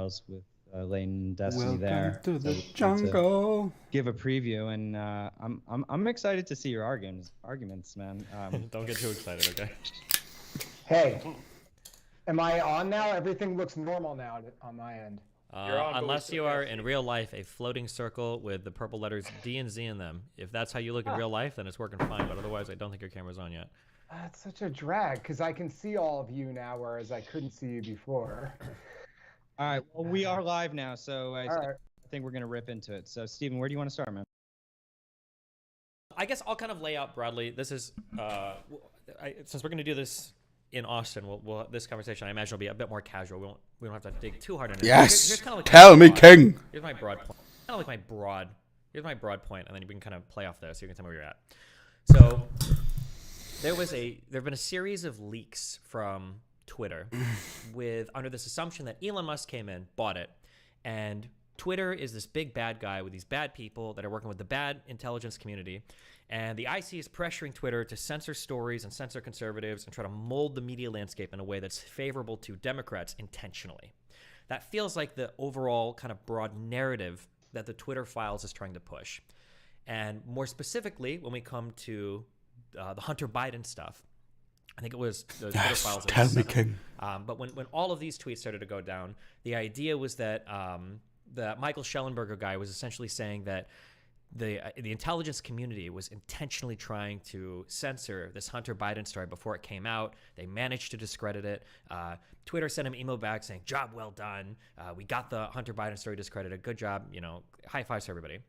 Files with Lane Destiny Welcome there. to the So jungle. give a preview, and I'm excited to see your arguments, man. Don't get too excited, okay? Hey, am I on now? Everything looks normal now on my end. You're on, but we Unless still you can't are see in you. real life a floating circle with the purple letters D and Z in them. If that's how you look in real life, then it's working fine. But otherwise, I don't think your camera's on yet. That's such a drag because I can see all of you now, whereas I couldn't see you before. All right, well, we are live now, so I All right. think we're gonna rip into it. So, Steven, where do you want to start, man? I guess I'll kind of lay out broadly. This is since we're going to do this in Austin, we'll this conversation I imagine will be a bit more casual. We don't have to dig too hard into it. Yes. Here's kind of like Tell me, King. Here's my broad point. Here's my broad point, and then we can kind of play off there, so you can tell me where you're at. So there've been a series of leaks from Twitter with under this assumption that Elon Musk came in, bought it, and Twitter is this big bad guy with these bad people that are working with the bad intelligence community. And the IC is pressuring Twitter to censor stories and censor conservatives and try to mold the media landscape in a way that's favorable to Democrats intentionally. That feels like the overall kind of broad narrative that the Twitter Files is trying to push. And more specifically, when we come to the Hunter Biden stuff, I think it was the Twitter Files. Tell me, King. But when all of these tweets started to go down, the idea was that the Michael Schellenberger guy was essentially saying that the intelligence community was intentionally trying to censor this Hunter Biden story before it came out. They managed to discredit it. Twitter sent him email back saying, "Job well done. We got the Hunter Biden story discredited. Good job. High fives to everybody."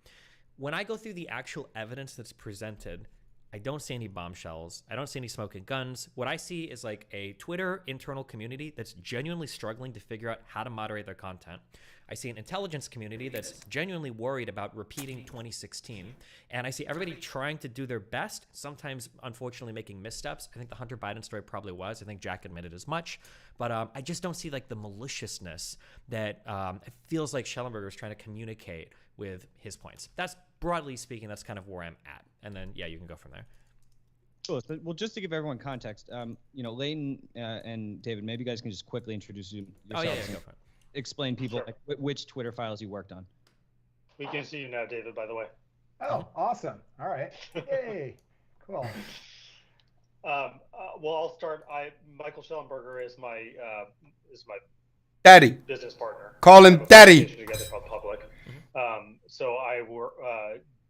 When I go through the actual evidence that's presented, I don't see any bombshells. I don't see any smoking guns. What I see is like a Twitter internal community that's genuinely struggling to figure out how to moderate their content. I see an intelligence community that's genuinely worried about repeating 2016. And I see everybody trying to do their best, sometimes unfortunately making missteps. I think the Hunter Biden story probably was. I think Jack admitted as much. But I just don't see like the maliciousness that it feels like Schellenberger is trying to communicate with his points. That's broadly speaking, that's kind of where I'm at. And then, yeah, you can go from there. Cool. So, well, just to give everyone context, Leighton and David, maybe you guys can just quickly introduce yourselves. Oh, yeah, and go for it. explain people Sure. like, which Twitter files you worked on. We can see you now, David, by the way. Oh, awesome. All right. Yay. Cool. Well, I'll start. Michael Schellenberger is my Daddy. business partner. Call him We have a Daddy. publication together called Public. So I work.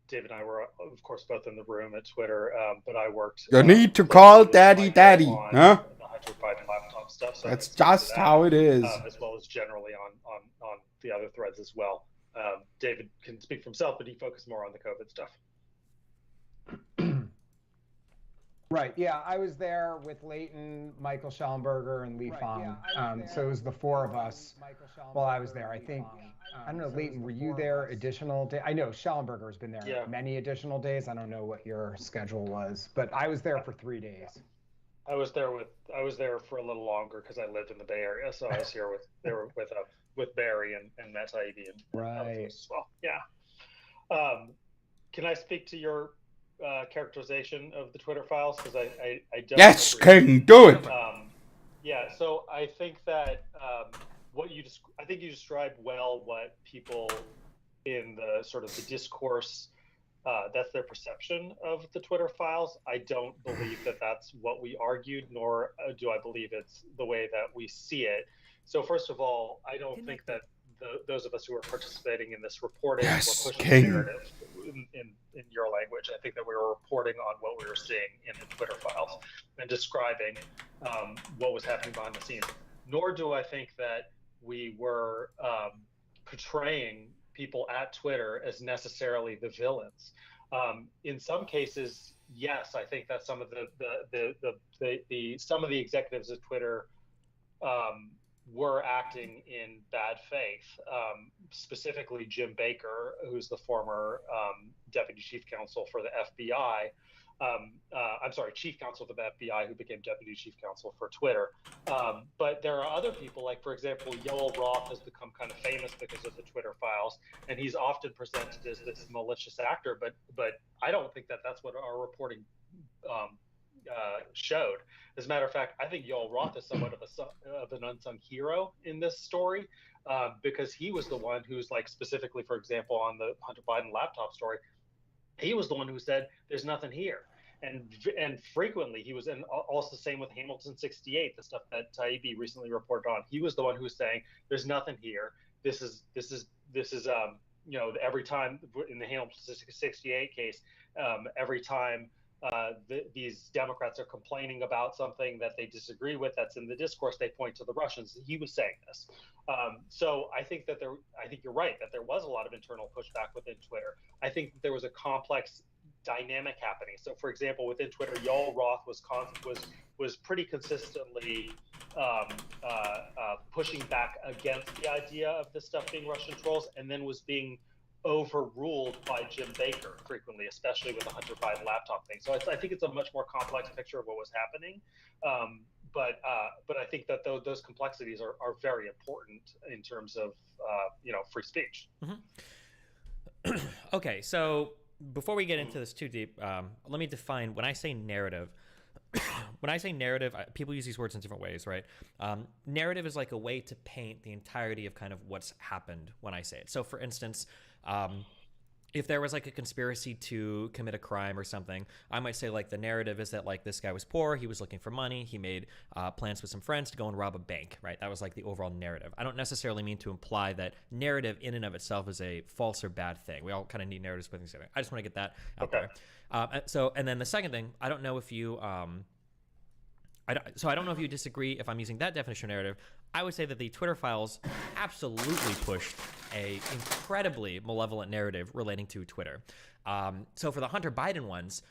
David and I were, of course, both in the room at Twitter, but I worked. You need to closely call with Daddy Michael Daddy, on huh? The Hunter Biden laptop stuff. So I That's can speak to just that, how it is. as well as generally on the other threads as well. David can speak for himself, but he focused more on the COVID stuff. Right. Yeah, I was there with Leighton, Michael Schellenberger, and Lee Fong. So it was the four of us while I was there. I think, I don't know, Leighton, were you there additional day? I know Schellenberger has been there Yeah. many additional days. I don't know what your schedule was, but I was there for 3 days. I was there for a little longer because I lived in the Bay Area, so I was here with Barry and Matt Taibbi and Right. others as well. Yeah. Can I speak to your characterization of the Twitter Files? Because I don't. Yes, agree. King, do it. Yeah. So I think that I think you described well what people in the sort of the discourse. That's their perception of the Twitter Files. I don't believe that that's what we argued, nor do I believe it's the way that we see it. So first of all, I don't think that those of us who are participating in this reporting Yes, were pushing King. the narrative in your language. I think that we were reporting on what we were seeing in the Twitter Files and describing what was happening behind the scenes. Nor do I think that we were portraying people at Twitter as necessarily the villains. In some cases, yes, I think that some of some of the executives at Twitter were acting in bad faith. Specifically, Jim Baker, who's the former deputy chief counsel for the FBI. Chief counsel for the FBI, who became deputy chief counsel for Twitter. But there are other people, like, for example, Yoel Roth has become kind of famous because of the Twitter Files, and he's often presented as this malicious actor, but I don't think that that's what our reporting showed. As a matter of fact, I think Yoel Roth is somewhat of an unsung hero in this story. because he was the one who's like specifically, for example, on the Hunter Biden laptop story, he was the one who said there's nothing here. And frequently he was, and also the same with Hamilton 68, the stuff that Taibbi recently reported on. He was the one who was saying there's nothing here. This is every time in the Hamilton 68 case, every time these Democrats are complaining about something that they disagree with that's in the discourse, they point to the Russians. He was saying this. So I think you're right that there was a lot of internal pushback within Twitter. I think there was a complex dynamic happening. So, for example, within Twitter, Yoel Roth was pretty consistently pushing back against the idea of this stuff being Russian trolls, and then was being overruled by Jim Baker frequently, especially with the Hunter Biden laptop thing. So I think it's a much more complex picture of what was happening. But I think that those complexities are very important in terms of free speech. Mm-hmm. Okay, so before we get into this too deep, let me define when I say narrative. When I say narrative, people use these words in different ways, right? Narrative is like a way to paint the entirety of kind of what's happened when I say it. So, for instance, if there was like a conspiracy to commit a crime or something, I might say like the narrative is that like this guy was poor, he was looking for money, he made plans with some friends to go and rob a bank, right? That was like the overall narrative. I don't necessarily mean to imply that narrative in and of itself is a false or bad thing. We all kind of need narratives putting together. I just want to get that out there. And then the second thing, I don't know if you I don't know if you disagree if I'm using that definition of narrative. I would say that the Twitter files absolutely pushed a incredibly malevolent narrative relating to Twitter. So for the Hunter Biden ones,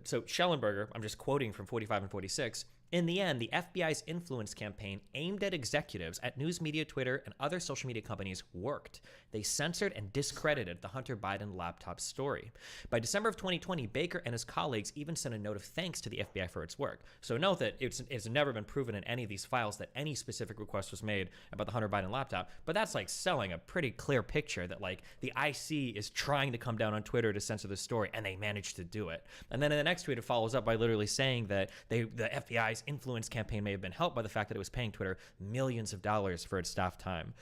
so Schellenberger, I'm just quoting from 45 and 46, in the end, the FBI's influence campaign aimed at executives at news media, Twitter, and other social media companies worked. They censored and discredited the Hunter Biden laptop story. By December of 2020, Baker and his colleagues even sent a note of thanks to the FBI for its work. So note that it's never been proven in any of these files that any specific request was made about the Hunter Biden laptop, but that's like selling a pretty clear picture that like the IC is trying to come down on Twitter to censor the story, and they managed to do it. And then in the next tweet, it follows up by literally saying that the FBI's influence campaign may have been helped by the fact that it was paying Twitter millions of dollars for its staff time.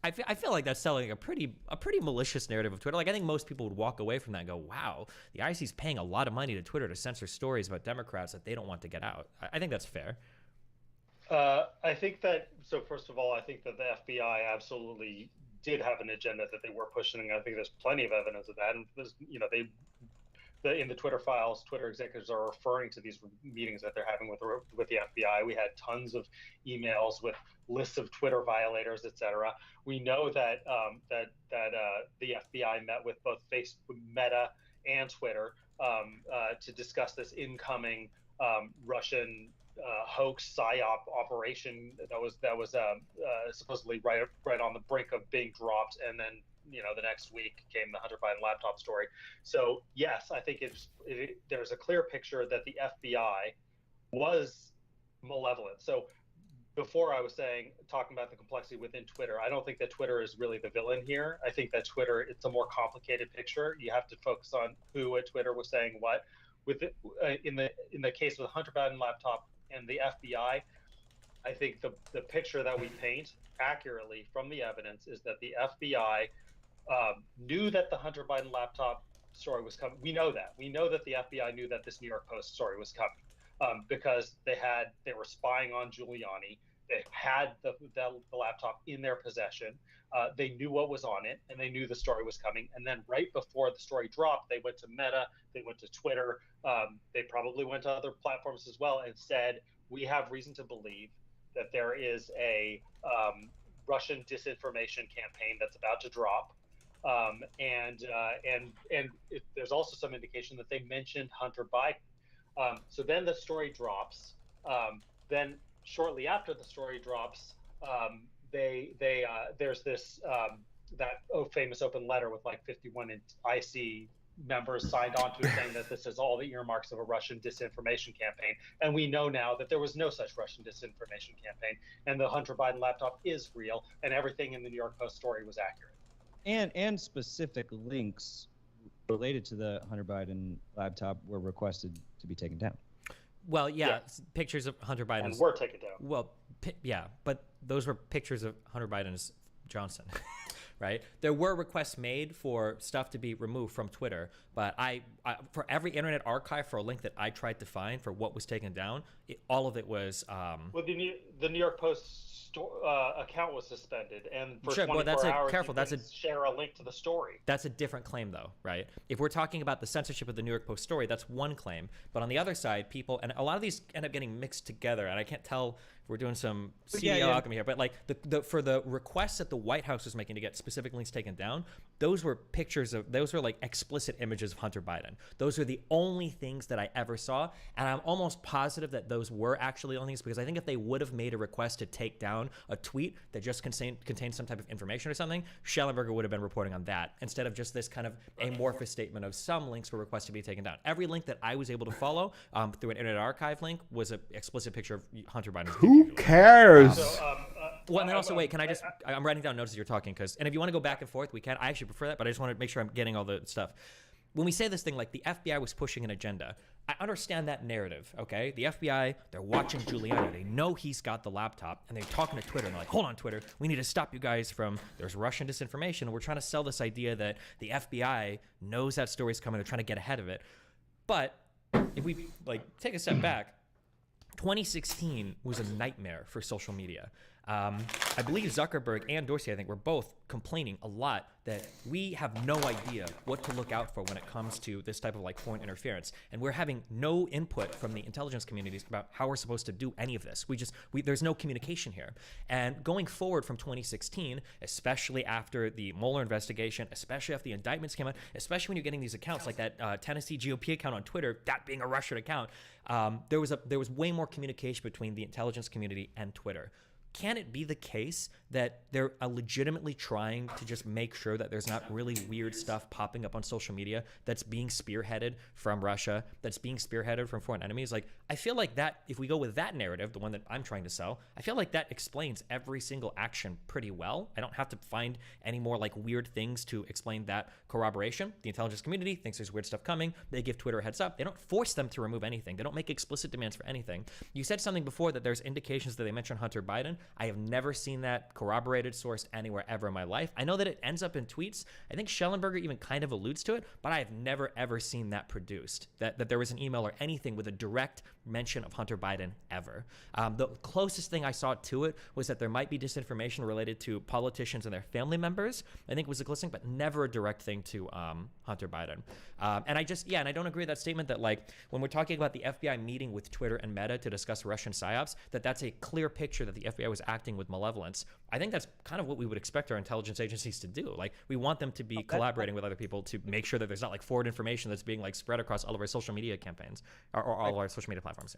I feel like that's selling a pretty malicious narrative of Twitter. Like I think most people would walk away from that and go, wow, the IC's paying a lot of money to Twitter to censor stories about Democrats that they don't want to get out. I think that's fair. I think that, so first of all, I think that the FBI absolutely did have an agenda that they were pushing. I think there's plenty of evidence of that. And in the Twitter files, Twitter executives are referring to these meetings that they're having with the FBI. We had tons of emails with lists of Twitter violators, et cetera. We know that the FBI met with both Facebook, Meta, and Twitter to discuss this incoming Russian hoax psyop operation that was supposedly right on the brink of being dropped, and then the next week came the Hunter Biden laptop story. So yes, I think there's a clear picture that the FBI was malevolent. So before I was talking about the complexity within Twitter, I don't think that Twitter is really the villain here. I think that Twitter, it's a more complicated picture. You have to focus on who at Twitter was saying what. In the case of the Hunter Biden laptop and the FBI, I think the picture that we paint accurately from the evidence is that the FBI knew that the Hunter Biden laptop story was coming. We know that the FBI knew that this New York Post story was coming because they were spying on Giuliani. They had the laptop in their possession. They knew what was on it, and they knew the story was coming. And then right before the story dropped, they went to Meta, they went to Twitter, they probably went to other platforms as well, and said, we have reason to believe that there is a Russian disinformation campaign that's about to drop. There's also some indication that they mentioned Hunter Biden. So then the story drops. Then shortly after the story drops, there's this famous open letter with like 51 IC members signed on to it, saying that this is all the earmarks of a Russian disinformation campaign. And we know now that there was no such Russian disinformation campaign, and the Hunter Biden laptop is real, and everything in the New York Post story was accurate. And specific links related to the Hunter Biden laptop were requested to be taken down. Well, yeah. Pictures of Hunter Biden and were taken down. Well, yeah, but those were pictures of Hunter Biden's Johnson. Right? There were requests made for stuff to be removed from Twitter, but I for every Internet Archive for a link that I tried to find for what was taken down, all of it was. Well, the New York Post account was suspended, and for sure, 24 that's hours, careful. You can share a link to the story. That's a different claim, though, right? If we're talking about the censorship of the New York Post story, that's one claim. But on the other side, people, and a lot of these end up getting mixed together, and I can't tell if we're doing some CDO alchemy here, but like for the requests that the White House was making to get specific links taken down, those were like explicit images of Hunter Biden. Those are the only things that I ever saw, and I'm almost positive that those were actually only things, because I think if they would have made a request to take down a tweet that just contained some type of information or something, Schellenberger would have been reporting on that instead of just this kind of amorphous statement of some links were requested to be taken down. Every link that I was able to follow through an Internet Archive link was an explicit picture of Hunter Biden's. Who cares? Well, and then also, wait, can I just, I'm writing down notes as you're talking, and if you want to go back and forth, we can. I actually prefer that, but I just want to make sure I'm getting all the stuff. When we say this thing like the FBI was pushing an agenda, I understand that narrative, okay? The FBI, they're watching Giuliani. They know he's got the laptop, and they're talking to Twitter, and they're like, hold on, Twitter. We need to stop you guys from, there's Russian disinformation, and we're trying to sell this idea that the FBI knows that story's coming. They're trying to get ahead of it. But if we take a step back, 2016 was a nightmare for social media. I believe Zuckerberg and Dorsey, I think, were both complaining a lot that we have no idea what to look out for when it comes to this type of foreign interference. And we're having no input from the intelligence communities about how we're supposed to do any of this. There's no communication here. And going forward from 2016, especially after the Mueller investigation, especially after the indictments came out, especially when you're getting these accounts like that Tennessee GOP account on Twitter, that being a Russian account, there was way more communication between the intelligence community and Twitter. Can it be the case that they're legitimately trying to just make sure that there's not really weird stuff popping up on social media that's being spearheaded from Russia, that's being spearheaded from foreign enemies? I feel like that, if we go with that narrative, the one that I'm trying to sell, I feel like that explains every single action pretty well. I don't have to find any more weird things to explain that corroboration. The intelligence community thinks there's weird stuff coming. They give Twitter a heads up. They don't force them to remove anything. They don't make explicit demands for anything. You said something before that there's indications that they mentioned Hunter Biden. I have never seen that corroborated sourced anywhere ever in my life. I know that it ends up in tweets. I think Schellenberger even kind of alludes to it, but I have never ever seen that produced, that there was an email or anything with a direct mention of Hunter Biden ever. The closest thing I saw to it was that there might be disinformation related to politicians and their family members, I think was the closest thing, but never a direct thing to Hunter Biden. And I don't agree with that statement that when we're talking about the FBI meeting with Twitter and Meta to discuss Russian psyops, that's a clear picture that the FBI was acting with malevolence. I think that's kind of what we would expect our intelligence agencies to do. We want them to be collaborating with other people to make sure that there's not forward information that's being spread across all of our social media campaigns or all of our social media platforms.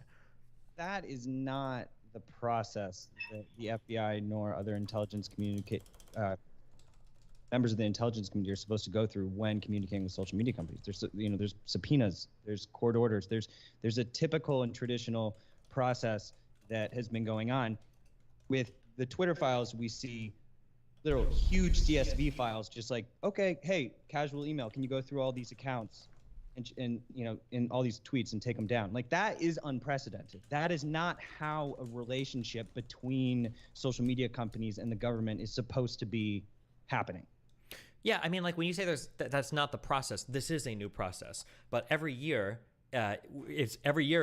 That is not the process that the FBI nor other intelligence members of the intelligence community are supposed to go through when communicating with social media companies. There's subpoenas, there's court orders, there's a typical and traditional process that has been going on. With the Twitter files, we see literal huge CSV files, just okay, hey, casual email, can you go through all these accounts and in all these tweets and take them down? That is unprecedented. That is not how a relationship between social media companies and the government is supposed to be happening. Yeah, I mean, when you say that's not the process, this is a new process. But every year,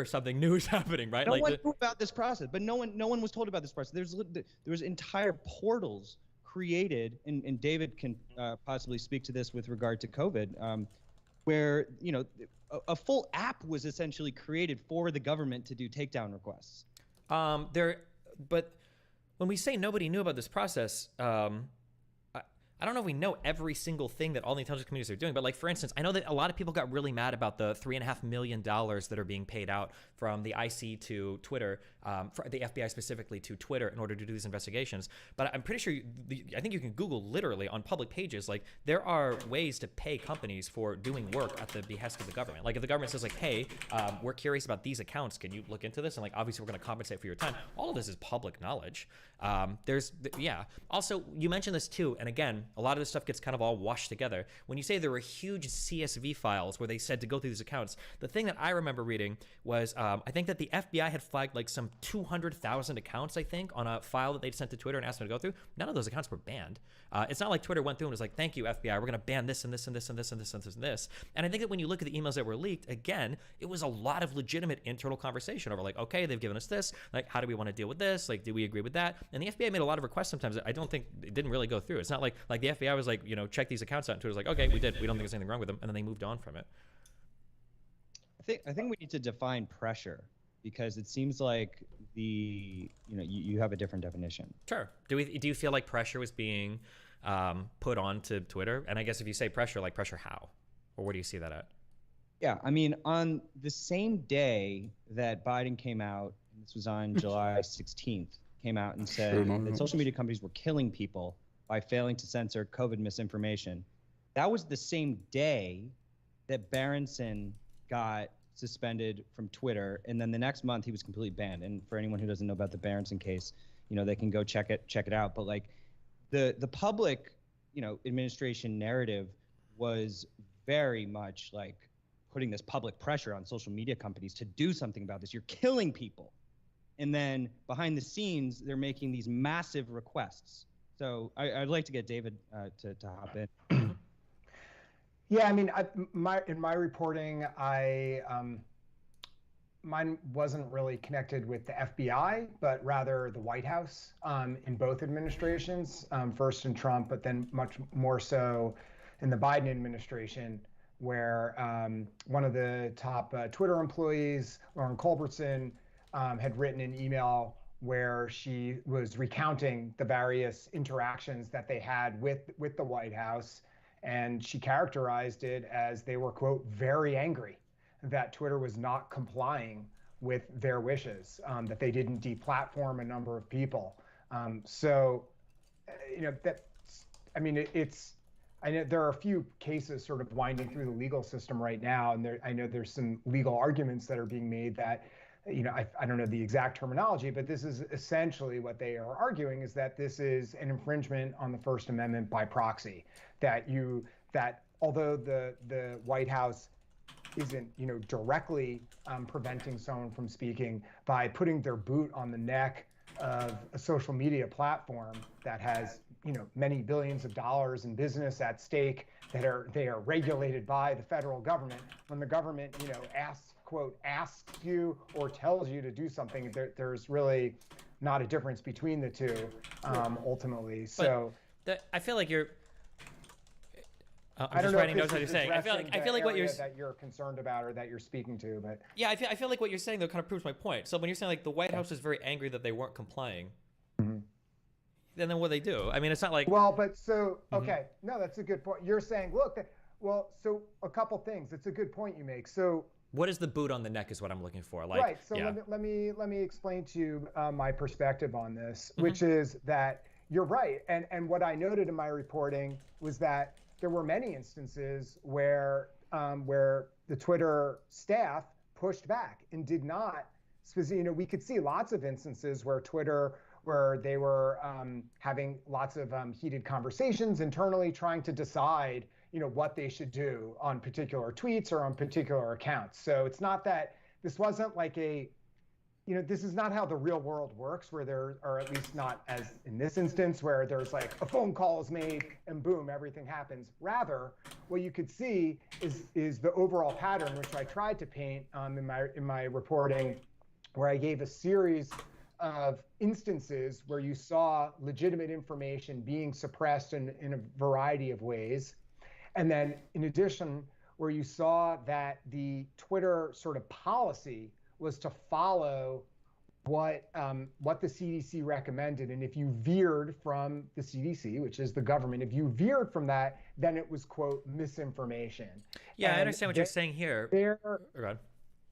something new is happening, right? No one knew about this process, but no one was told about this process. There was entire portals created, and David can possibly speak to this with regard to COVID, where a full app was essentially created for the government to do takedown requests. But when we say nobody knew about this process, I don't know if we know every single thing that all the intelligence communities are doing, but for instance, I know that a lot of people got really mad about the $3.5 million that are being paid out from the IC to Twitter, for the FBI specifically to Twitter in order to do these investigations. But I'm pretty sure, I think you can Google literally on public pages, there are ways to pay companies for doing work at the behest of the government. If the government says hey, we're curious about these accounts, can you look into this? And obviously we're going to compensate for your time. All of this is public knowledge. Also, you mentioned this too, and again, a lot of this stuff gets kind of all washed together. When you say there were huge CSV files where they said to go through these accounts, the thing that I remember reading was I think that the FBI had flagged like some 200,000 accounts, I think, on a file that they'd sent to Twitter and asked them to go through. None of those accounts were banned. It's not like Twitter went through and was like, thank you, FBI, we're going to ban this and this and this and this and this and this and this. And I think that when you look at the emails that were leaked, again, it was a lot of legitimate internal conversation over like, okay, they've given us this. Like, how do we want to deal with this? Like, do we agree with that? And the FBI made a lot of requests sometimes that I don't think it didn't really go through. It's not like the FBI was like, check these accounts out, and Twitter's like, okay, we did. We don't think there's anything wrong with them, and then they moved on from it. I think we need to define pressure, because it seems like you have a different definition. Sure. Do you feel like pressure was being put onto Twitter? And I guess if you say pressure, like pressure how? Or where do you see that at? Yeah, I mean, on the same day that Biden came out, and this was on July 16th, came out and said that social media companies were killing people by failing to censor COVID misinformation. That was the same day that Berenson got suspended from Twitter, and then the next month he was completely banned. And for anyone who doesn't know about the Berenson case, they can go check it out. But like the public, administration narrative was very much like putting this public pressure on social media companies to do something about this. You're killing people. And then behind the scenes, they're making these massive requests. So I'd like to get David to hop in. Yeah, I mean, in my reporting, mine wasn't really connected with the FBI, but rather the White House in both administrations, first in Trump, but then much more so in the Biden administration, where one of the top Twitter employees, Lauren Culbertson, had written an email where she was recounting the various interactions that they had with the White House. And she characterized it as they were, quote, very angry that Twitter was not complying with their wishes, that they didn't deplatform a number of people. I know there are a few cases sort of winding through the legal system right now, and I know there's some legal arguments that are being made that, I don't know the exact terminology, but this is essentially what they are arguing, is that this is an infringement on the First Amendment by proxy, that although the White House isn't directly preventing someone from speaking, by putting their boot on the neck of a social media platform that has many billions of dollars in business at stake, they are regulated by the federal government. When the government asks you or tells you to do something, there's really not a difference between the two ultimately. So I feel like you're I'm just writing notes as you're saying. I feel like what you're concerned about or that you're speaking to, but yeah, I feel like what you're saying though kind of proves my point. So when you're saying like the White House is very angry that they weren't complying, then what they do? I mean, it's not like okay, no, that's a good point. You're saying, look, so a couple things. It's a good point you make. So what is the boot on the neck is what I'm looking for. Like, right. So yeah. let me explain to you my perspective on this, which is that you're right, and what I noted in my reporting was that there were many instances where the Twitter staff pushed back and did not. We could see lots of instances where they were having lots of heated conversations internally, trying to decide, what they should do on particular tweets or on particular accounts. So it's not that this wasn't like this is not how the real world works, where there are, at least not as in this instance, where there's like a phone call is made and boom, everything happens. Rather, what you could see is the overall pattern, which I tried to paint in my reporting, where I gave a series of instances where you saw legitimate information being suppressed in a variety of ways. And then in addition, where you saw that the Twitter sort of policy was to follow what the CDC recommended. And if you veered from the CDC, which is the government, if you veered from that, then it was, quote, misinformation. Yeah, I understand what you're saying here. Their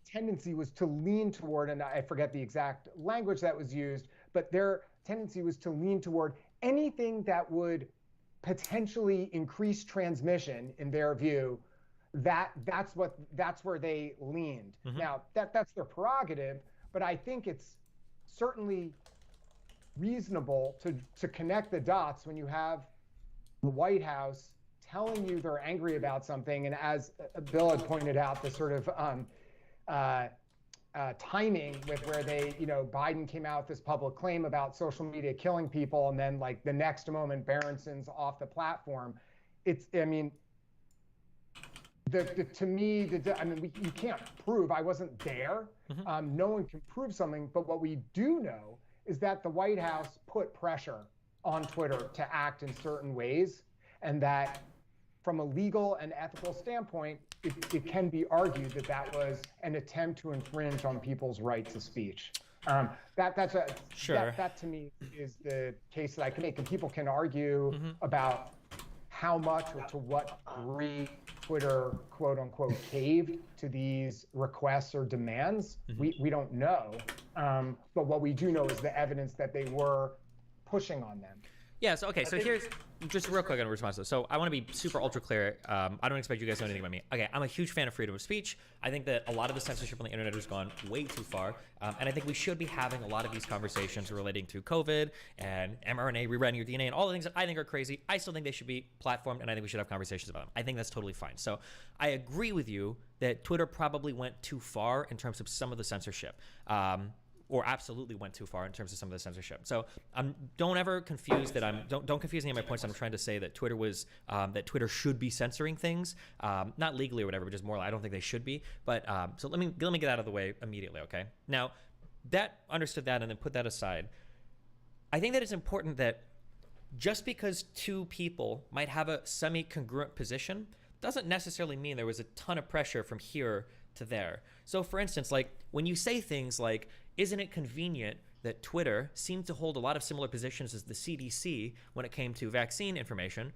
tendency was to lean toward, and I forget the exact language that was used, but their tendency was to lean toward anything that would potentially increase transmission, in their view. That's where they leaned. Now that's their prerogative, but I think it's certainly reasonable to connect the dots when you have the White House telling you they're angry about something, and as Bill had pointed out, the sort of timing with where they, Biden came out with this public claim about social media killing people, and then like the next moment, Berenson's off the platform. To me, you can't prove. I wasn't there. Mm-hmm. No one can prove something, but what we do know is that the White House put pressure on Twitter to act in certain ways, and that from a legal and ethical standpoint, it can be argued that that was an attempt to infringe on people's right to speech. That to me is the case that I can make, and people can argue about how much or to what degree Twitter, quote unquote, caved to these requests or demands. We don't know, but what we do know is the evidence that they were pushing on them. Yes. Okay. So here's just real quick on response to this. So I want to be super ultra clear. I don't expect you guys to know anything about me. Okay. I'm a huge fan of freedom of speech. I think that a lot of the censorship on the internet has gone way too far. And I think we should be having a lot of these conversations relating to COVID and mRNA, rewriting your DNA, and all the things that I think are crazy. I still think they should be platformed, and I think we should have conversations about them. I think that's totally fine. So I agree with you that Twitter probably went too far in terms of some of the censorship. Or absolutely went too far in terms of some of the censorship. So don't ever confuse that. Don't confuse any of my points. I'm trying to say that Twitter was that Twitter should be censoring things, not legally or whatever, but just more. I don't think they should be. But so let me get that out of the way immediately. Okay. Now, that understood that, and then put that aside. I think that it's important that just because two people might have a semi-congruent position doesn't necessarily mean there was a ton of pressure from here to there. So for instance, like when you say things like, isn't it convenient that Twitter seemed to hold a lot of similar positions as the CDC when it came to vaccine information?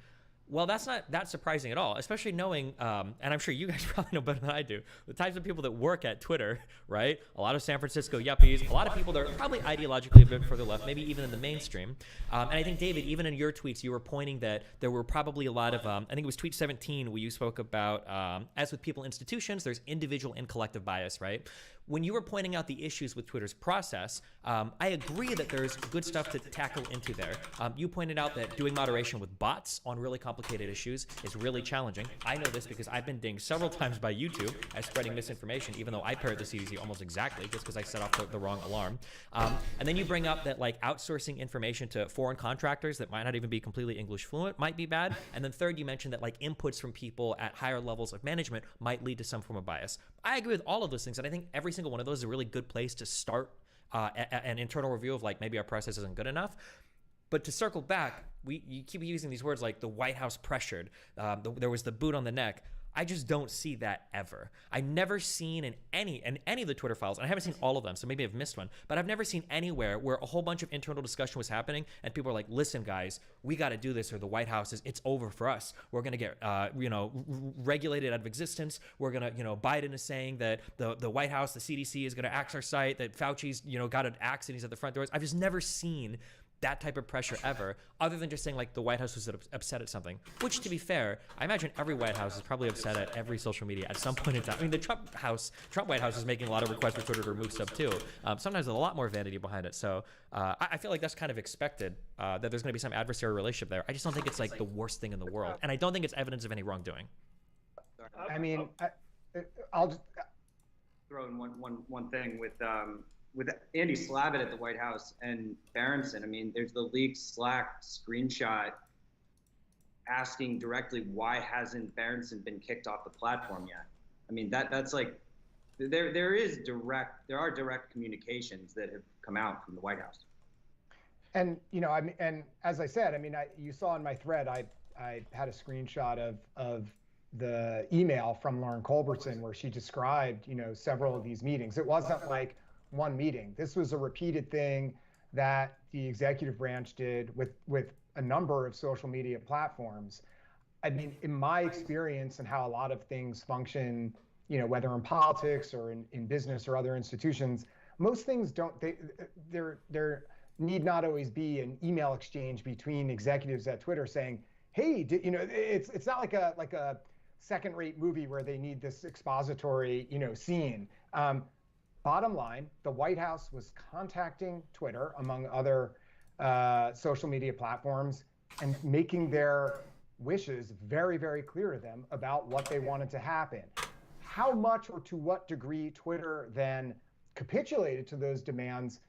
Well, that's not that surprising at all, especially knowing, and I'm sure you guys probably know better than I do, the types of people that work at Twitter, right? A lot of San Francisco yuppies, a lot of people that are probably ideologically a bit further left, maybe even in the mainstream. And I think, David, even in your tweets, you were pointing that there were probably a lot of, I think it was tweet 17 where you spoke about, as with people and institutions, there's individual and collective bias, right? When you were pointing out the issues with Twitter's process, I agree that there's good stuff to tackle into there. You pointed out that doing moderation with bots on really complicated issues is really challenging. I know this because I've been dinged several times by YouTube as spreading misinformation, even though I parrot the CDC almost exactly, just because I set off the wrong alarm. And then you bring up that like outsourcing information to foreign contractors that might not even be completely English fluent might be bad. And then third, you mentioned that like inputs from people at higher levels of management might lead to some form of bias. I agree with all of those things, and I think every single one of those is a really good place to start an internal review of like maybe our process isn't good enough. But to circle back, you keep using these words like the White House pressured, there was the boot on the neck. I just don't see that ever. I've never seen in any of the Twitter files, and I haven't seen all of them, so maybe I've missed one, but I've never seen anywhere where a whole bunch of internal discussion was happening and people are like, listen, guys, we got to do this or the White House it's over for us. We're going to get, regulated out of existence. We're going to, Biden is saying that the White House, the CDC is going to axe our site, that Fauci's, got an axe and he's at the front doors. I've just never seen that type of pressure ever, other than just saying like the White House was upset at something, which to be fair, I imagine every White House is probably upset at every social media at some point in time. I mean, the Trump White House is making a lot of requests for Twitter to remove stuff too. Sometimes there's a lot more vanity behind it. So I feel like that's kind of expected, that there's gonna be some adversarial relationship there. I just don't think it's like the worst thing in the world. And I don't think it's evidence of any wrongdoing. I mean, I'll just throw in one thing with Andy Slavitt at the White House and Berenson. I mean, there's the leaked Slack screenshot asking directly why hasn't Berenson been kicked off the platform yet. I mean, that's like there are direct communications that have come out from the White House. And and as I said, I mean, you saw in my thread, I had a screenshot of the email from Lauren Culbertson where she described several of these meetings. It wasn't like one meeting. This was a repeated thing that the executive branch did with a number of social media platforms. I mean, in my experience and how a lot of things function, whether in politics or in business or other institutions, most things there need not always be an email exchange between executives at Twitter saying, hey, it's not like a second-rate movie where they need this expository, scene. Bottom line, the White House was contacting Twitter, among other social media platforms, and making their wishes very, very clear to them about what they wanted to happen. How much or to what degree Twitter then capitulated to those demands,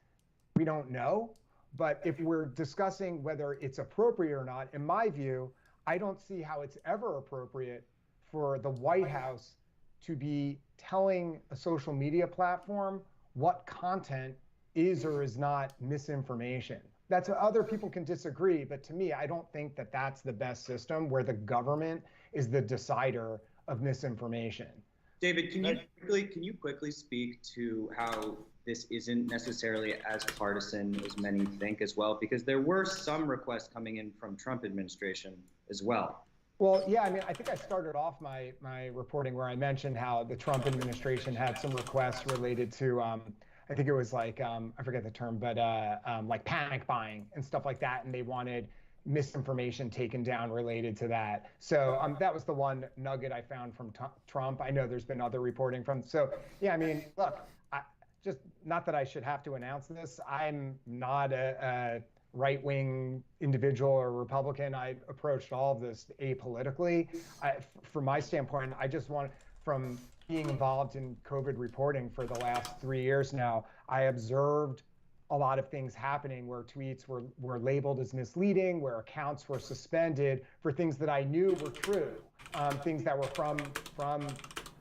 we don't know. But if we're discussing whether it's appropriate or not, in my view, I don't see how it's ever appropriate for the White House to be telling a social media platform what content is or is not misinformation. That's other people can disagree, but to me, I don't think that that's the best system where the government is the decider of misinformation. David, can you quickly speak to how this isn't necessarily as partisan as many think as well? Because there were some requests coming in from Trump administration as well. Well, yeah, I mean, I think I started off my reporting where I mentioned how the Trump administration had some requests related to, I think it was like, I forget the term, but like panic buying and stuff like that. And they wanted misinformation taken down related to that. So that was the one nugget I found from Trump. I know there's been other reporting from. So yeah, I mean, look, just not that I should have to announce this. I'm not a right-wing individual or Republican. I approached all of this apolitically. From my standpoint, I just want, from being involved in COVID reporting for the last 3 years now, I observed a lot of things happening where tweets were labeled as misleading, where accounts were suspended for things that I knew were true, things that were from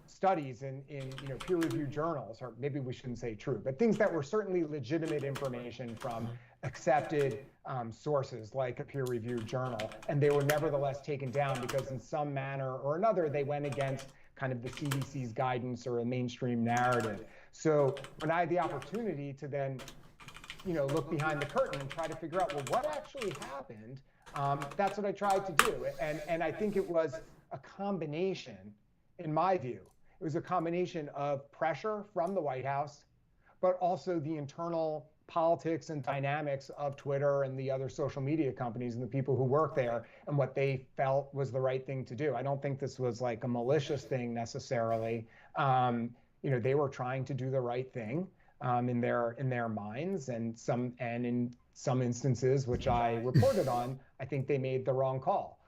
studies in peer-reviewed journals, or maybe we shouldn't say true, but things that were certainly legitimate information from accepted sources like a peer-reviewed journal, and they were nevertheless taken down because in some manner or another they went against kind of the CDC's guidance or a mainstream narrative. So when I had the opportunity to then look behind the curtain and try to figure out, well, what actually happened, that's what I tried to do. And I think it was a combination, in my view, it was a combination of pressure from the White House, but also the internal politics and dynamics of Twitter and the other social media companies and the people who work there and what they felt was the right thing to do. I don't think this was like a malicious thing necessarily. They were trying to do the right thing in their minds, and in some instances, which I reported on, I think they made the wrong call.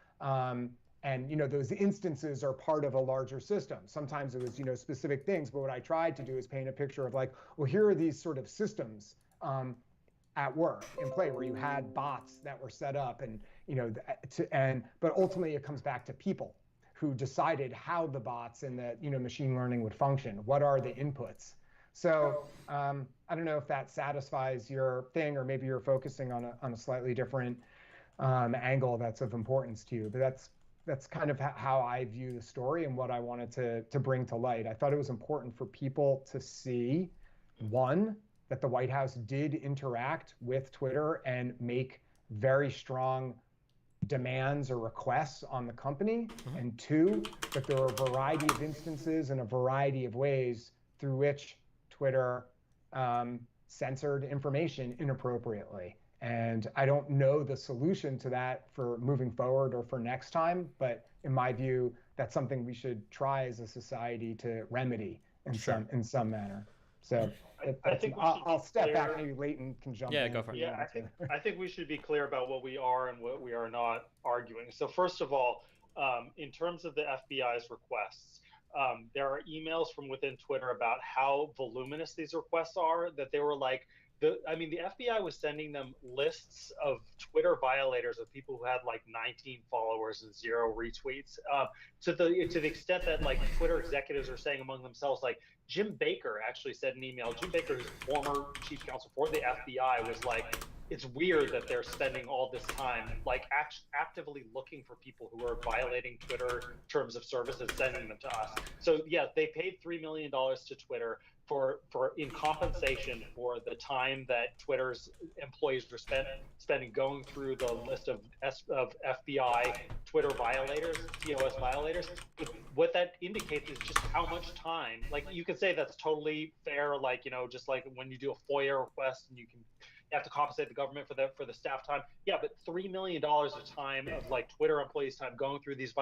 And those instances are part of a larger system. Sometimes it was specific things, but what I tried to do is paint a picture of like, well, here are these sort of systems at work in play where you had bots that were set up, but ultimately it comes back to people who decided how the bots and the machine learning would function. What are the inputs? So I don't know if that satisfies your thing, or maybe you're focusing on a slightly different angle that's of importance to you. But that's kind of how I view the story and what I wanted to bring to light. I thought it was important for people to see, one, that the White House did interact with Twitter and make very strong demands or requests on the company, and two, that there are a variety of instances and a variety of ways through which Twitter censored information inappropriately. And I don't know the solution to that for moving forward or for next time, but in my view, that's something we should try as a society to remedy in some manner. So I think I'll step back. Maybe Leighton can jump in. Yeah, go for it. Yeah, I think we should be clear about what we are and what we are not arguing. So first of all, in terms of the FBI's requests, there are emails from within Twitter about how voluminous these requests are, that they were like, the FBI was sending them lists of Twitter violators of people who had like 19 followers and 0 retweets, to the extent that like Twitter executives are saying among themselves, like Jim Baker actually said in an email, Jim Baker, who's former chief counsel for the FBI, was like, it's weird that they're spending all this time like actively looking for people who are violating Twitter terms of service and sending them to us. So yeah, they paid $3 million to Twitter for in compensation for the time that Twitter's employees were spending going through the list of FBI Twitter violators, TOS violators. What that indicates is just how much time. Like you could say that's totally fair, like just like when you do a FOIA request and you have to compensate the government for the staff time. Yeah, but $3 million of time of like Twitter employees' time going through these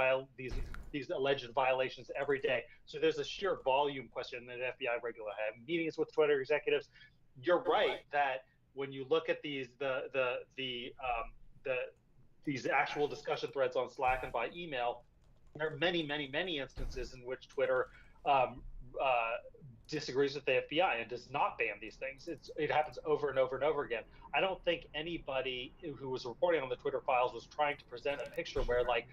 alleged violations every day. So there's a sheer volume question that FBI regularly have meetings with Twitter executives. You're right that when you look at these the these actual discussion threads on Slack and by email, there are many, many, many instances in which Twitter disagrees with the FBI and does not ban these things. It happens over and over and over again. I don't think anybody who was reporting on the Twitter files was trying to present a picture where, like,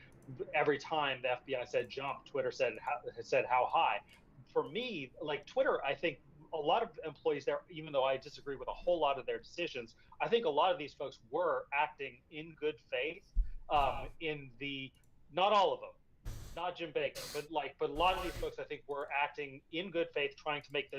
every time the FBI said jump, Twitter said how high. For me, like, Twitter, I think a lot of employees there, even though I disagree with a whole lot of their decisions, I think a lot of these folks were acting in good faith. Not all of them, not Jim Baker, but a lot of these folks, I think, were acting in good faith, trying to make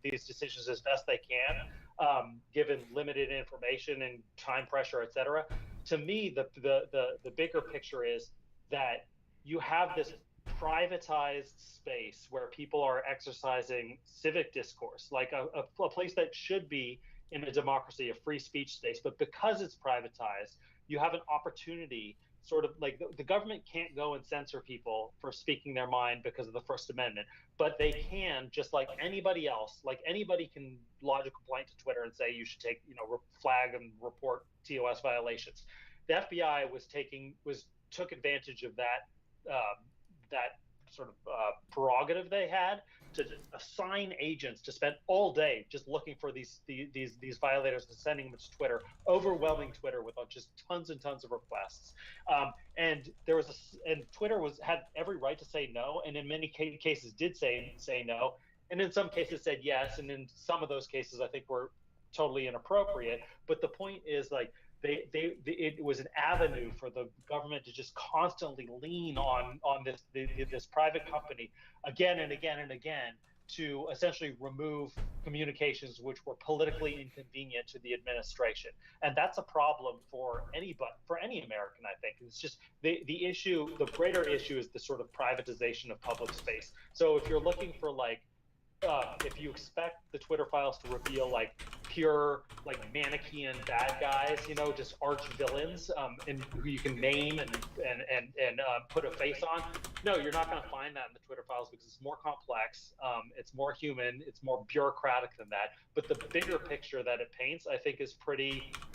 these decisions as best they can, given limited information and time pressure, et cetera. To me, the bigger picture is that you have this privatized space where people are exercising civic discourse, like a place that should be in a democracy, a free speech space, but because it's privatized, you have an opportunity. Sort of like the government can't go and censor people for speaking their mind because of the First Amendment, but they can, just like anybody else, like anybody can lodge a complaint to Twitter and say you should flag and report TOS violations. The FBI took advantage of that sort of prerogative they had to assign agents to spend all day just looking for these violators and sending them to Twitter, overwhelming Twitter with just tons and tons of requests. And Twitter had every right to say no, and in many cases did say no, and in some cases said yes, and in some of those cases I think were totally inappropriate. But the point is, like, it was an avenue for the government to just constantly lean on this private company again and again and again to essentially remove communications which were politically inconvenient to the administration. And that's a problem for any American, I think. It's just the greater issue is the sort of privatization of public space. So if you're looking for, like, if you expect the Twitter files to reveal, like, pure, like, Manichean bad guys, just arch villains, and who you can name and put a face on, no, you're not going to find that in the Twitter files because it's more complex, it's more human, it's more bureaucratic than that. But the bigger picture that it paints, I think,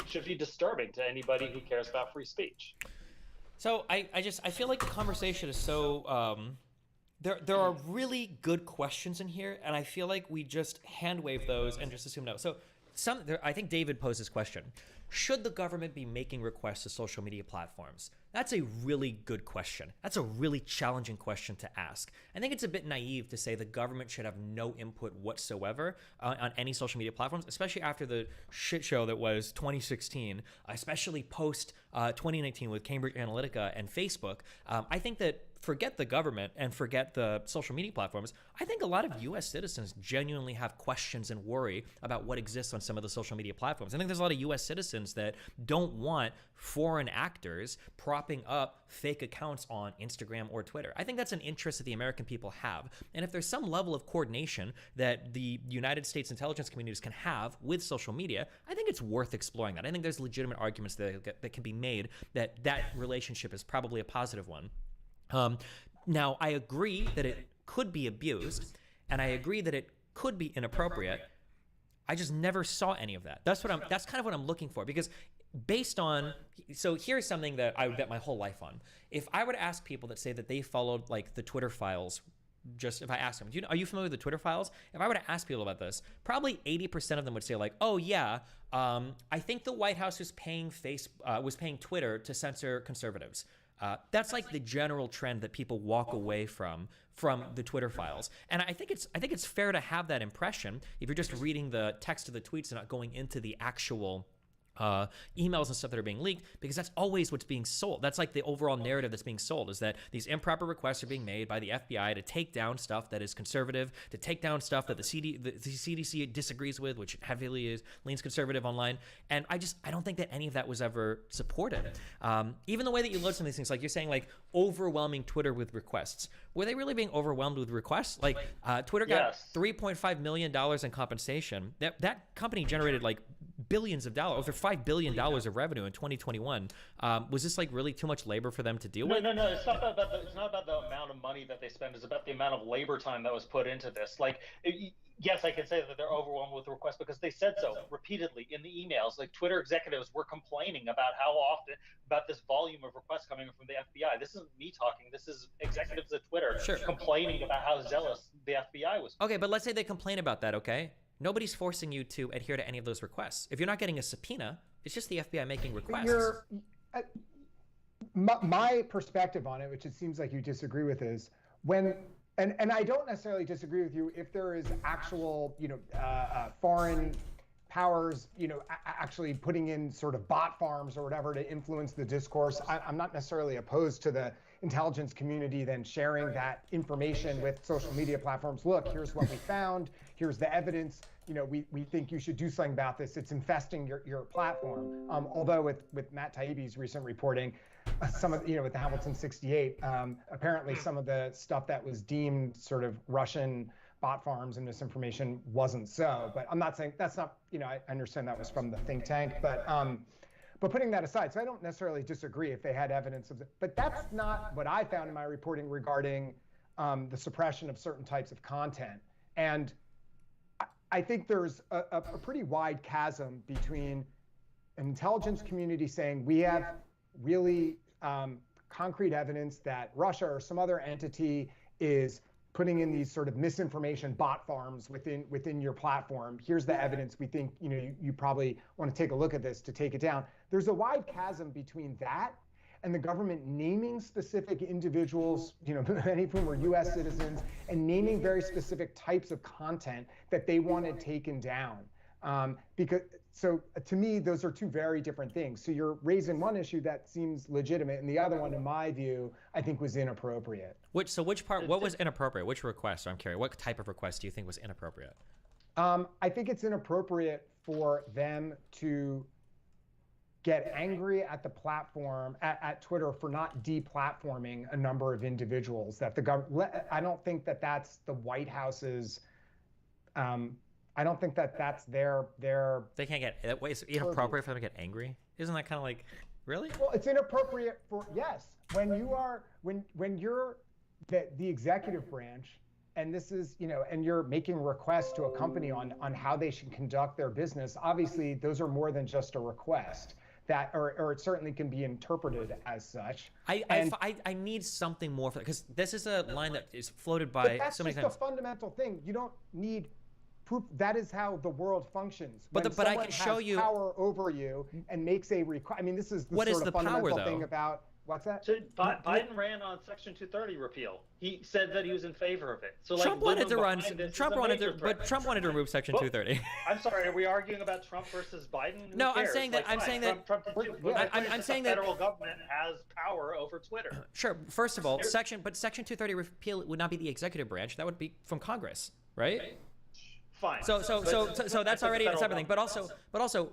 should be disturbing to anybody who cares about free speech. So I feel like the conversation is so. There are really good questions in here, and I feel like we just hand wave those and just assume no. So I think David posed this question: should the government be making requests to social media platforms? That's a really good question. That's a really challenging question to ask. I think it's a bit naive to say the government should have no input whatsoever on any social media platforms, especially after the shit show that was 2016, especially post 2019 with Cambridge Analytica and Facebook. I think that forget the government and forget the social media platforms. I think a lot of U.S. citizens genuinely have questions and worry about what exists on some of the social media platforms. I think there's a lot of U.S. citizens that don't want foreign actors propping up fake accounts on Instagram or Twitter. I think that's an interest that the American people have. And if there's some level of coordination that the United States intelligence communities can have with social media, I think it's worth exploring that. I think there's legitimate arguments that can be made that relationship is probably a positive one. Now, I agree that it could be abused, and I agree that it could be inappropriate. I just never saw any of that. That's kind of what I'm looking for, because so here's something that I would bet my whole life on. If I were to ask people that say that they followed, like, the Twitter files, just if I asked them, are you familiar with the Twitter files? If I were to ask people about this, probably 80% of them would say, like, oh yeah, I think the White House was paying Twitter to censor conservatives. That's like the general trend that people walk away from the Twitter files. And I think it's fair to have that impression if you're just reading the text of the tweets and not going into the actual emails and stuff that are being leaked, because that's always what's being sold. That's like the overall narrative that's being sold, is that these improper requests are being made by the FBI to take down stuff that is conservative, to take down stuff that the CDC disagrees with, which heavily leans conservative online. And I don't think that any of that was ever supported. Even the way that you load some of these things, like you're saying, like, overwhelming Twitter with requests. Were they really being overwhelmed with requests? Like, Twitter got $3.5 million in compensation. That company generated, like, billions of dollars, over $5 billion of revenue in 2021. Was this like really too much labor for them to deal with? No. It's not about the amount of money that they spend. It's about the amount of labor time that was put into this. Like, yes, I can say that they're overwhelmed with requests because they said so repeatedly in the emails. Like, Twitter executives were complaining about how often, about this volume of requests coming from the FBI. This isn't me talking. This is executives at Twitter complaining about how zealous the FBI was. Okay, but let's say they complain about that, okay? Nobody's forcing you to adhere to any of those requests. If you're not getting a subpoena, it's just the FBI making requests. My perspective on it, which it seems like you disagree with, is when, and I don't necessarily disagree with you if there is actual, foreign powers, actually putting in sort of bot farms or whatever to influence the discourse. I'm not necessarily opposed to the intelligence community then sharing that information with social media platforms. Look, here's what we found. Here's the evidence. We think you should do something about this. It's infesting your platform. Although with Matt Taibbi's recent reporting, some of, with the Hamilton 68, apparently some of the stuff that was deemed sort of Russian bot farms and misinformation wasn't so. But I'm not saying that's not, I understand that was from the think tank, but putting that aside, so I don't necessarily disagree if they had evidence of it, but that's not what I found in my reporting regarding the suppression of certain types of content. And I think there's a pretty wide chasm between an intelligence community saying we have really concrete evidence that Russia or some other entity is putting in these sort of misinformation bot farms within your platform. Here's the evidence. We think you probably want to take a look at this to take it down. There's a wide chasm between that and the government naming specific individuals, many of whom are U.S. citizens, and naming very specific types of content that they wanted taken down. So to me, those are two very different things. So you're raising one issue that seems legitimate, and the other one, in my view, I think was inappropriate. Which part? What was inappropriate? Which request? I'm curious. What type of request do you think was inappropriate? I think it's inappropriate for them to get angry at the platform, at Twitter, for not deplatforming a number of individuals. That the government, I don't think that that's the White House's. I don't think that that's their. They can't get that way. It's inappropriate for them to get angry. Isn't that kind of like, really? Well, it's inappropriate for, yes, when you are when you're the executive branch, and this is and you're making requests to a company on how they should conduct their business. Obviously, those are more than just a request. That or it certainly can be interpreted as such. I need something more for that, because this is a line that is floated by so many times. That's just a fundamental thing. You don't need proof. That is how the world functions. But I can show you power over you and makes a request. I mean, this is the what sort is of the fundamental power, thing about what's that? So Biden ran on Section 230 repeal. He said that he was in favor of it. So Trump wanted to run. Trump wanted to remove Section 230. I'm sorry. Are we arguing about Trump versus Biden? No, I'm saying that. I'm saying that. I'm saying that the federal government has power over Twitter. Sure. First of all, Section 230 repeal would not be the executive branch. That would be from Congress, right? Fine. So that's already a separate thing. But also,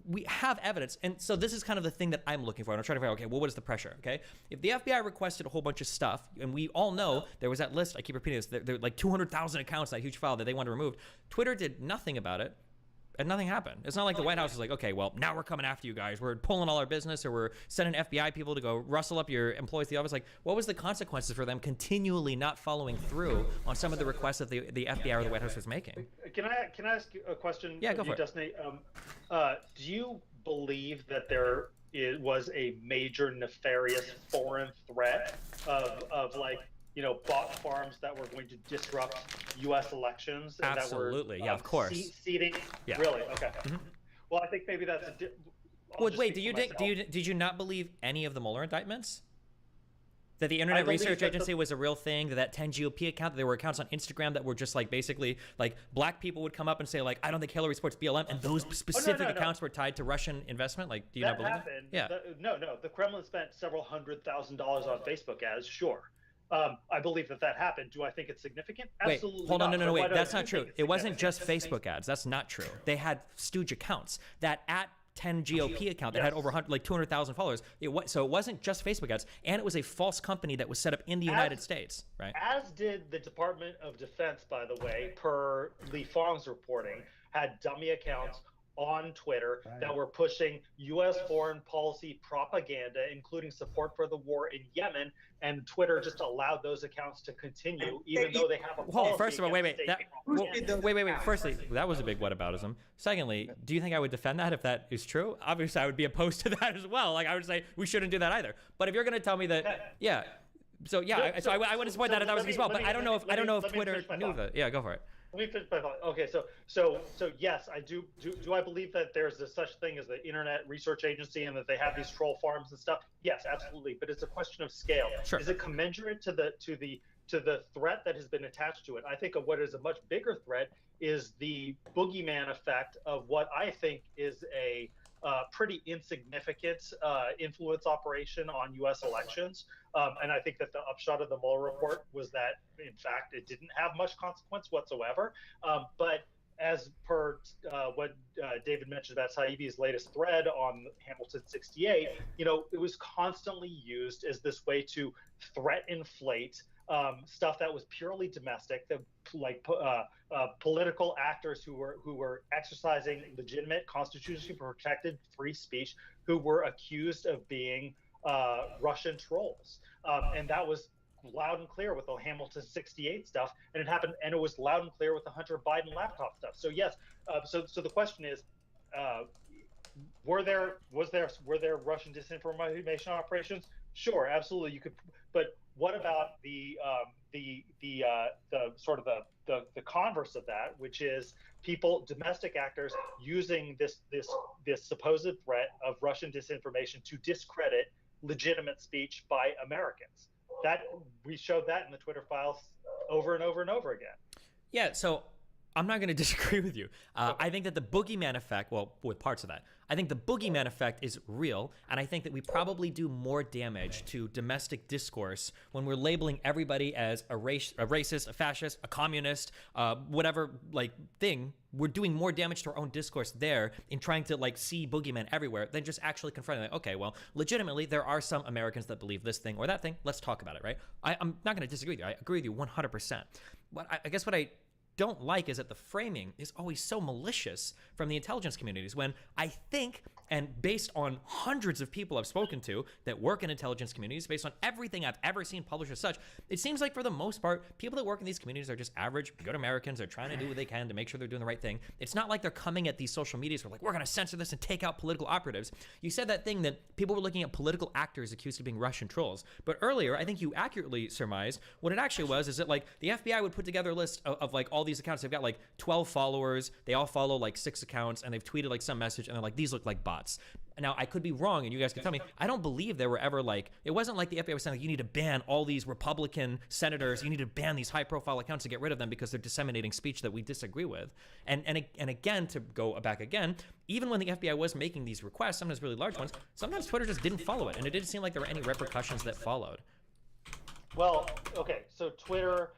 we have evidence, and so this is kind of the thing that I'm looking for. And I'm trying to figure out, okay, well, what is the pressure? Okay, if the FBI requested a whole bunch of stuff, and we all know there was that list. I keep repeating this. There were like 200,000 accounts, that huge file that they wanted removed. Twitter did nothing about it, and nothing happened. It's not like the White House was like, okay, well, now we're coming after you guys. We're pulling all our business, or we're sending FBI people to go rustle up your employees to the office. Like, what was the consequences for them continually not following through on some of the requests that the FBI or the White House was making? Can I ask you a question? Yeah, go for it. Destiny? Do you believe that there was a major nefarious foreign threat of like, bot farms that were going to disrupt U.S. elections? And Absolutely, that were, yeah, of course. Seeding. Yeah. Really? Okay. Mm-hmm. Well, I think maybe that's a. Wait, did you not believe any of the Mueller indictments? That the Internet Research Agency was a real thing, that 10 GOP account, that there were accounts on Instagram that were just like basically like black people would come up and say like, I don't think Hillary supports BLM, and those specific accounts were tied to Russian investment. Like, do you not believe happened? Yeah. No. The Kremlin spent several $100,000 on Facebook ads. Sure. I believe that happened. Do I think it's significant? Absolutely. Wait, hold on. not. No, wait. That's not true. It wasn't just Facebook ads. That's not true. They had stooge accounts. That at 10 GOP account that had over 200,000 followers. So it wasn't just Facebook ads, and it was a false company that was set up in the United States, right? As did the Department of Defense, by the way, per Lee Fong's reporting, had dummy accounts on Twitter that were pushing U.S. foreign policy propaganda, including support for the war in Yemen, and Twitter just allowed those accounts to continue, even though they have a policy. First of all, wait. Propaganda. Firstly, that was a big whataboutism. Secondly, do you think I would defend that if that is true? Obviously, I would be opposed to that as well. Like, I would say we shouldn't do that either. But if you're going to tell me that, yeah. So yeah, I would support that if that was the case as well. But I don't know if Twitter knew that. Yeah, go for it. Let me finish my thought. Okay, so yes, I do I believe that there's such thing as the Internet Research Agency and that they have these troll farms and stuff? Yes, absolutely. But it's a question of scale. Sure. Is it commensurate to the threat that has been attached to it? I think of what is a much bigger threat is the boogeyman effect of what I think is a pretty insignificant influence operation on U.S. elections. And I think that the upshot of the Mueller report was that, in fact, it didn't have much consequence whatsoever. But as per what David mentioned about Taibbi's latest thread on Hamilton 68, it was constantly used as this way to threat inflate stuff that was purely domestic, political actors who were exercising legitimate, constitutionally protected free speech, who were accused of being Russian trolls, and that was loud and clear with the Hamilton 68 stuff, and it was loud and clear with the Hunter Biden laptop stuff. So yes, so the question is, were there Russian disinformation operations? Sure, absolutely. You could, but what about the sort of the converse of that, which is domestic actors using this supposed threat of Russian disinformation to discredit legitimate speech by Americans? That we showed that in the Twitter files over and over and over again. Yeah, so I'm not going to disagree with you. I think that the boogeyman effect, well, with parts of that, I think the boogeyman effect is real, and I think that we probably do more damage to domestic discourse when we're labeling everybody as a racist, a fascist, a communist, whatever thing. We're doing more damage to our own discourse there in trying to see boogeyman everywhere than just actually confronting okay, well, legitimately there are some Americans that believe this thing or that thing. Let's talk about it, right? I'm not going to disagree with you. I agree with you 100%. But I guess what I don't like is that the framing is always so malicious from the intelligence communities when I think, and based on hundreds of people I've spoken to that work in intelligence communities, based on everything I've ever seen published as such, it seems like for the most part, people that work in these communities are just average, good Americans. They're trying to do what they can to make sure they're doing the right thing. It's not like they're coming at these social medias where we're going to censor this and take out political operatives. You said that thing that people were looking at political actors accused of being Russian trolls. But earlier, I think you accurately surmised what it actually was is that the FBI would put together a list of all these accounts. They've got 12 followers. They all follow 6 accounts, and they've tweeted some message, and they're like, these look like bots. Now, I could be wrong, and you guys can tell me. I don't believe there were ever it wasn't like the FBI was saying you need to ban all these Republican senators. You need to ban these high-profile accounts to get rid of them because they're disseminating speech that we disagree with. And again, to go back again, even when the FBI was making these requests, sometimes really large ones, sometimes Twitter just didn't follow it, and it didn't seem like there were any repercussions that followed. Well, okay, so Twitter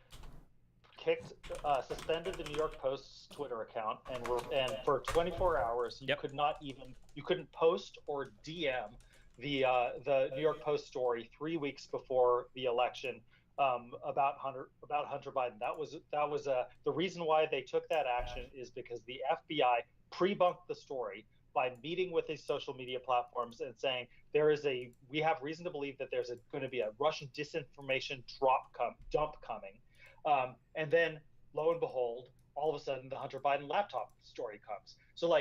suspended the New York Post's Twitter account, and for 24 hours you couldn't post or DM the New York Post story 3 weeks before the election about Hunter Biden. That was the reason why they took that action is because the FBI pre-bunked the story by meeting with these social media platforms and saying we have reason to believe that there's going to be a Russian disinformation dump coming. And then, lo and behold, all of a sudden, the Hunter Biden laptop story comes. So,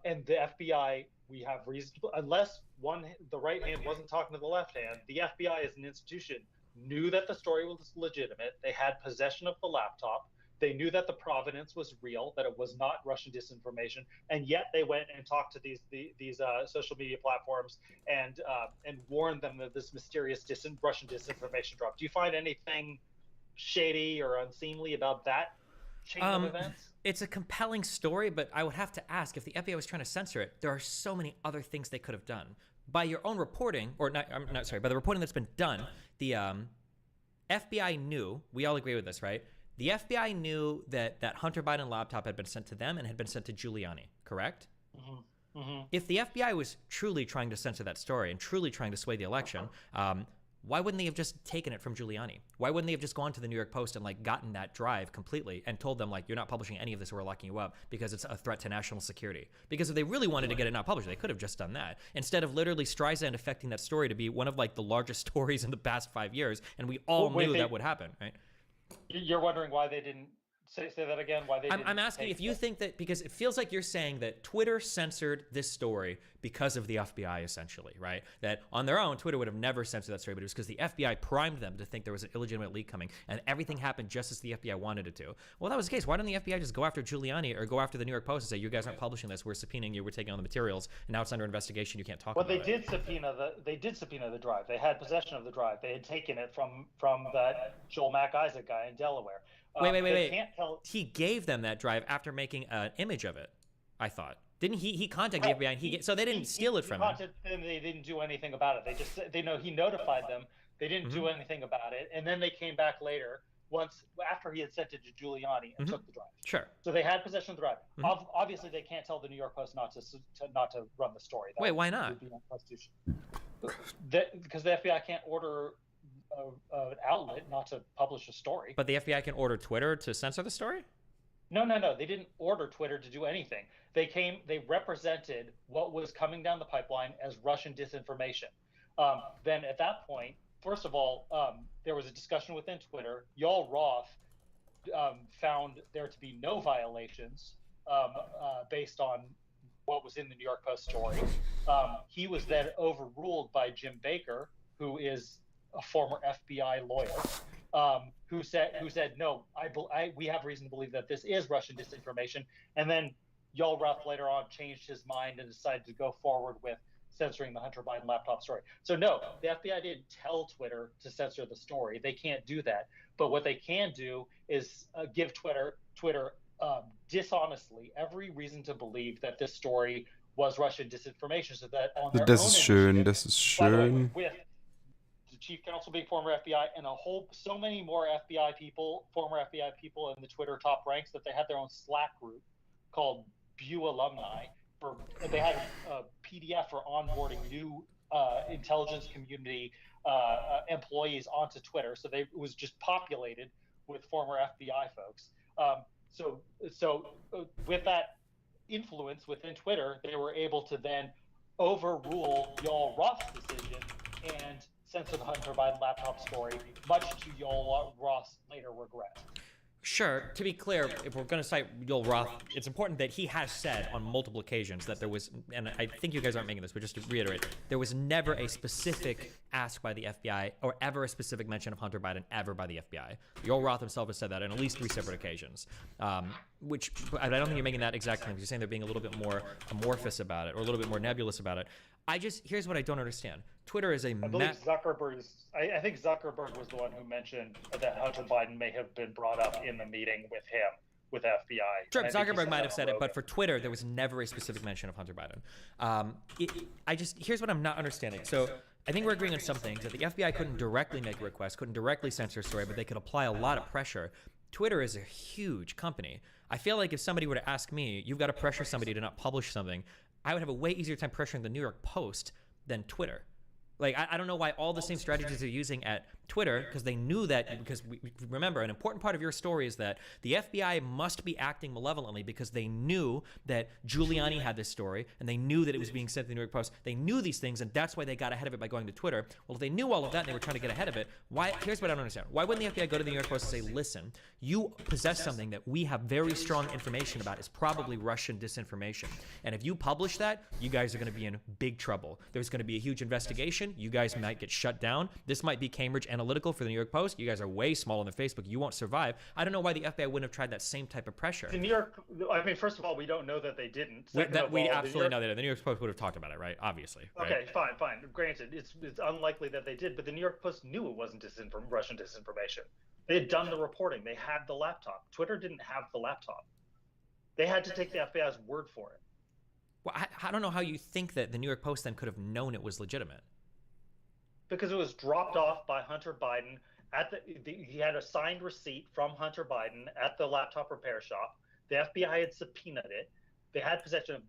and the FBI, we have reason to, unless the right hand wasn't talking to the left hand, the FBI as an institution knew that the story was legitimate. They had possession of the laptop. They knew that the provenance was real, that it was not Russian disinformation, and yet they went and talked to these social media platforms and warned them of this mysterious Russian disinformation drop. Do you find anything shady or unseemly about that chain of events? It's a compelling story, but I would have to ask, if the FBI was trying to censor it, there are so many other things they could have done. By your own reporting, by the reporting that's been done, the FBI knew, we all agree with this, right? The FBI knew that Hunter Biden laptop had been sent to them and had been sent to Giuliani, correct? Mm-hmm. Mm-hmm. If the FBI was truly trying to censor that story and truly trying to sway the election, why wouldn't they have just taken it from Giuliani? Why wouldn't they have just gone to the New York Post and like gotten that drive completely and told them like, you're not publishing any of this or we're locking you up because it's a threat to national security? Because if they really wanted to get it not published, they could have just done that instead of literally Streisand affecting that story to be one of like the largest stories in the past 5 years, and we all knew that would happen, right? You're wondering why they didn't say that again? Why they? I'm asking if you think that, because it feels like you're saying that Twitter censored this story because of the FBI, essentially, right? That on their own, Twitter would have never censored that story, but it was because the FBI primed them to think there was an illegitimate leak coming, and everything happened just as the FBI wanted it to. Well, that was the case. Why didn't the FBI just go after Giuliani or go after the New York Post and say, you guys aren't publishing this, we're subpoenaing you, we're taking on the materials, and now it's under investigation, you can't talk about it? Well, they did subpoena the drive. They had possession of the drive. They had taken it from that Joel Mac Isaac guy in Delaware. Wait. Can't tell. He gave them that drive after making an image of it, I thought. Didn't he contacted the FBI and so they didn't steal it from him. They didn't do anything about it. They know he notified them. They didn't do anything about it. And then they came back later after he had sent it to Giuliani and took the drive. Sure. So they had possession of the drive. Obviously they can't tell the New York Post not to run the story. Wait, why not? Would be unconstitutional. Because the FBI can't order an outlet not to publish a story. But the FBI can order Twitter to censor the story? No. They didn't order Twitter to do anything. They represented what was coming down the pipeline as Russian disinformation. Then at that point, first of all, there was a discussion within Twitter. Yoel Roth found there to be no violations based on what was in the New York Post story. He was then overruled by Jim Baker, who is a former FBI lawyer, who said no, we have reason to believe that this is Russian disinformation. And then Yoel Roth later on changed his mind and decided to go forward with censoring the Hunter Biden laptop story. So no, the FBI didn't tell Twitter to censor the story. They can't do that. But what they can do is give Twitter dishonestly every reason to believe that this story was Russian disinformation, so that on their Das own ist schön, initiative, das ist by the way, schön. with the chief counsel being former FBI and so many more former FBI people in the Twitter top ranks, that they had their own Slack group called BU Alumni. They had a PDF for onboarding new intelligence community employees onto Twitter. So it was just populated with former FBI folks. So with that influence within Twitter, they were able to then overrule Yoel Roth's decision and censor the Hunter Biden laptop story, much to Yoel Roth's later regret. Sure. To be clear, if we're going to cite Yoel Roth, it's important that he has said on multiple occasions that there was, and I think you guys aren't making this, but just to reiterate, there was never a specific ask by the FBI or ever a specific mention of Hunter Biden ever by the FBI. Yoel Roth himself has said that on at least 3 separate occasions, which I don't think you're making that exact claim. You're saying they're being a little bit more amorphous about it or a little bit more nebulous about it. Here's what I don't understand. Twitter is a I think Zuckerberg was the one who mentioned that Hunter Biden may have been brought up in the meeting with him, with FBI. Sure, Zuckerberg might have said it, but for Twitter, there was never a specific mention of Hunter Biden. Here's what I'm not understanding. So I think we're agreeing on some things, that the FBI couldn't directly make a request, couldn't directly censor a story, but they could apply a lot of pressure. Twitter is a huge company. I feel like if somebody were to ask me, you've got to pressure somebody to not publish something, I would have a way easier time pressuring the New York Post than Twitter. Like, I don't know why all the same strategies they're using at Twitter, because they knew that, because remember, an important part of your story is that the FBI must be acting malevolently because they knew that Giuliani had this story and they knew that it was being sent to the New York Post. They knew these things, and that's why they got ahead of it by going to Twitter. Well, if they knew all of that and they were trying to get ahead of it, here's what I don't understand. Why wouldn't the FBI go to the New York Post and say, listen, you possess something that we have very strong information about is probably Russian disinformation. And if you publish that, you guys are going to be in big trouble. There's going to be a huge investigation. You guys might get shut down. This might be Cambridge Analytical for the New York Post. You guys are way smaller than Facebook. You won't survive. I don't know why the FBI wouldn't have tried that same type of pressure. The New York, first of all, we don't know that they didn't. We absolutely know that. The New York Post would have talked about it, right? Obviously. Right? Okay, fine. Granted, it's unlikely that they did, but the New York Post knew it wasn't Russian disinformation. They had done the reporting. They had the laptop. Twitter didn't have the laptop. They had to take the FBI's word for it. Well, I don't know how you think that the New York Post then could have known it was legitimate. Because it was dropped off by Hunter Biden he had a signed receipt from Hunter Biden at the laptop repair shop. The FBI had subpoenaed it. They had possession of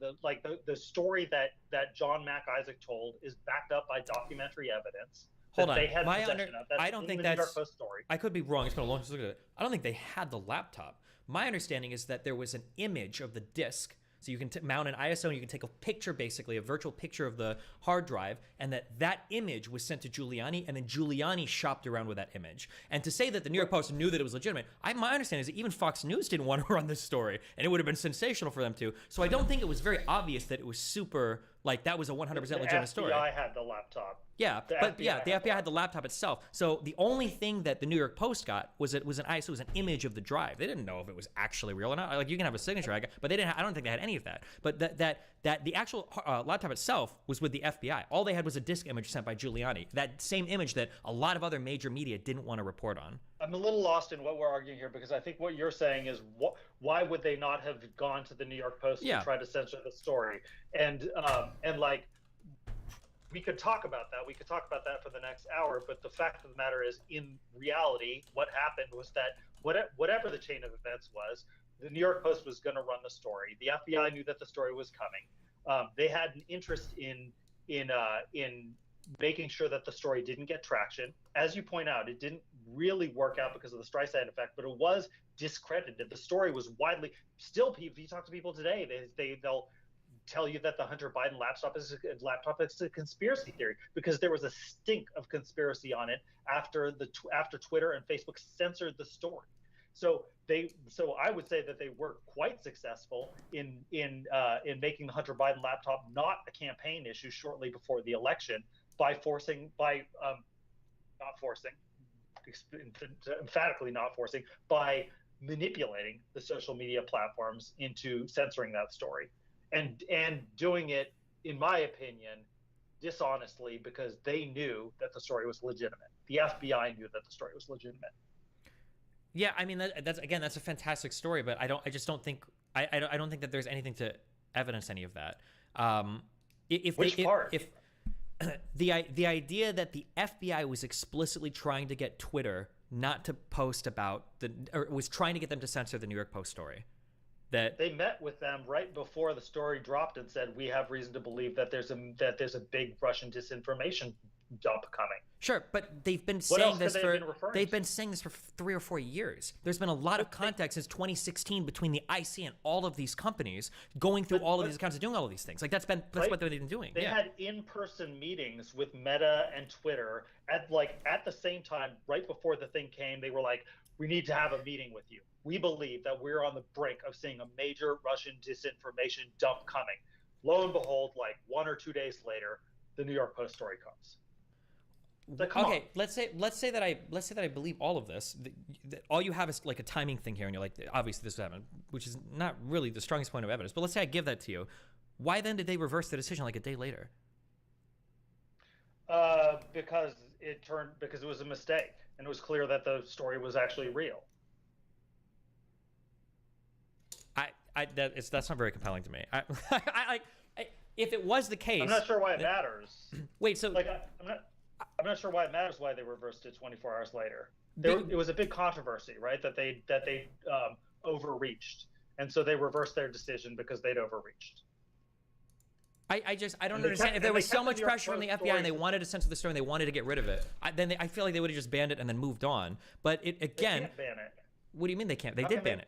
the story that John Mac Isaac told is backed up by documentary evidence. Hold that on. they had My possession under- of. That's I don't in think the New York that's- Post story. I could be wrong. It's been a long time since I looked at it. I don't think they had the laptop. My understanding is that there was an image of the disk. So you can mount an ISO and you can take a picture, basically a virtual picture of the hard drive, and that image was sent to Giuliani, and then Giuliani shopped around with that image. And to say that the New York Post knew that it was legitimate, my understanding is that even Fox News didn't want to run this story, and it would have been sensational for them to. So I don't think it was very obvious that it was super, like, that was a 100% legitimate story. The FBI had the laptop. Yeah, the FBI had the laptop itself. So the only thing that the New York Post got was an ISO, was an image of the drive. They didn't know if it was actually real or not. Like, you can have a signature, but they didn't. I don't think they had any of that. But that the actual laptop itself was with the FBI. All they had was a disk image sent by Giuliani. That same image that a lot of other major media didn't want to report on. I'm a little lost in what we're arguing here, because I think what you're saying is why would they not have gone to the New York Post to try to censor the story? And like, we could talk about that. We could talk about that for the next hour. But the fact of the matter is, in reality, what happened was that whatever the chain of events was, the New York Post was going to run the story. The FBI knew that the story was coming. They had an interest in making sure that the story didn't get traction. As you point out, it didn't really work out because of the Streisand effect, but it was discredited. The story was widely still. If you talk to people today, they'll tell you that the Hunter Biden laptop is a conspiracy theory, because there was a stink of conspiracy on it after Twitter and Facebook censored the story. So I would say that they were quite successful in making the Hunter Biden laptop not a campaign issue shortly before the election emphatically not forcing, by manipulating the social media platforms into censoring that story. And doing it, in my opinion, dishonestly, because they knew that the story was legitimate. The FBI knew that the story was legitimate. Yeah, I mean, that's a fantastic story, but I don't think that there's anything to evidence any of that. If the idea that the FBI was explicitly trying to get Twitter not to post about or was trying to get them to censor the New York Post story. That they met with them right before the story dropped and said, we have reason to believe that there's a big Russian disinformation dump coming. Sure, but they've been What saying else this could they have been referring they've to? been saying this for 3 or 4 years. There's been a lot of contact since 2016 between the IC and all of these companies going through all of these accounts and doing all of these things. Like that's what they've been doing. They had in-person meetings with Meta and Twitter at the same time. Right before the thing came, they were like, we need to have a meeting with you. We believe that we're on the brink of seeing a major Russian disinformation dump coming. Lo and behold, like 1 or 2 days later, the New York Post story comes. Like, okay, let's say that I believe all of this. That all you have is like a timing thing here, and you're like, obviously this happened, which is not really the strongest point of evidence. But let's say I give that to you. Why then did they reverse the decision like a day later? Because it was a mistake, and it was clear that the story was actually real. That's not very compelling to me. If it was the case, I'm not sure why it matters. Wait, so I'm not sure why it matters why they reversed it 24 hours later. It was a big controversy, right? That they overreached, and so they reversed their decision because they'd overreached. I don't understand. If there was so much pressure from the FBI and they wanted to censor the story and they wanted to get rid of it, then I feel like they would have just banned it and then moved on. But They can't ban it. What do you mean they can't? They did ban it.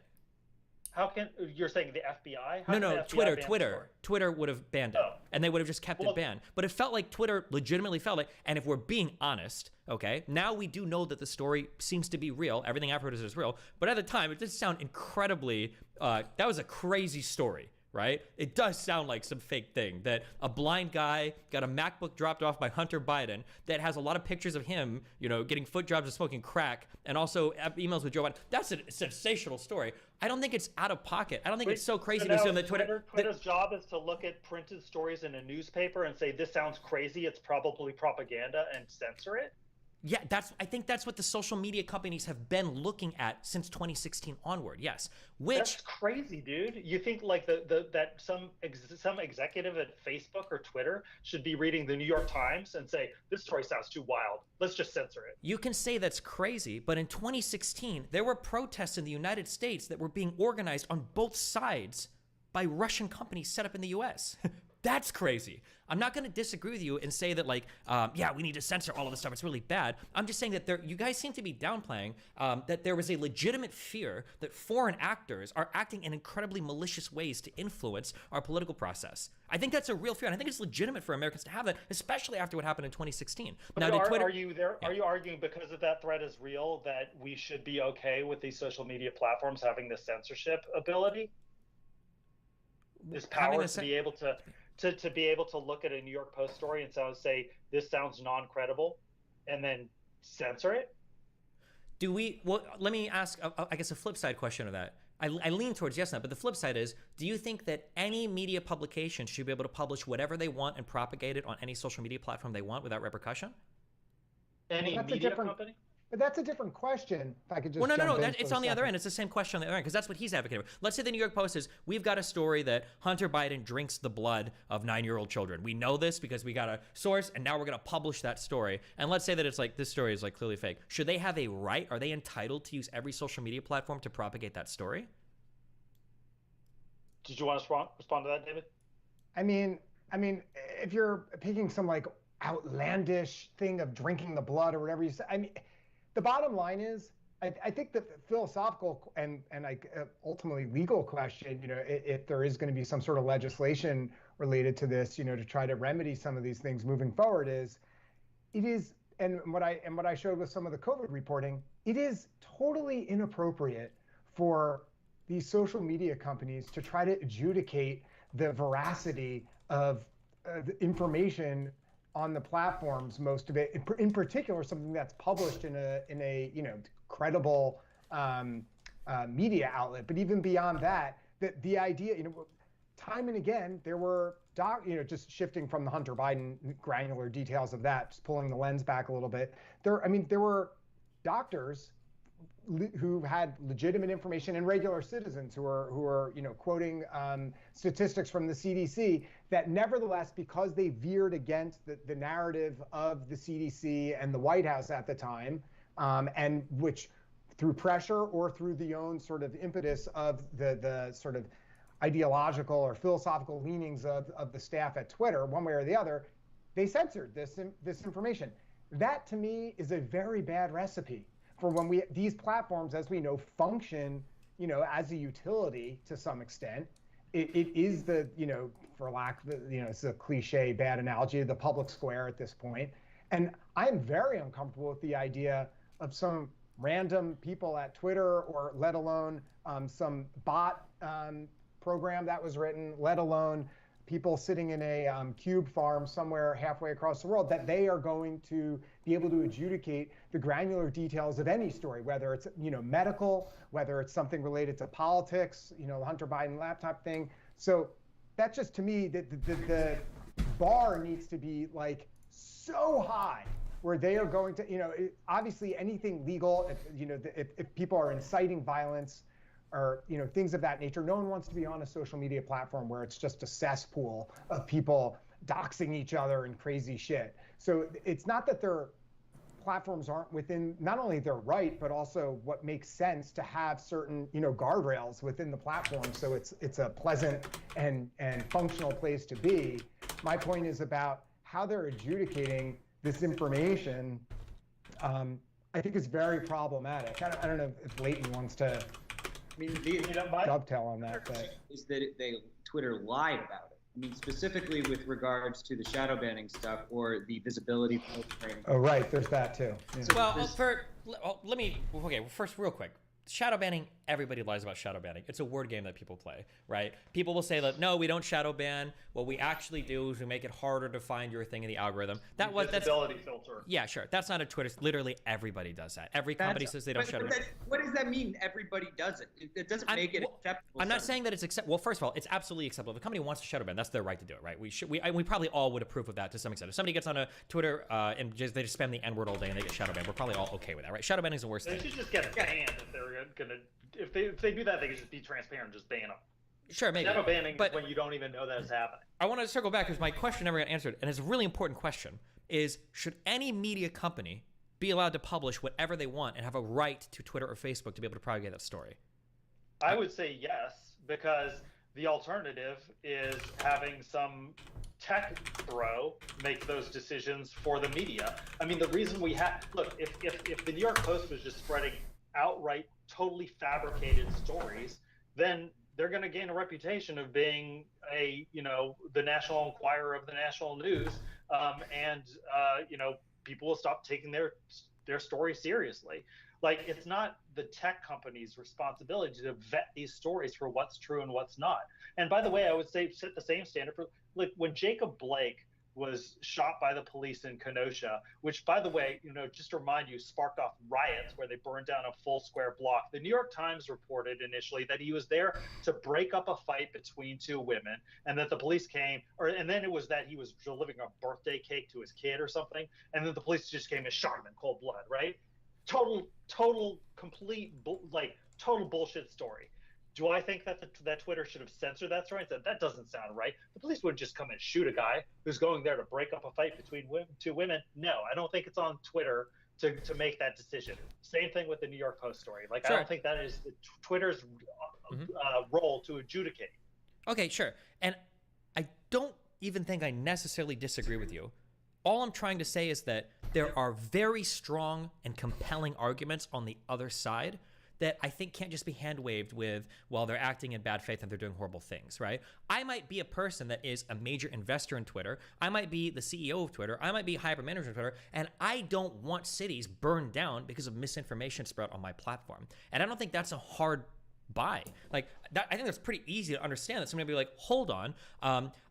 How can you're saying the FBI? No, Twitter would have banned it, and they would have just kept it banned. But it felt like Twitter legitimately felt it. And if we're being honest, okay, now we do know that the story seems to be real. Everything I've heard is real. But at the time, it did sound incredibly. That was a crazy story. Right? It does sound like some fake thing that a blind guy got a MacBook dropped off by Hunter Biden that has a lot of pictures of him, getting foot jobs and smoking crack, and also emails with Joe Biden. That's a sensational story. I don't think it's out of pocket. I don't think it's so crazy to assume that Twitter's job is to look at printed stories in a newspaper and say, this sounds crazy, it's probably propaganda, and censor it. Yeah, I think that's what the social media companies have been looking at since 2016 onward. Yes, that's crazy, dude. You think like that some executive at Facebook or Twitter should be reading the New York Times and say, this story sounds too wild, let's just censor it. You can say that's crazy, but in 2016 there were protests in the United States that were being organized on both sides by Russian companies set up in the U.S. That's crazy. I'm not going to disagree with you and say that, like, yeah, we need to censor all of this stuff. It's really bad. I'm just saying that you guys seem to be downplaying that there was a legitimate fear that foreign actors are acting in incredibly malicious ways to influence our political process. I think that's a real fear, and I think it's legitimate for Americans to have that, especially after what happened in 2016. Now, are you arguing because of that threat is real that we should be okay with these social media platforms having the censorship ability? This power to be able to be able to look at a New York Post story and say this sounds non-credible, and then censor it? Do we? Well, let me ask, I guess, a flip side question of that. I lean towards yes now, but the flip side is, do you think that any media publication should be able to publish whatever they want and propagate it on any social media platform they want without repercussion? Any media company? But that's a different question. If I could just no. It's on the other end. It's the same question on the other end, because that's what he's advocating for. Let's say the New York Post says, we've got a story that Hunter Biden drinks the blood of 9-year-old children. We know this because we got a source, and now we're going to publish that story. And let's say that it's like, this story is like clearly fake. Should they have a right? Are they entitled to use every social media platform to propagate that story? Did you want to respond to that, David? I mean, if you're picking some like outlandish thing of drinking the blood or whatever you say, I mean, the bottom line is, I think the philosophical and ultimately legal question, if there is going to be some sort of legislation related to this, to try to remedy some of these things moving forward, and what I showed with some of the COVID reporting, it is totally inappropriate for these social media companies to try to adjudicate the veracity of the information on the platforms, most of it, in particular, something that's published in a credible media outlet. But even beyond that, the idea, time and again, there were just shifting from the Hunter Biden granular details of that, just pulling the lens back a little bit. There were doctors who had legitimate information, and regular citizens who are quoting statistics from the CDC that nevertheless, because they veered against the narrative of the CDC and the White House at the time, and which through pressure or through the own sort of impetus of the sort of ideological or philosophical leanings of the staff at Twitter, one way or the other, they censored this information. That to me is a very bad recipe for when these platforms, as we know, function, as a utility to some extent. It is for lack of, it's a cliche, bad analogy, the public square at this point. And I'm very uncomfortable with the idea of some random people at Twitter, or let alone some bot program that was written, let alone people sitting in a cube farm somewhere halfway across the world, that they are going to be able to adjudicate the granular details of any story, whether it's medical, whether it's something related to politics, the Hunter Biden laptop thing. So that's just, to me, the bar needs to be like so high where they are going to, obviously anything legal, if people are inciting violence, or things of that nature. No one wants to be on a social media platform where it's just a cesspool of people doxing each other and crazy shit. So it's not that their platforms aren't within not only their right, but also what makes sense to have certain guardrails within the platform, so it's a pleasant and functional place to be. My point is about how they're adjudicating this information. I think is very problematic. I don't know if Leighton wants to dovetail on that, but is that Twitter lied about it. I mean, specifically with regards to the shadow banning stuff or the visibility filtering. Oh, right. There's that too. Yeah. So, first, real quick. Shadow banning, everybody lies about shadow banning. It's a word game that people play, right? People will say that, no, we don't shadow ban. What we actually do is we make it harder to find your thing in the algorithm. That's visibility filter. Yeah, sure. That's not a Twitter. Literally everybody does that. Every company says they don't shadow ban. What does that mean? Everybody does it. It doesn't make it acceptable. I'm not saying that it's acceptable. Well, first of all, it's absolutely acceptable. If a company wants to shadow ban, that's their right to do it, right? We probably all would approve of that to some extent. If somebody gets on a Twitter and they just spam the N-word all day and they get shadow banned, we're probably all okay with that, right? Shadow banning is the worst thing. They should just get banned if they're gonna. If they do that, they could just be transparent, just ban them. Sure, maybe. Shadow banning is when you don't even know that it's happening. I want to circle back because my question never got answered, and it's a really important question, is should any media company be allowed to publish whatever they want and have a right to Twitter or Facebook to be able to propagate that story? I would say yes, because The alternative is having some tech bro make those decisions for the media. I mean, the reason we have, look, if the New York Post was just spreading outright, totally fabricated stories, then they're going to gain a reputation of being the National Enquirer of the national news, and people will stop taking their story seriously. Like, it's not the tech company's responsibility to vet these stories for what's true and what's not. And by the way, I would say set the same standard for, like, when Jacob Blake was shot by the police in Kenosha, which, by the way, just to remind you, sparked off riots where they burned down a full square block. The New York Times reported initially that he was there to break up a fight between two women, and that the police came, and then it was that he was delivering a birthday cake to his kid or something, and then the police just came and shot him in cold blood, right? Total, complete, total bullshit story. Do I think that that Twitter should have censored that story and said, that doesn't sound right? The police wouldn't just come and shoot a guy who's going there to break up a fight between two women. No, I don't think it's on Twitter to make that decision. Same thing with the New York Post story. Like, sure. I don't think that is Twitter's role to adjudicate. Okay, sure. And I don't even think I necessarily disagree with you. All I'm trying to say is that there are very strong and compelling arguments on the other side that I think can't just be hand-waved with, well, they're acting in bad faith and they're doing horrible things, right? I might be a person that is a major investor in Twitter. I might be the CEO of Twitter. I might be hyper manager of Twitter, and I don't want cities burned down because of misinformation spread on my platform. And I don't think that's a hard buy. Like, that, I think that's pretty easy to understand that somebody will be like, hold on,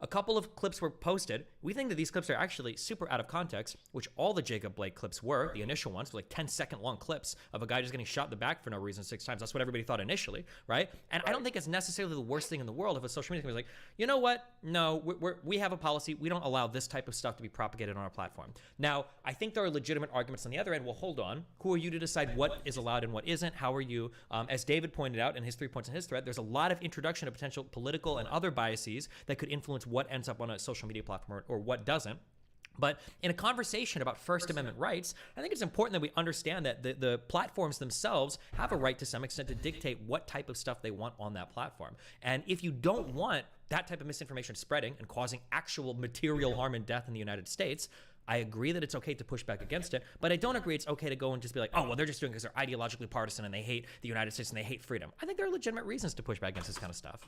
a couple of clips were posted. We think that these clips are actually super out of context, which all the Jacob Blake clips were. The initial ones were like 10-second long clips of a guy just getting shot in the back for no reason 6 times. That's what everybody thought initially, right? And I don't think it's necessarily the worst thing in the world if a social media company is like, you know what? No, we have a policy. We don't allow this type of stuff to be propagated on our platform. Now, I think there are legitimate arguments on the other end. Well, hold on. Who are you to decide what is allowed and what isn't? How are you? As David pointed out in his 3 points in his thread, there's a lot of introduction of potential political and other biases that could influence what ends up on a social media platform or what doesn't. But in a conversation about First Amendment rights, I think it's important that we understand that the platforms themselves have a right to some extent to dictate what type of stuff they want on that platform. And if you don't want that type of misinformation spreading and causing actual material harm and death in the United States, I agree that it's okay to push back against it, but I don't agree it's okay to go and just be like, oh, well, they're just doing it because they're ideologically partisan and they hate the United States and they hate freedom. I think there are legitimate reasons to push back against this kind of stuff.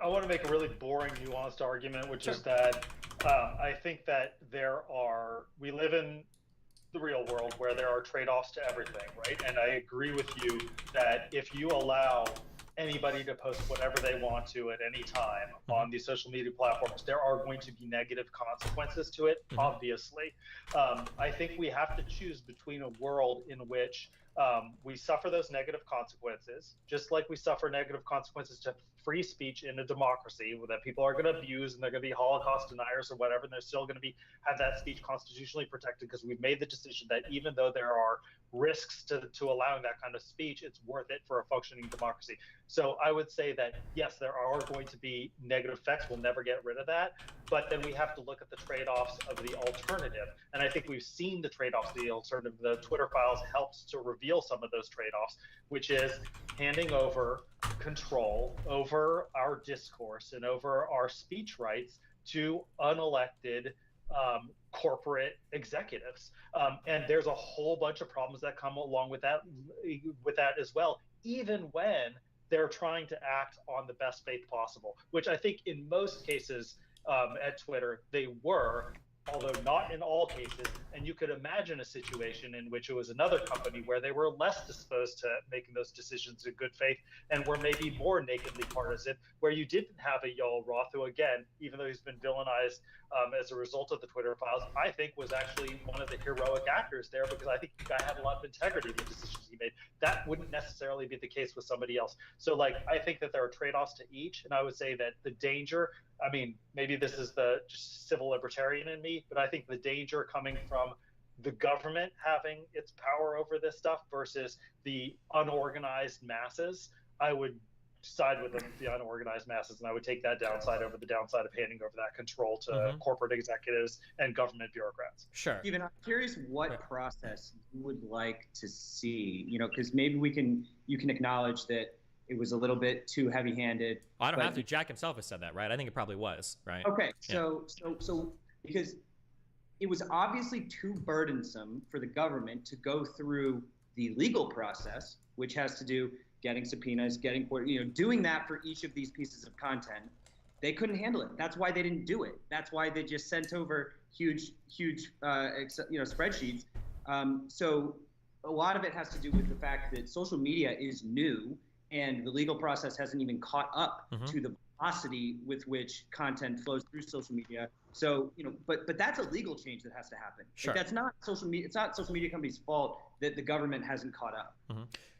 I want to make a really boring, nuanced argument, which is that I think that we live in the real world where there are trade-offs to everything, right? And I agree with you that if you allow anybody to post whatever they want to at any time on these social media platforms, there are going to be negative consequences to it, obviously. I think we have to choose between a world in which we suffer those negative consequences, just like we suffer negative consequences to free speech in a democracy that people are going to abuse and they're going to be Holocaust deniers or whatever, and they're still going to have that speech constitutionally protected because we've made the decision that even though there are risks to allowing that kind of speech, it's worth it for a functioning democracy. So I would say that, yes, there are going to be negative effects. We'll never get rid of that. But then we have to look at the trade-offs of the alternative. And I think we've seen the trade-offs of the alternative. The Twitter files helps to reveal some of those trade-offs, which is handing over control over our discourse and over our speech rights to unelected corporate executives. And there's a whole bunch of problems that come along with that as well, even when they're trying to act on the best faith possible, which I think in most cases at Twitter, they were, although not in all cases. And you could imagine a situation in which it was another company where they were less disposed to making those decisions in good faith and were maybe more nakedly partisan, where you didn't have a Yoel Roth, who, again, even though he's been villainized as a result of the Twitter files, I think was actually one of the heroic actors there, because I think the guy had a lot of integrity in the decisions he made. That wouldn't necessarily be the case with somebody else. So, like, I think that there are trade-offs to each, and I would say that the danger, I mean, maybe this is the just civil libertarian in me, but I think the danger coming from the government having its power over this stuff versus the unorganized masses, I would side with the unorganized masses, and I would take that downside over the downside of handing over that control to corporate executives and government bureaucrats. Sure. Steven, I'm curious what process you would like to see, because maybe you can acknowledge that it was a little bit too heavy-handed. I don't have to. Jack himself has said that, right? I think it probably was, right? Okay, so because it was obviously too burdensome for the government to go through the legal process, which has to do getting subpoenas, getting court, doing that for each of these pieces of content. They couldn't handle it. That's why they didn't do it. That's why they just sent over huge spreadsheets. So a lot of it has to do with the fact that social media is new and the legal process hasn't even caught up to the velocity with which content flows through social media. So, but that's a legal change that has to happen. Sure. Like, that's not social media. It's not social media companies' fault that the government hasn't caught up.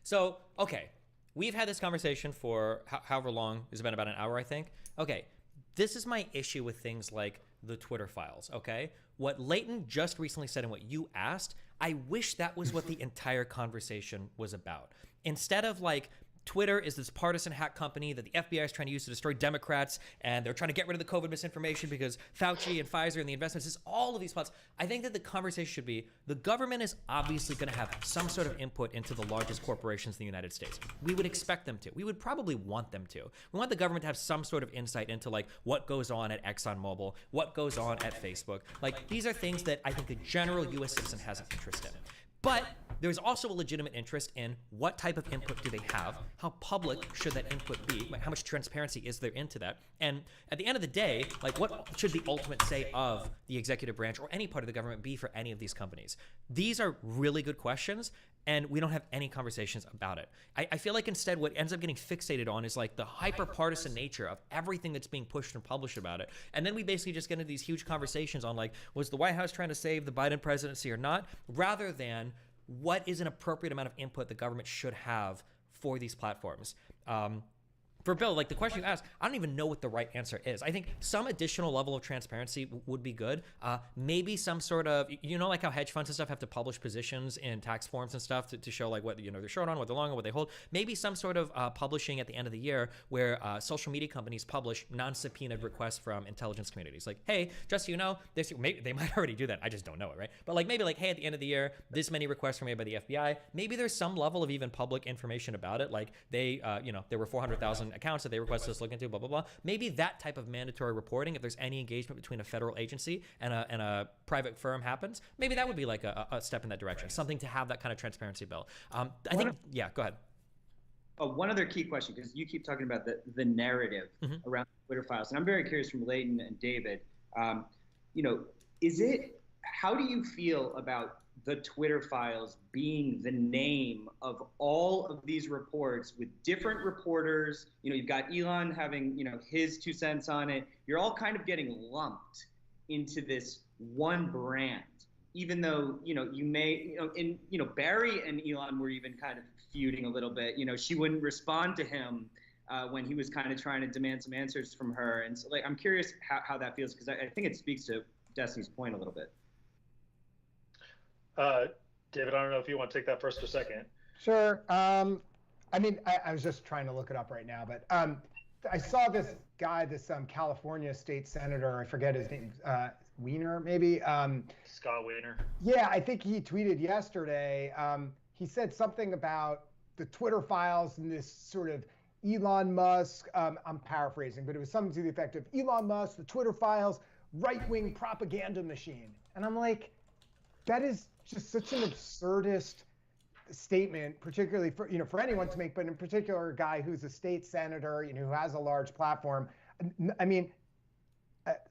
So, okay, we've had this conversation for however long. It's been about an hour, I think. Okay, this is my issue with things like the Twitter files, okay? What Leighton just recently said and what you asked, I wish that was what the entire conversation was about. Instead of like, Twitter is this partisan hack company that the FBI is trying to use to destroy Democrats, and they're trying to get rid of the COVID misinformation because Fauci and Pfizer and the investments is all of these plots. I think that the conversation should be, the government is obviously going to have some sort of input into the largest corporations in the United States. We would expect them to. We would probably want them to. We want the government to have some sort of insight into like what goes on at ExxonMobil, what goes on at Facebook. Like, these are things that I think the general U.S. citizen has an interest in. But there's also a legitimate interest in what type of input do they have, how public should that input be, like how much transparency is there into that, and at the end of the day, like what should the ultimate say of the executive branch or any part of the government be for any of these companies? These are really good questions, and we don't have any conversations about it. I feel like instead what ends up getting fixated on is like the hyper-partisan nature of everything that's being pushed and published about it. And then we basically just get into these huge conversations on like, was the White House trying to save the Biden presidency or not, rather than what is an appropriate amount of input the government should have for these platforms. For Bill, like the question you asked, I don't even know what the right answer is. I think some additional level of transparency would be good. Maybe some sort of, like how hedge funds and stuff have to publish positions in tax forms and stuff to show like what they're short on, what they're long on, what they hold. Maybe some sort of publishing at the end of the year where social media companies publish non-subpoenaed requests from intelligence communities. Like, hey, just so you know, maybe they might already do that. I just don't know it, right? But like maybe like, hey, at the end of the year, this many requests were made by the FBI. Maybe there's some level of even public information about it. Like they, there were 400,000 accounts that they requested us to look into, blah, blah, blah. Maybe that type of mandatory reporting, if there's any engagement between a federal agency and a private firm happens, maybe that would be like a step in that direction, something to have that kind of transparency, Bill. I think, go ahead. One other key question, because you keep talking about the narrative around Twitter files, and I'm very curious from Leighton and David, how do you feel about the Twitter files being the name of all of these reports with different reporters? You've got Elon having, his 2 cents on it. You're all kind of getting lumped into this one brand, even though, you may, Barry and Elon were even kind of feuding a little bit. She wouldn't respond to him when he was kind of trying to demand some answers from her. And so like, I'm curious how that feels, because I think it speaks to Destiny's point a little bit. David, I don't know if you want to take that first or second. Sure. I was just trying to look it up right now, but I saw this guy, this California state senator, I forget his name, Weiner, maybe. Scott Weiner. Yeah, I think he tweeted yesterday. He said something about the Twitter files and this sort of Elon Musk, I'm paraphrasing, but it was something to the effect of Elon Musk, the Twitter files, right-wing propaganda machine. And I'm like, that is just such an absurdist statement, particularly for anyone to make, but in particular a guy who's a state senator, who has a large platform. I mean,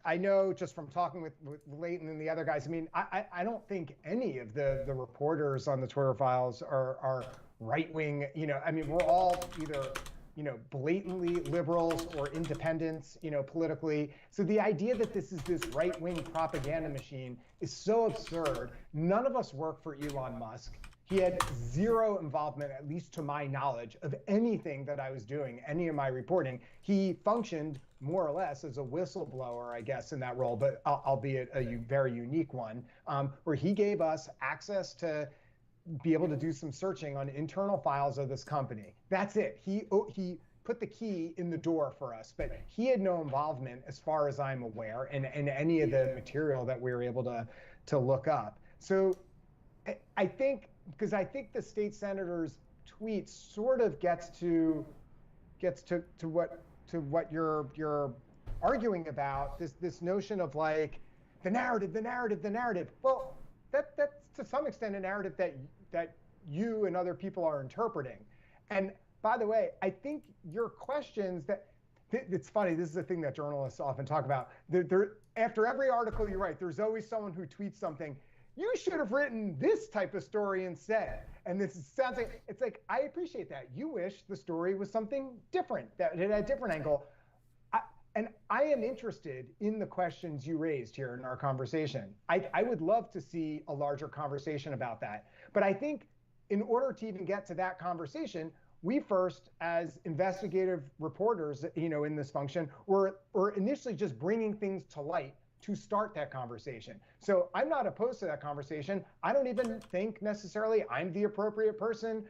I know just from talking with Leighton and the other guys, I don't think any of the reporters on the Twitter files are right-wing. We're all either blatantly liberals or independents, politically. So the idea that this is this right-wing propaganda machine is so absurd. None of us work for Elon Musk. He had zero involvement, at least to my knowledge, of anything that I was doing, any of my reporting. He functioned more or less as a whistleblower, I guess, in that role, but albeit a very unique one, where he gave us access to be able to do some searching on internal files of this company. That's it. He put the key in the door for us, but he had no involvement, as far as I'm aware, in any of the material that we were able to look up. So I think the state senator's tweet sort of gets to gets to what you're arguing about, this notion of like the narrative. Well, that's to some extent a narrative that you and other people are interpreting. And by the way, I think your questions it's funny, this is a thing that journalists often talk about. After every article you write, there's always someone who tweets something. You should have written this type of story instead. And this sounds like, it's like, I appreciate that. You wish the story was something different, that it had a different angle. And I am interested in the questions you raised here in our conversation. I would love to see a larger conversation about that. But I think in order to even get to that conversation, we first, as investigative reporters, in this function, were initially just bringing things to light to start that conversation. So I'm not opposed to that conversation. I don't even think necessarily I'm the appropriate person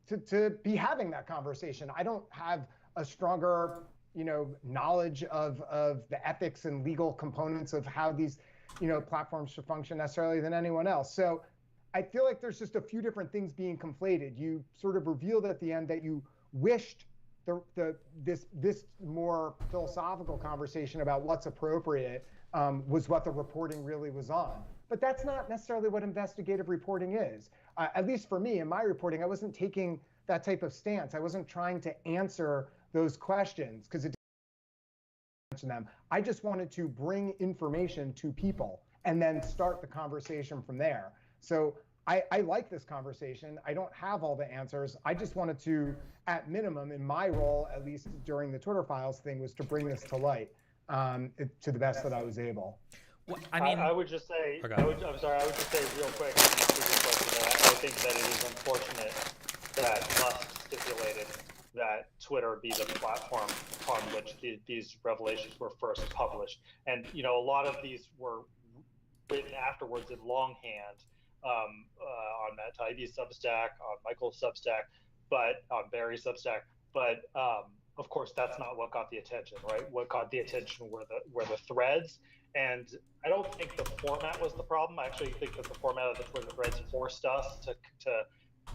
to be having that conversation. I don't have a stronger, knowledge of the ethics and legal components of how these, platforms should function necessarily than anyone else. So I feel like there's just a few different things being conflated. You sort of revealed at the end that you wished this more philosophical conversation about what's appropriate was what the reporting really was on. But that's not necessarily what investigative reporting is. At least for me, in my reporting, I wasn't taking that type of stance. I wasn't trying to answer those questions because it didn't mention them. I just wanted to bring information to people and then start the conversation from there. So I like this conversation. I don't have all the answers. I just wanted to, at minimum, in my role, at least during the Twitter Files thing, was to bring this to light to the best that I was able. Well, I mean, I would just say, okay. I would just say real quick, I think that it is unfortunate that Musk stipulated that Twitter be the platform on which these revelations were first published. And, a lot of these were written afterwards in longhand on Matt Taibbi's Substack, on Michael's Substack, but on Barry's Substack. But of course, that's not what got the attention, right? What got the attention were the threads. And I don't think the format was the problem. I actually think that the format of the Twitter threads forced us to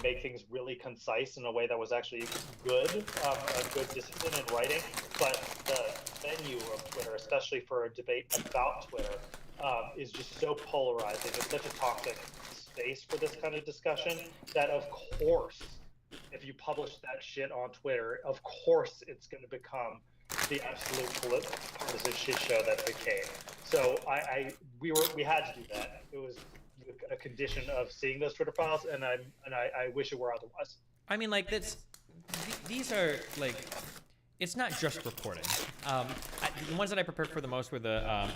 make things really concise in a way that was actually good, a good discipline in writing. But the venue of Twitter, especially for a debate about Twitter, is just so polarizing. It's such a toxic space for this kind of discussion that, of course, if you publish that shit on Twitter, of course it's going to become the absolute partisan shit show that it became. So we had to do that. It was a condition of seeing those Twitter files, and I wish it were otherwise. I mean, like, these are like, it's not just reporting. The ones that I prepared for the most were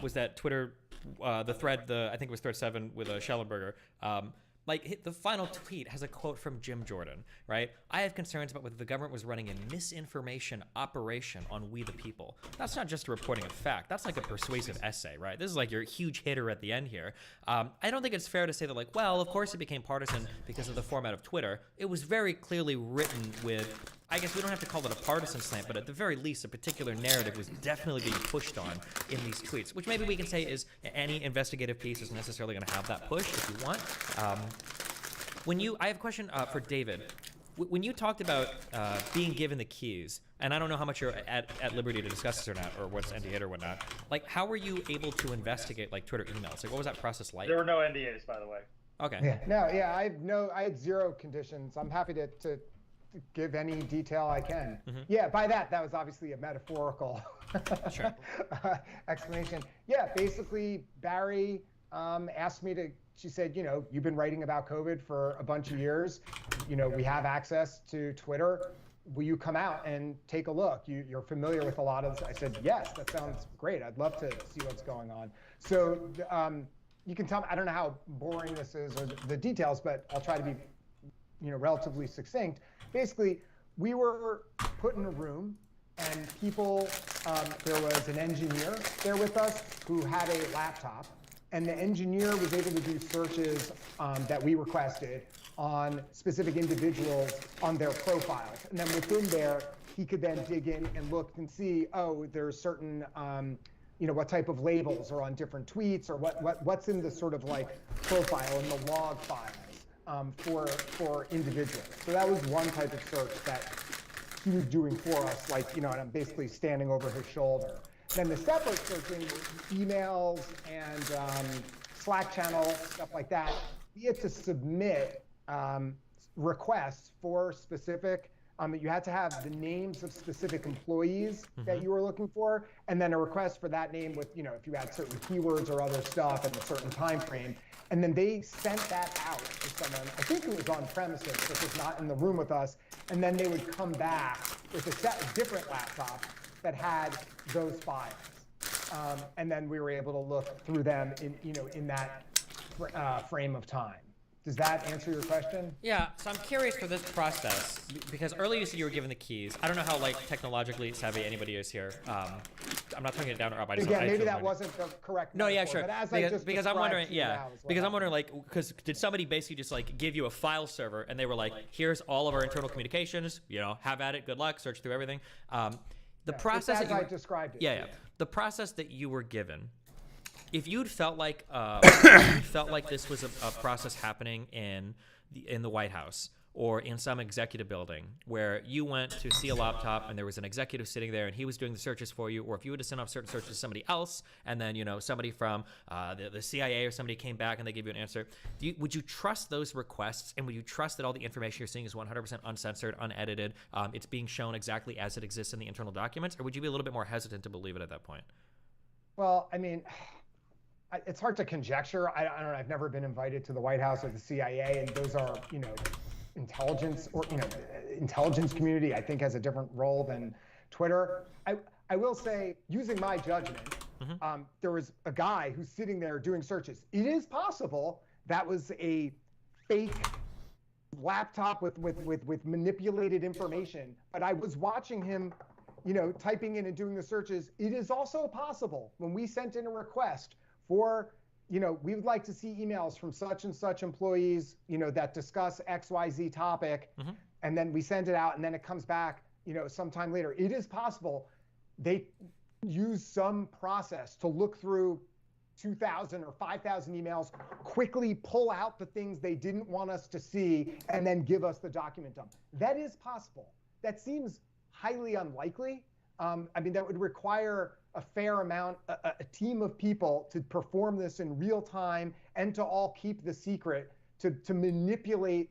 was that Twitter, the thread, I think it was thread 7 with Schellenberger. The final tweet has a quote from Jim Jordan, right? I have concerns about whether the government was running a misinformation operation on we the people. That's not just a reporting of fact. That's like a persuasive essay, right? This is like your huge hitter at the end here. I don't think it's fair to say that, like, well, of course it became partisan because of the format of Twitter. It was very clearly written with, I guess we don't have to call it a partisan slant, but at the very least, a particular narrative was definitely being pushed on in these tweets, which maybe we can say is any investigative piece is necessarily going to have that push if you want. I have a question for David. When you talked about being given the keys, and I don't know how much you're at liberty to discuss this or not, or what's NDA or whatnot, like, how were you able to investigate, like, Twitter emails? Like, what was that process like? There were no NDAs, by the way. Okay. I had zero conditions. I'm happy to give any detail I can. Mm-hmm. Yeah, by that was obviously a metaphorical sure. explanation. Yeah, basically, Barry asked me she said, you've been writing about COVID for a bunch of years. We have access to Twitter. Will you come out and take a look? You're familiar with a lot of this. I said, yes, that sounds great. I'd love to see what's going on. So you can tell me, I don't know how boring this is or the details, but I'll try to be relatively succinct. Basically, we were put in a room and people, there was an engineer there with us who had a laptop, and the engineer was able to do searches that we requested on specific individuals on their profiles. And then within there, he could then dig in and look and see, there's certain, what type of labels are on different tweets, or what's in the sort of like profile in the log files for individuals. So that was one type of search that he was doing for us, like, and I'm basically standing over his shoulder. Then the separate searching, emails and Slack channel, stuff like that, we had to submit requests for specific, you had to have the names of specific employees that you were looking for, and then a request for that name with, if you had certain keywords or other stuff in a certain time frame. And then they sent that out to someone, I think it was on premises, which was not in the room with us, and then they would come back with a different laptop that had those files. And then we were able to look through them in that frame of time. Does that answer your question? Yeah, so I'm curious for this process, because earlier you said you were given the keys. I don't know how technologically savvy anybody is here. I'm not turning it down or up. Again, maybe that wasn't the correct No, yeah, metaphor, sure. but Because I'm wondering, because did somebody basically just give you a file server and they were like, here's all of our internal communications, have at it, good luck, search through everything. The process as I described it. Yeah. The process that you were given, if you'd felt like this was a process happening in the White House or in some executive building where you went to see a laptop and there was an executive sitting there and he was doing the searches for you, or if you would have sent off certain searches to somebody else and then somebody from the CIA or somebody came back and they gave you an answer, would you trust those requests, and would you trust that all the information you're seeing is 100% uncensored, unedited, it's being shown exactly as it exists in the internal documents, or would you be a little bit more hesitant to believe it at that point? Well, I mean, it's hard to conjecture. I don't know. I've never been invited to the White House or the CIA, and those are, intelligence or, intelligence community, I think, has a different role than Twitter. I will say, using my judgment, there was a guy who's sitting there doing searches. It is possible that was a fake laptop with manipulated information, but I was watching him, typing in and doing the searches. It is also possible when we sent in a request for, we would like to see emails from such and such employees, that discuss XYZ topic, and then we send it out and then it comes back, sometime later. It is possible they use some process to look through 2,000 or 5,000 emails, quickly pull out the things they didn't want us to see, and then give us the document dump. That is possible. That seems highly unlikely. That would require a fair amount, a team of people to perform this in real time and to all keep the secret to manipulate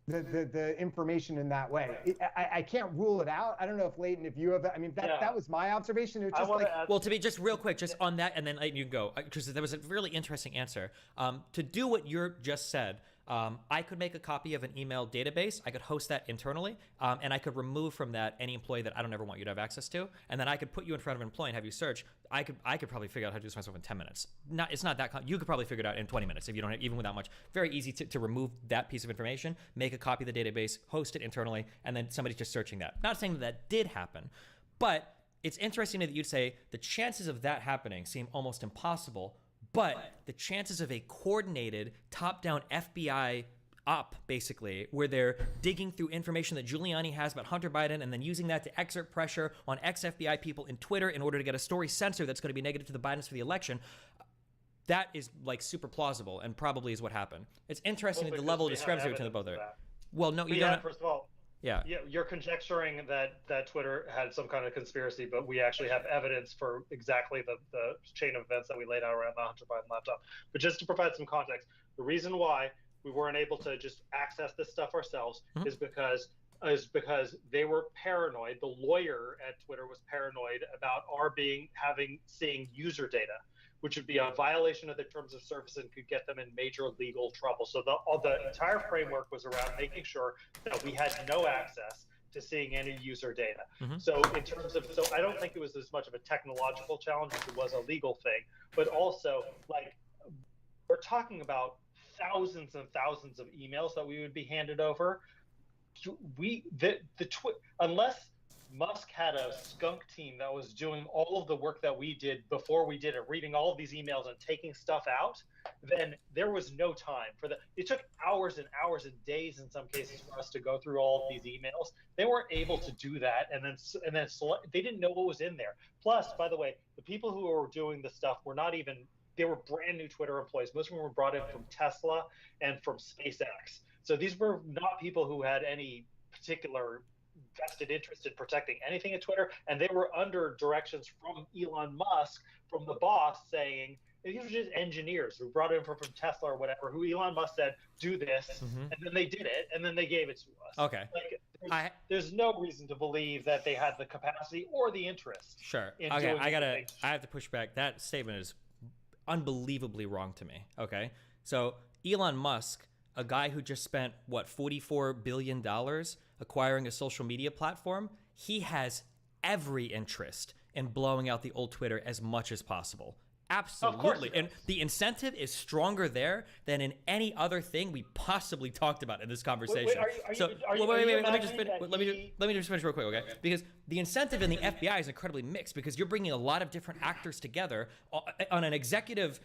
the information in that way. I can't rule it out. I don't know if Leighton, if you have, that was my observation. It's just well, to be just real quick, just on that, and then Leighton, you can go, because there was a really interesting answer. To do what you just said, I could make a copy of an email database. I could host that internally, and I could remove from that any employee that I don't ever want you to have access to. And then I could put you in front of an employee and have you search. I could probably figure out how to do this myself in 10 minutes. It's not that you could probably figure it out in 20 minutes if you don't have, even without much. Very easy to remove that piece of information, make a copy of the database, host it internally, and then somebody's just searching that. Not saying that did happen, but it's interesting that you'd say the chances of that happening seem almost impossible. But the chances of a coordinated top-down FBI op, basically, where they're digging through information that Giuliani has about Hunter Biden and then using that to exert pressure on ex-FBI people in Twitter in order to get a story censored that's going to be negative to the Bidens for the election, that is super plausible and probably is what happened. It's interesting the level of discrepancy between the both there. Well, no, you don't. First of all, yeah, you're conjecturing that Twitter had some kind of conspiracy, but we actually have evidence for exactly the chain of events that we laid out around the Hunter Biden laptop. But just to provide some context, the reason why we weren't able to just access this stuff ourselves is because they were paranoid. The lawyer at Twitter was paranoid about seeing user data, which would be a violation of the terms of service and could get them in major legal trouble. So the entire framework was around making sure that we had no access to seeing any user data. So I don't think it was as much of a technological challenge as it was a legal thing, but also we're talking about thousands and thousands of emails that we would be handed over. Unless Musk had a skunk team that was doing all of the work that we did before we did it, reading all of these emails and taking stuff out, then there was no time for that. It took hours and hours and days in some cases for us to go through all of these emails. They weren't able to do that, and then they didn't know what was in there. Plus, by the way, the people who were doing the stuff were not even, they were brand new Twitter employees. Most of them were brought in from Tesla and from SpaceX. So these were not people who had any particular vested interest in protecting anything at Twitter, and they were under directions from Elon Musk, from the boss, saying these were just engineers who brought in from Tesla or whatever, who Elon Musk said, do this, and then they did it, and then they gave it to us. Okay. Like, there's no reason to believe that they had the capacity or the interest. Sure. In Okay, doing I have to push back. That statement is unbelievably wrong to me. Okay. So Elon Musk, a guy who just spent what, $44 billion acquiring a social media platform, he has every interest in blowing out the old Twitter as much as possible. Absolutely. And the incentive is stronger there than in any other thing we possibly talked about in this conversation. Let me just finish real quick, okay? Because the incentive in the FBI is incredibly mixed, because you're bringing a lot of different actors together on an executive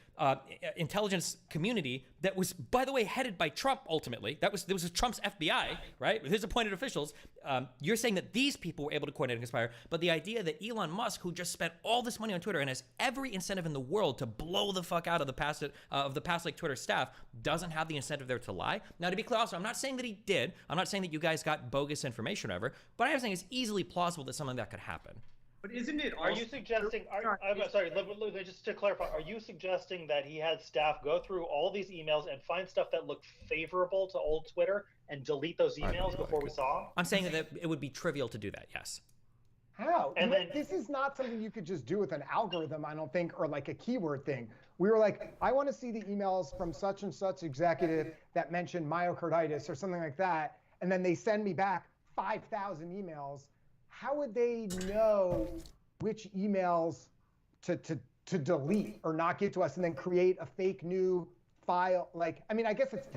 intelligence community that was, by the way, headed by Trump ultimately. This was Trump's FBI, right? With his appointed officials. You're saying that these people were able to coordinate and conspire, but the idea that Elon Musk, who just spent all this money on Twitter and has every incentive in the world to blow the fuck out of the past Twitter staff, doesn't have the incentive there to lie. Now, to be clear, also, I'm not saying that he did. I'm not saying that you guys got bogus information or whatever, but I am saying it's easily plausible that something like that could happen. But isn't it? Are you suggesting? I'm sorry. Just to clarify, are you suggesting that he had staff go through all these emails and find stuff that looked favorable to old Twitter and delete those emails before we saw them? I'm saying that it would be trivial to do that. Yes. How? And then, this is not something you could just do with an algorithm, I don't think, or like a keyword thing. We were like, I want to see the emails from such and such executive that mentioned myocarditis or something like that, and then they send me back 5,000 emails. How would they know which emails to delete or not get to us, and then create a fake new file? Like, I mean, I guess it's,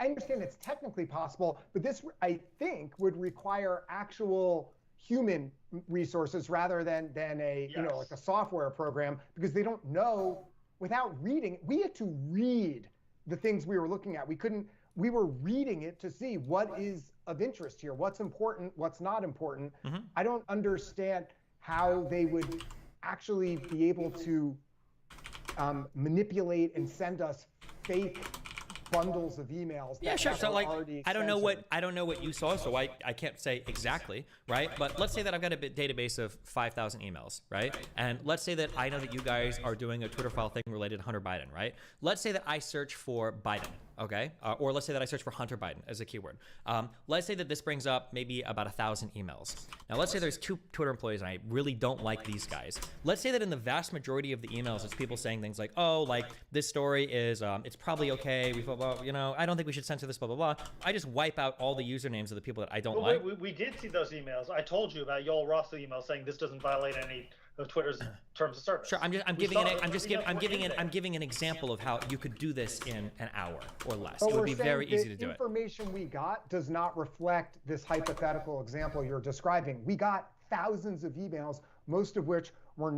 I understand it's technically possible, but this, I think, would require actual human resources rather than a, you know, like a software program, because they don't know without reading. We had to read the things we were looking at. We were reading it to see what is of interest here, what's important, what's not important. I don't understand how they would actually be able to manipulate and send us fake bundles of emails. Yeah, sure. So like, I don't know what you saw, so I can't say exactly, right? But let's say that I've got a database of 5,000 emails, right? And let's say that I know that you guys are doing a Twitter file thing related to Hunter Biden, right? Let's say that I search for Biden, okay? Or let's say that I search for Hunter Biden as a keyword. Let's say that this brings up maybe about 1,000 emails. Now, let's say there's 2 Twitter employees and I really don't like these guys. Let's say that in the vast majority of the emails, it's people saying things like, oh, like this story is, it's probably okay. You know, I don't think we should censor this, blah, blah, blah. I just wipe out all the usernames of the people that I don't like. We did see those emails. I told you about Yoel Roth's email saying this doesn't violate any of Twitter's terms of service. Sure, I'm giving an example of how you could do this in an hour or less. But it would be very easy to do the it. information we got does not reflect this hypothetical example you're describing. We got thousands of emails, most of which were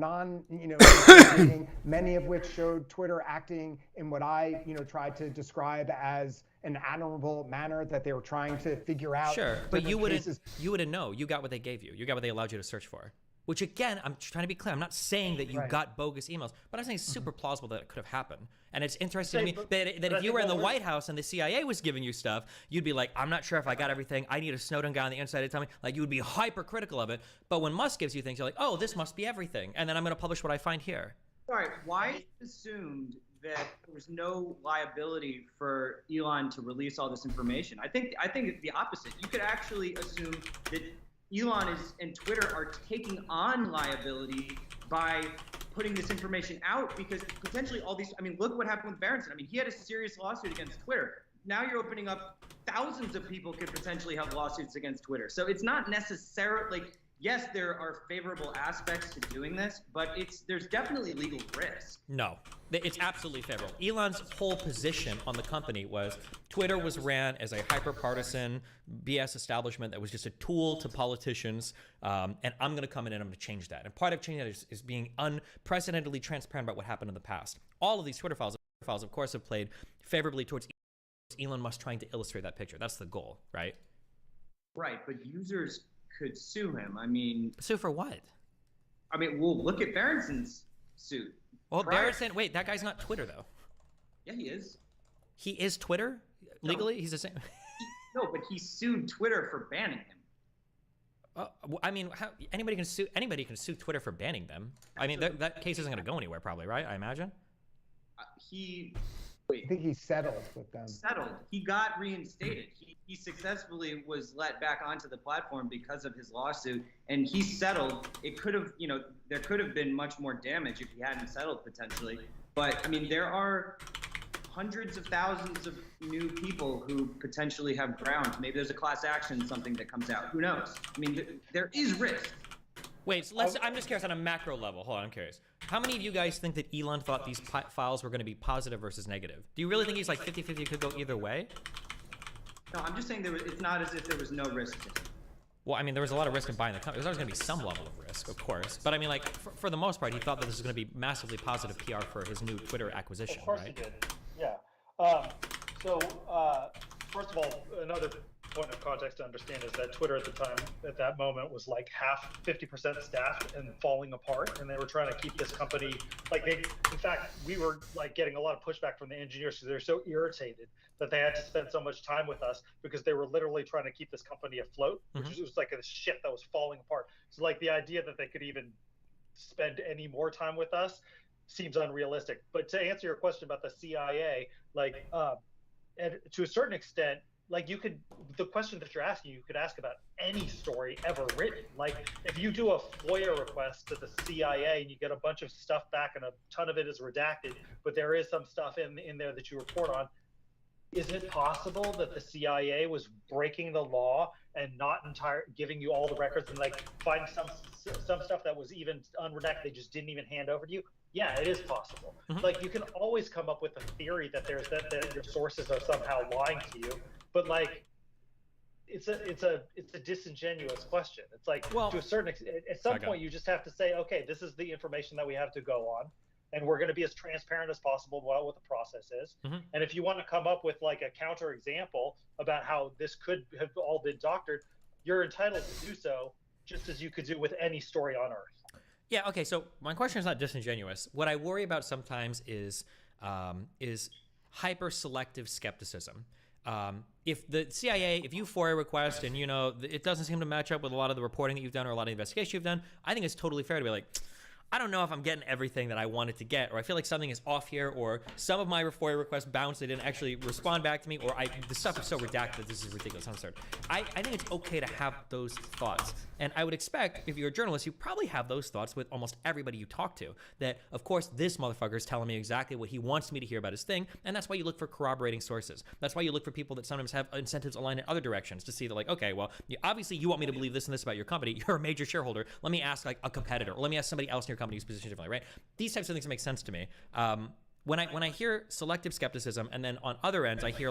many of which showed Twitter acting in what I, tried to describe as an admirable manner, that they were trying to figure out. Sure, but you wouldn't know. You got what they gave you. You got what they allowed you to search for. Which again, I'm trying to be clear. I'm not saying that you got bogus emails, but I'm saying it's super plausible that it could have happened. And it's interesting to me that if you were in the White House and the CIA was giving you stuff, you'd be like, I'm not sure if I got everything. I need a Snowden guy on the inside to tell me. Like, you would be hypercritical of it. But when Musk gives you things, you're like, oh, this must be everything. And then I'm going to publish what I find here. All right. Why is it assumed that there was no liability for Elon to release all this information? I think it's the opposite. You could actually assume that Elon and Twitter are taking on liability by putting this information out, because potentially all these, look what happened with Berenson. He had a serious lawsuit against Twitter. Now you're opening up, thousands of people could potentially have lawsuits against Twitter. So it's not necessarily, yes, there are favorable aspects to doing this, but there's definitely legal risk. No, it's absolutely favorable. Elon's whole position on the company was Twitter was ran as a hyper-partisan BS establishment that was just a tool to politicians, and I'm going to come in and I'm going to change that. And part of changing that is being unprecedentedly transparent about what happened in the past. All of these Twitter files, of course, have played favorably towards Elon Musk trying to illustrate that picture. That's the goal, right? Right, but users could sue him. Sue for what? We'll look at Berenson's suit. Well, Berenson, wait, that guy's not Twitter though. Yeah, he is. He is Twitter legally. He's the same. No, but he sued Twitter for banning him. I mean, anybody can sue Twitter for banning them. I mean, that case isn't going to go anywhere, probably, right? I imagine. I think he settled with them. He got reinstated. He successfully was let back onto the platform because of his lawsuit, and he settled. It could have, there could have been much more damage if he hadn't settled potentially. But I mean, there are hundreds of thousands of new people who potentially have grounds. Maybe there's a class action, something that comes out. Who knows? I mean, there is risk. Wait, so I'm just curious on a macro level. Hold on, I'm curious. How many of you guys think that Elon thought these files were going to be positive versus negative? Do you really think he's like 50-50 could go either way? No, I'm just saying it's not as if there was no risk to it. Well, I mean, there was a lot of risk in buying the company. There's always going to be some level of risk, of course. But I mean, like, for the most part, he thought that this was going to be massively positive PR for his new Twitter acquisition, of course right? He did. Yeah. First of all, another point of context to understand is that Twitter at that moment was like 50% staffed and falling apart, and they were trying to keep this company in fact, we were like getting a lot of pushback from the engineers because they're so irritated that they had to spend so much time with us because they were literally trying to keep this company afloat, which was like a ship that was falling apart. So like the idea that they could even spend any more time with us seems unrealistic. But to answer your question about the CIA, and to a certain extent, the question that you're asking, you could ask about any story ever written. Like, if you do a FOIA request to the CIA and you get a bunch of stuff back and a ton of it is redacted, but there is some stuff in there that you report on, is it possible that the CIA was breaking the law and not giving you all the records and finding some stuff that was even unredacted they just didn't even hand over to you? Yeah, it is possible. You can always come up with a theory that that your sources are somehow lying to you, but it's a disingenuous question. It's to a certain extent, at some point you just have to say, okay, this is the information that we have to go on, and we're going to be as transparent as possible about what the process is. And if you want to come up with a counter example about how this could have all been doctored, you're entitled to do so, just as you could do with any story on Earth. Yeah. Okay. So my question is not disingenuous. What I worry about sometimes is hyper selective skepticism. If the CIA, if you FOIA request and it doesn't seem to match up with a lot of the reporting that you've done or a lot of the investigation you've done, I think it's totally fair to be like, I don't know if I'm getting everything that I wanted to get, or I feel like something is off here, or some of my FOIA requests bounced, they didn't actually respond back to me, or the stuff is so redacted, this is ridiculous. I'm sorry. I think it's okay to have those thoughts. And I would expect, if you're a journalist, you probably have those thoughts with almost everybody you talk to, that, of course, this motherfucker is telling me exactly what he wants me to hear about his thing, and that's why you look for corroborating sources. That's why you look for people that sometimes have incentives aligned in other directions to see that, okay, well, obviously you want me to believe this and this about your company. You're a major shareholder. Let me ask, a competitor, or let me ask somebody else in your company who's positioned differently, right? These types of things make sense to me. When I hear selective skepticism, and then on other ends, I hear,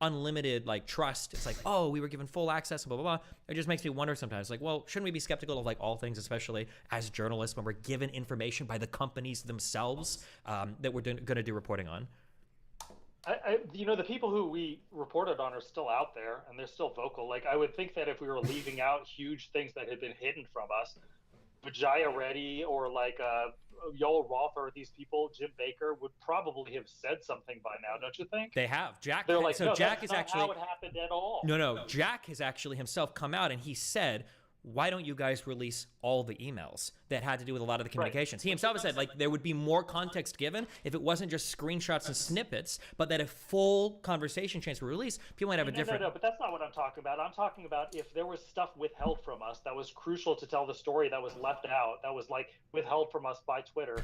unlimited trust. It's we were given full access, blah blah blah. It just makes me wonder sometimes, well, shouldn't we be skeptical of all things, especially as journalists, when we're given information by the companies themselves that we're going to do reporting on? The people who we reported on are still out there and they're still vocal. I would think that if we were leaving out huge things that had been hidden from us, Vijaya Reddy or Yoel Roth or these people, Jim Baker, would probably have said something by now, don't you think? They have. Jack. They're so Jack is actually how it happened at all. No. Jack has actually himself come out and he said, why don't you guys release all the emails that had to do with a lot of the communications? Right. He himself has said there would be more context given if it wasn't just screenshots and snippets, but that if full conversation chains were released, people might have a different... No, but that's not what I'm talking about. I'm talking about if there was stuff withheld from us that was crucial to tell the story that was left out, that was withheld from us by Twitter.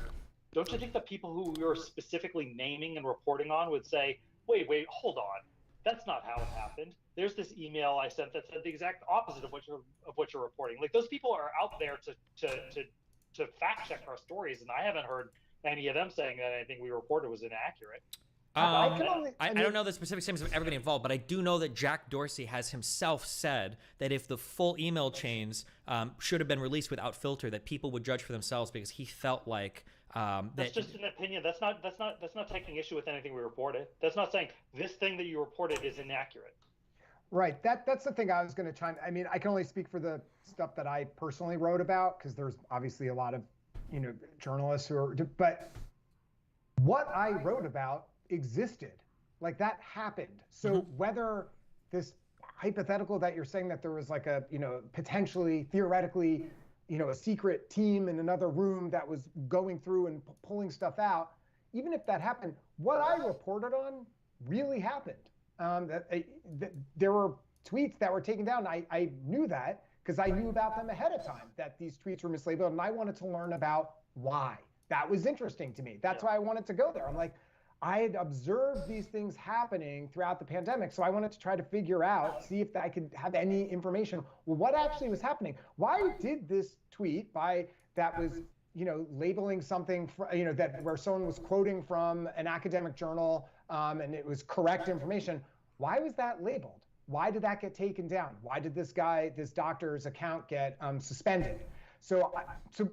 Don't you think the people who we were specifically naming and reporting on would say, wait, hold on. That's not how it happened. There's this email I sent that said the exact opposite of what you're reporting. Those people are out there to fact check our stories, and I haven't heard any of them saying that anything we reported was inaccurate. I don't know the specific names of everybody involved, but I do know that Jack Dorsey has himself said that if the full email chains should have been released without filter, that people would judge for themselves because he felt like that's just an opinion. That's not taking issue with anything we reported. That's not saying this thing that you reported is inaccurate. Right. That's the thing I was going to chime. I mean, I can only speak for the stuff that I personally wrote about because there's obviously a lot of journalists who are. But what I wrote about existed, that happened. So whether this hypothetical that you're saying that there was like a, potentially, theoretically, a secret team in another room that was going through and pulling stuff out. Even if that happened, what I reported on really happened. There were tweets that were taken down. I knew that because I knew about them ahead of time, that these tweets were mislabeled, and I wanted to learn about why. That was interesting to me. That's why I wanted to go there. I'm like, I had observed these things happening throughout the pandemic, so I wanted to try to figure out, see if I could have any information. Well, what actually was happening? Why did this tweet that was, labeling something, that where someone was quoting from an academic journal, and it was correct information? Why was that labeled? Why did that get taken down? Why did this doctor's account get suspended? So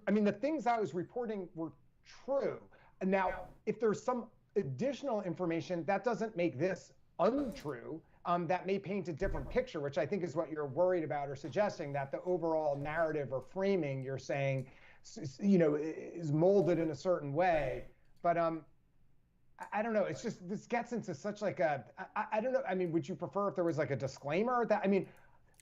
I mean, the things I was reporting were true. And now, if there's some additional information, that doesn't make this untrue. That may paint a different picture, which I think is what you're worried about or suggesting, that the overall narrative or framing you're saying, is molded in a certain way. But I don't know. It's just, this gets into such like I don't know. I mean, would you prefer if there was like a disclaimer that, I mean,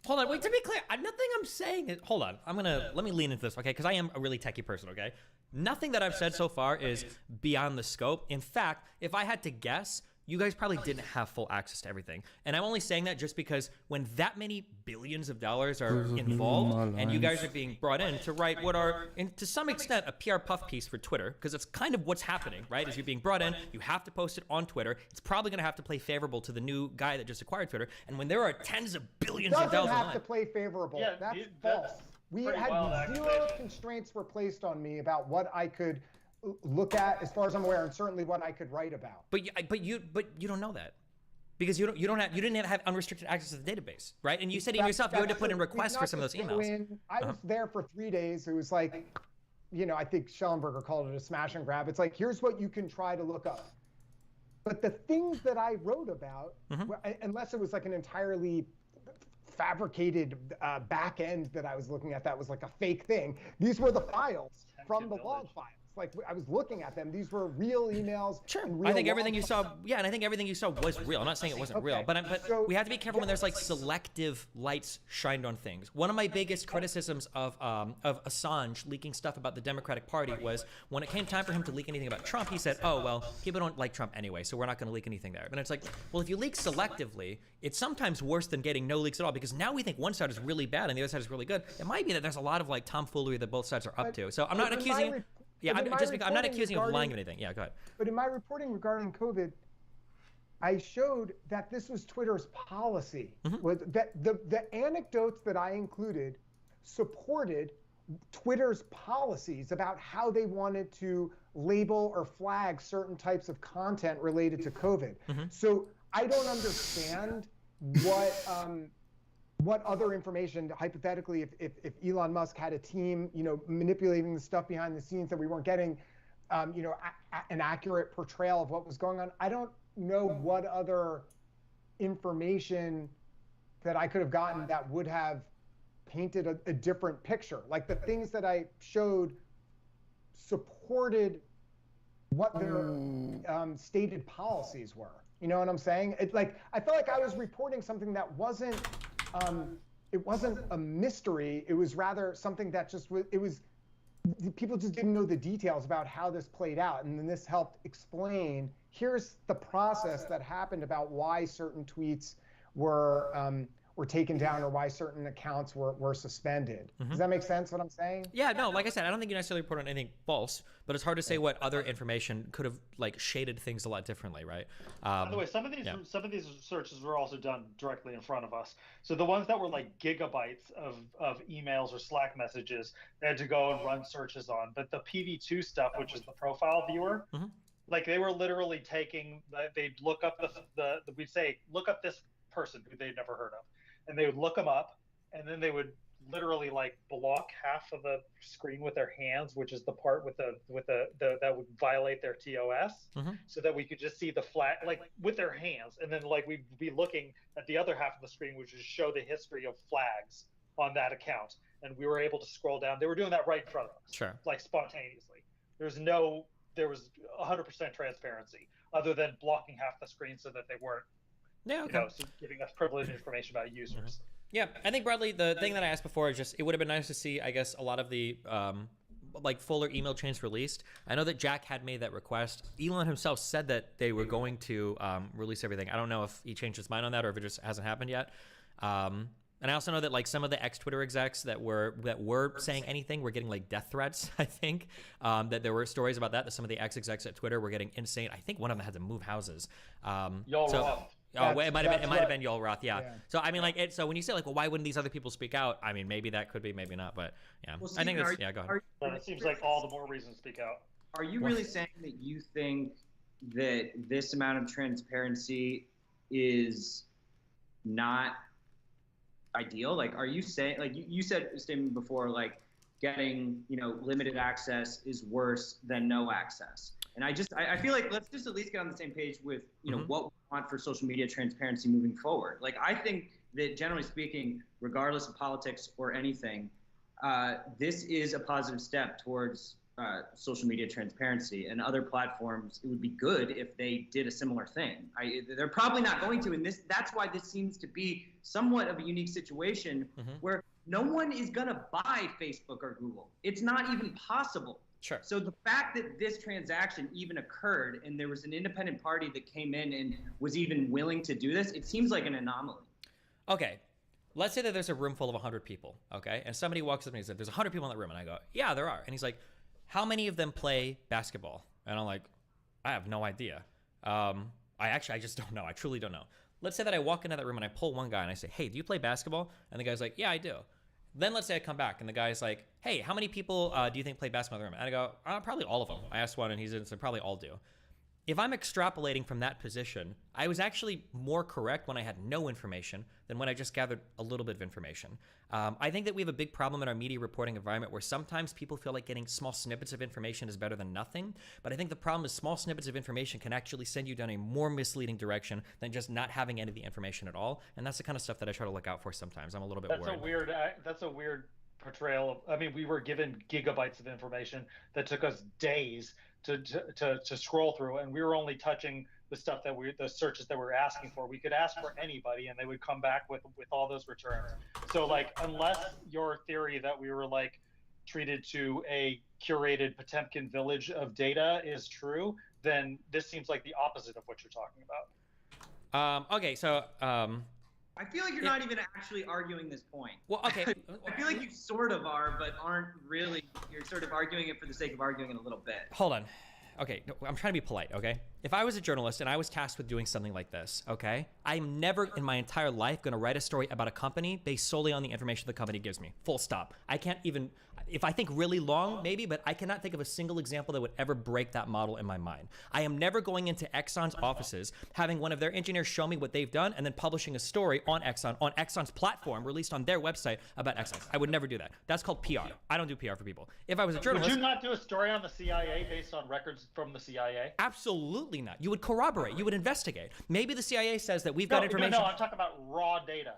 hold on, wait, to be clear, nothing I'm saying is, hold on, let me lean into this, okay? Because I am a really techie person, okay? Nothing that I've said so far is beyond the scope. In fact, if I had to guess, you guys probably didn't have full access to everything. And I'm only saying that just because when that many billions of dollars are involved and you guys are being brought in to write what are, to some extent, a PR puff piece for Twitter, because it's kind of what's happening, right? As you're being brought in, you have to post it on Twitter. It's probably going to have to play favorable to the new guy that just acquired Twitter. And when there are tens of billions of dollars doesn't have to play favorable. Yeah, that's false. We had zero constraints were placed on me about what I could look at, as far as I'm aware, and certainly what I could write about. But you don't know that, because you didn't have unrestricted access to the database, right? And you said it yourself, you had to put in requests for some of those emails. I was there for 3 days. It was like, I think Schellenberger called it a smash and grab. It's like, here's what you can try to look up. But the things that I wrote about, unless it was like an entirely fabricated back end that I was looking at that was like a fake thing, these were the files from the log files. Like, I was looking at them. These were real emails. Sure. And real I think everything you saw, and I think everything you saw was real. I'm not saying it wasn't real, but So, we have to be careful when there's like selective lights shined on things. One of my biggest criticisms of Assange leaking stuff about the Democratic Party was when it came time for him to leak anything about Trump, he said, oh, well, people don't like Trump anyway, so we're not going to leak anything there. And it's like, well, if you leak selectively, it's sometimes worse than getting no leaks at all, because now we think one side is really bad and the other side is really good. It might be that there's a lot of like tomfoolery that both sides are up to. So I'm not accusing... Yeah, I'm not accusing you of lying or anything. Yeah, go ahead. But in my reporting regarding COVID, I showed that this was Twitter's policy. Was that the anecdotes that I included supported Twitter's policies about how they wanted to label or flag certain types of content related to COVID. So I don't understand what other information, hypothetically, if Elon Musk had a team, manipulating the stuff behind the scenes that we weren't getting, an accurate portrayal of what was going on. I don't know what other information that I could have gotten that would have painted a different picture. Like, the things that I showed supported what their stated policies were. You know what I'm saying? It's like, I felt like I was reporting something that wasn't, it wasn't a mystery. It was rather something that just was, people just didn't know the details about how this played out. And then this helped explain, here's the process that happened about why certain tweets were taken down or why certain accounts were suspended. Does that make sense what I'm saying? Yeah, no, like I said, I don't think you necessarily report on anything false, but it's hard to say what other information could have like shaded things a lot differently, right? By the way, some of these searches were also done directly in front of us. So the ones that were like gigabytes of emails or Slack messages, they had to go and run searches on. But the PV2 stuff, which is the profile viewer, like they were literally taking, they'd look up we'd say, look up this person who they'd never heard of. And they would look them up, and then they would literally like block half of the screen with their hands, which is the part with the that would violate their TOS, so that we could just see the flag, like with their hands, and then like we'd be looking at the other half of the screen, which would show the history of flags on that account, and we were able to scroll down. They were doing that right in front of us, sure, like spontaneously. There was 100% transparency, other than blocking half the screen so that they weren't Yeah, okay. So giving us privileged information about users. Yeah, I think broadly the thing that I asked before is just it would have been nice to see, I guess, a lot of the like fuller email chains released. I know that Jack had made that request. Elon himself said that they were going to release everything. I don't know if he changed his mind on that or if it just hasn't happened yet. And I also know that like some of the ex-Twitter execs that were saying anything were getting like death threats. I think that there were stories about that some of the ex-execs at Twitter were getting insane. I think one of them had to move houses. Y'all Roth. Oh, it might have been Yoel Roth, yeah. So I mean, like, so when you say like, well, why wouldn't these other people speak out? I mean, maybe that could be, maybe not, but yeah, Well, I think Stephen, that's go ahead. But it seems like all the more reason to speak out. Are you really saying that you think that this amount of transparency is not ideal? Like, are you saying, like, you said a statement before, like, getting, limited access is worse than no access. And I feel like let's just at least get on the same page with, what we want for social media transparency moving forward. Like, I think that generally speaking, regardless of politics or anything, this is a positive step towards social media transparency, and other platforms, it would be good if they did a similar thing. They're probably not going to, and that's why this seems to be somewhat of a unique situation where no one is going to buy Facebook or Google. It's not even possible. Sure. So the fact that this transaction even occurred and there was an independent party that came in and was even willing to do this, it seems like an anomaly. Okay. Let's say that there's a room full of 100 people, okay? And somebody walks up to me and says, there's 100 people in that room. And I go, yeah, there are. And he's like, how many of them play basketball? And I'm like, I have no idea. I just don't know. I truly don't know. Let's say that I walk into that room and I pull one guy and I say, hey, do you play basketball? And the guy's like, yeah, I do. Then let's say I come back and the guy's like, hey, how many people do you think play basketball in the room? And I go, probably all of them. I asked one and he said probably all do. If I'm extrapolating from that position, I was actually more correct when I had no information than when I just gathered a little bit of information. I think that we have a big problem in our media reporting environment where sometimes people feel like getting small snippets of information is better than nothing. But I think the problem is small snippets of information can actually send you down a more misleading direction than just not having any of the information at all. And that's the kind of stuff that I try to look out for sometimes. I'm a little bit worried. That's a weird portrayal of, we were given gigabytes of information that took us days to scroll through, and we were only touching the stuff the searches that we're asking for. We could ask for anybody and they would come back with all those returns. So like, unless your theory that we were like treated to a curated Potemkin village of data is true, then this seems like the opposite of what you're talking about. Okay, so I feel like you're not even actually arguing this point. Well, okay. I feel like you sort of are, but aren't really. You're sort of arguing it for the sake of arguing it a little bit. Hold on. Okay, I'm trying to be polite, okay? If I was a journalist and I was tasked with doing something like this, okay, I'm never in my entire life going to write a story about a company based solely on the information the company gives me. Full stop. I can't even, if I think really long, maybe, but I cannot think of a single example that would ever break that model in my mind. I am never going into Exxon's offices, having one of their engineers show me what they've done, and then publishing a story on Exxon's platform, released on their website about Exxon. I would never do that. That's called PR. I don't do PR for people. If I was a journalist... Would you not do a story on the CIA based on records from the CIA? Absolutely not. You would corroborate. You would investigate. Maybe the CIA says that we've got information... No, I'm talking about raw data.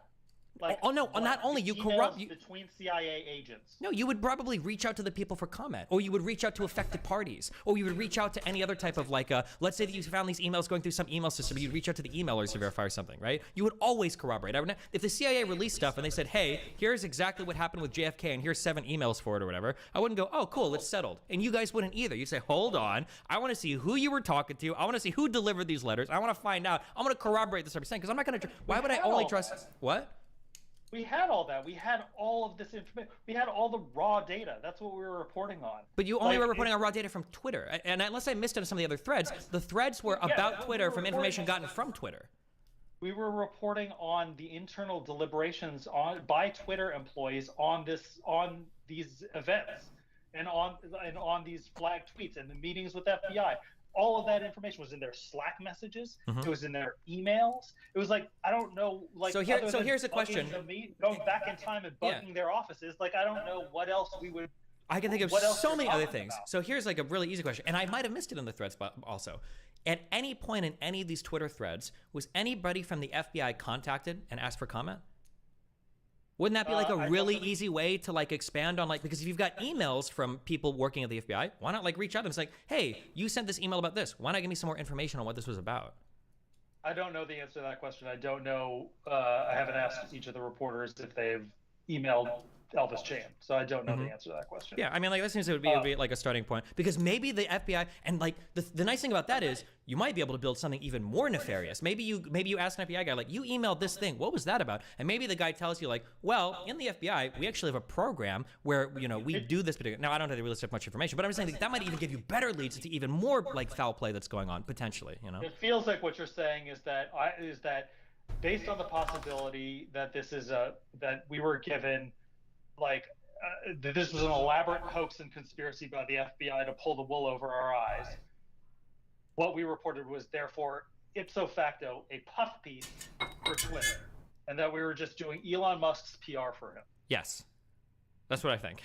Like, no, not only you corrupt between CIA agents. No, you would probably reach out to the people for comment, or you would reach out to affected parties, or you would reach out to any other type of like, let's say that you found these emails going through some email system, you'd reach out to the emailers to verify something, right? You would always corroborate. If the CIA released stuff and they said, hey, here's exactly what happened with JFK and here's 7 emails for it or whatever, I wouldn't go, oh, cool, it's settled. And you guys wouldn't either. You'd say, hold on, I want to see who you were talking to. I want to see who delivered these letters. I want to find out. I want to corroborate this 100% because I'm not going to. Why would I only trust what? We had all that. We had all of this information. We had all the raw data. That's what we were reporting on. But you only were reporting on raw data from Twitter. And unless I missed it on some of the other threads, the threads were about Twitter from information gotten from Twitter. We were reporting on the internal deliberations by Twitter employees on these events and on these flagged tweets and the meetings with FBI. All of that information was in their Slack messages. It was in their emails. It was like, I don't know, like, so here's a question. Going back in time and bugging their offices, like, I don't know what else we would. I can think of so many other things. So here's like a really easy question, and I might have missed it in the threads, but also, at any point in any of these Twitter threads, was anybody from the FBI contacted and asked for comment? Wouldn't that be like a really easy way to like expand on like, because if you've got emails from people working at the FBI, why not like reach out and say, hey, you sent this email about this. Why not give me some more information on what this was about? I don't know the answer to that question. I don't know. I haven't asked each of the reporters if they've emailed Elvis Chan, so I don't know the answer to that question. Yeah, I mean, like, that seems it would be like a starting point, because maybe the FBI, and like the nice thing about that is you might be able to build something even more nefarious. Maybe you ask an FBI guy, like, you emailed this thing, what was that about? And maybe the guy tells you, like, well, in the FBI we actually have a program where we do this particular. Now I don't know if they really have much information, but I'm just saying that might even give you better leads to even more like foul play that's going on potentially. It feels like what you're saying is that based on the possibility that that we were given, like, this was an elaborate hoax and conspiracy by the FBI to pull the wool over our eyes. What we reported was therefore ipso facto a puff piece for Twitter, and that we were just doing Elon Musk's PR for him. Yes, that's what I think.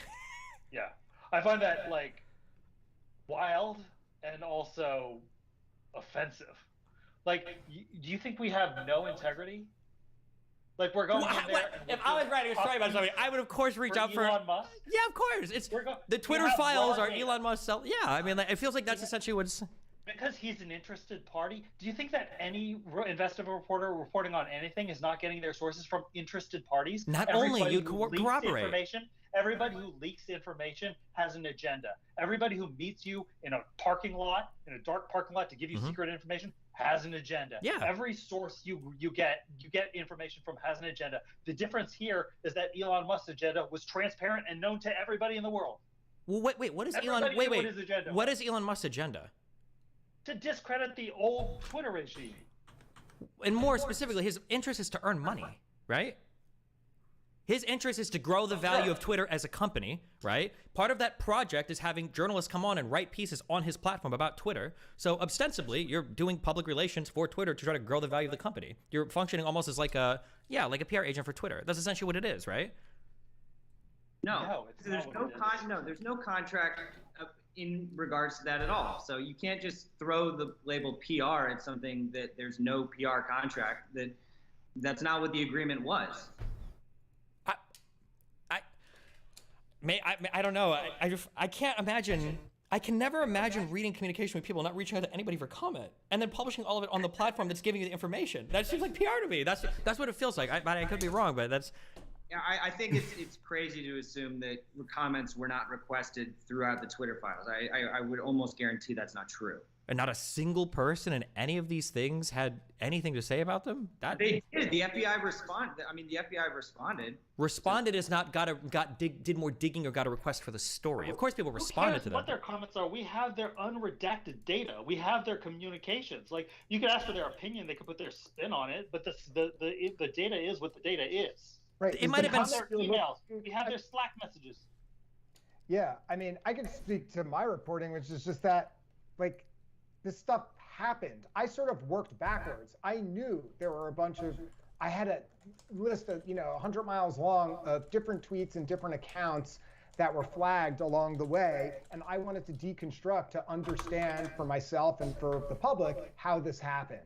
Yeah, I find that like wild and also offensive. Like, do you think we have no integrity? Like, we're going in there. If I was writing a story about something, I would of course reach out for Elon Musk. Yeah, of course. It's the Twitter files are Elon Musk. Yeah, I mean, like, it feels like that's essentially what's. Because he's an interested party. Do you think that any investigative reporter reporting on anything is not getting their sources from interested parties? Not only you corroborate. Everybody who leaks information has an agenda. Everybody who meets you in a parking lot, in a dark parking lot, to give you secret information has an agenda. Yeah. Every source you get information from has an agenda. The difference here is that Elon Musk's agenda was transparent and known to everybody in the world. Well, wait. What is Everybody Elon? Wait. knew what his agenda What was. is Elon Musk's agenda? To discredit the old Twitter regime. And more specifically, his interest is to earn money, right? His interest is to grow the value of Twitter as a company, right? Part of that project is having journalists come on and write pieces on his platform about Twitter. So ostensibly, you're doing public relations for Twitter to try to grow the value of the company. You're functioning almost as like a PR agent for Twitter. That's essentially what it is, right? No, it's there's there's no contract in regards to that at all. So you can't just throw the label PR at something that there's no PR contract. That's not what the agreement was. I don't know. I can't imagine. I can never imagine reading communication with people, not reaching out to anybody for comment, and then publishing all of it on the platform that's giving you the information. That seems like PR to me. That's what it feels like. I could be wrong, but that's. Yeah, I think it's crazy to assume that comments were not requested throughout the Twitter files. I would almost guarantee that's not true. And not a single person in any of these things had anything to say about them? They did. The FBI responded. I mean, the FBI responded. Responded is not did more digging or got a request for the story. Of course, people responded to them. What their comments are? We have their unredacted data. We have their communications. Like, you could ask for their opinion. They could put their spin on it. But the data is what the data is. Right. It might have been their emails. We have their Slack messages. Yeah, I mean, I can speak to my reporting, which is just that, like, this stuff happened. I sort of worked backwards. I knew there were I had a list of, 100 miles long of different tweets and different accounts that were flagged along the way. And I wanted to deconstruct to understand for myself and for the public how this happened.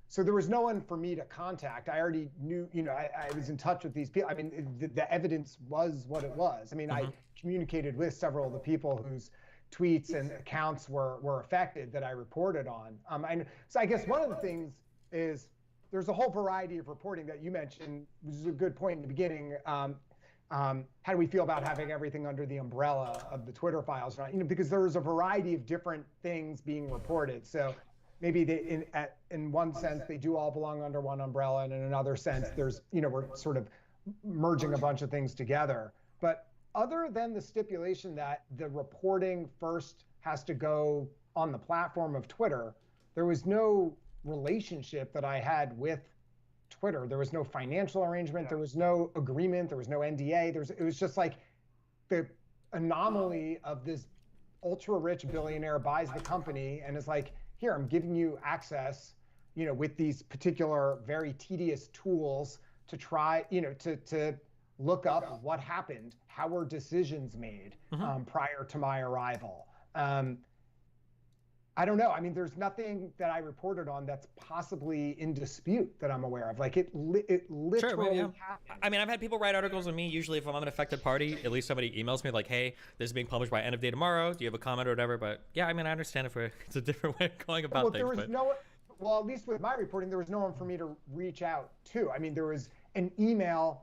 So there was no one for me to contact. I already knew, I was in touch with these people. I mean, the evidence was what it was. I mean, I communicated with several of the people whose tweets and accounts were affected that I reported on. So I guess one of the things is there's a whole variety of reporting that you mentioned, which is a good point in the beginning. How do we feel about having everything under the umbrella of the Twitter files? Because there's a variety of different things being reported. So maybe in one sense they do all belong under one umbrella, and in another sense there's we're sort of merging a bunch of things together. But other than the stipulation that the reporting first has to go on the platform of Twitter, there was no relationship that I had with Twitter. There was no financial arrangement. There was no agreement. There was no NDA. It was just like the anomaly of this ultra-rich billionaire buys the company and is like, here, I'm giving you access, with these particular very tedious tools to try, to look up what happened, how were decisions made prior to my arrival. I don't know. I mean, there's nothing that I reported on that's possibly in dispute that I'm aware of. Like, it literally happened. I mean, I've had people write articles on me. Usually, if I'm an affected party, at least somebody emails me like, "Hey, this is being published by end of day tomorrow. Do you have a comment or whatever?" But yeah, I mean, I understand if it's a different way of going about things. well, at least with my reporting, there was no one for me to reach out to. I mean, there was an email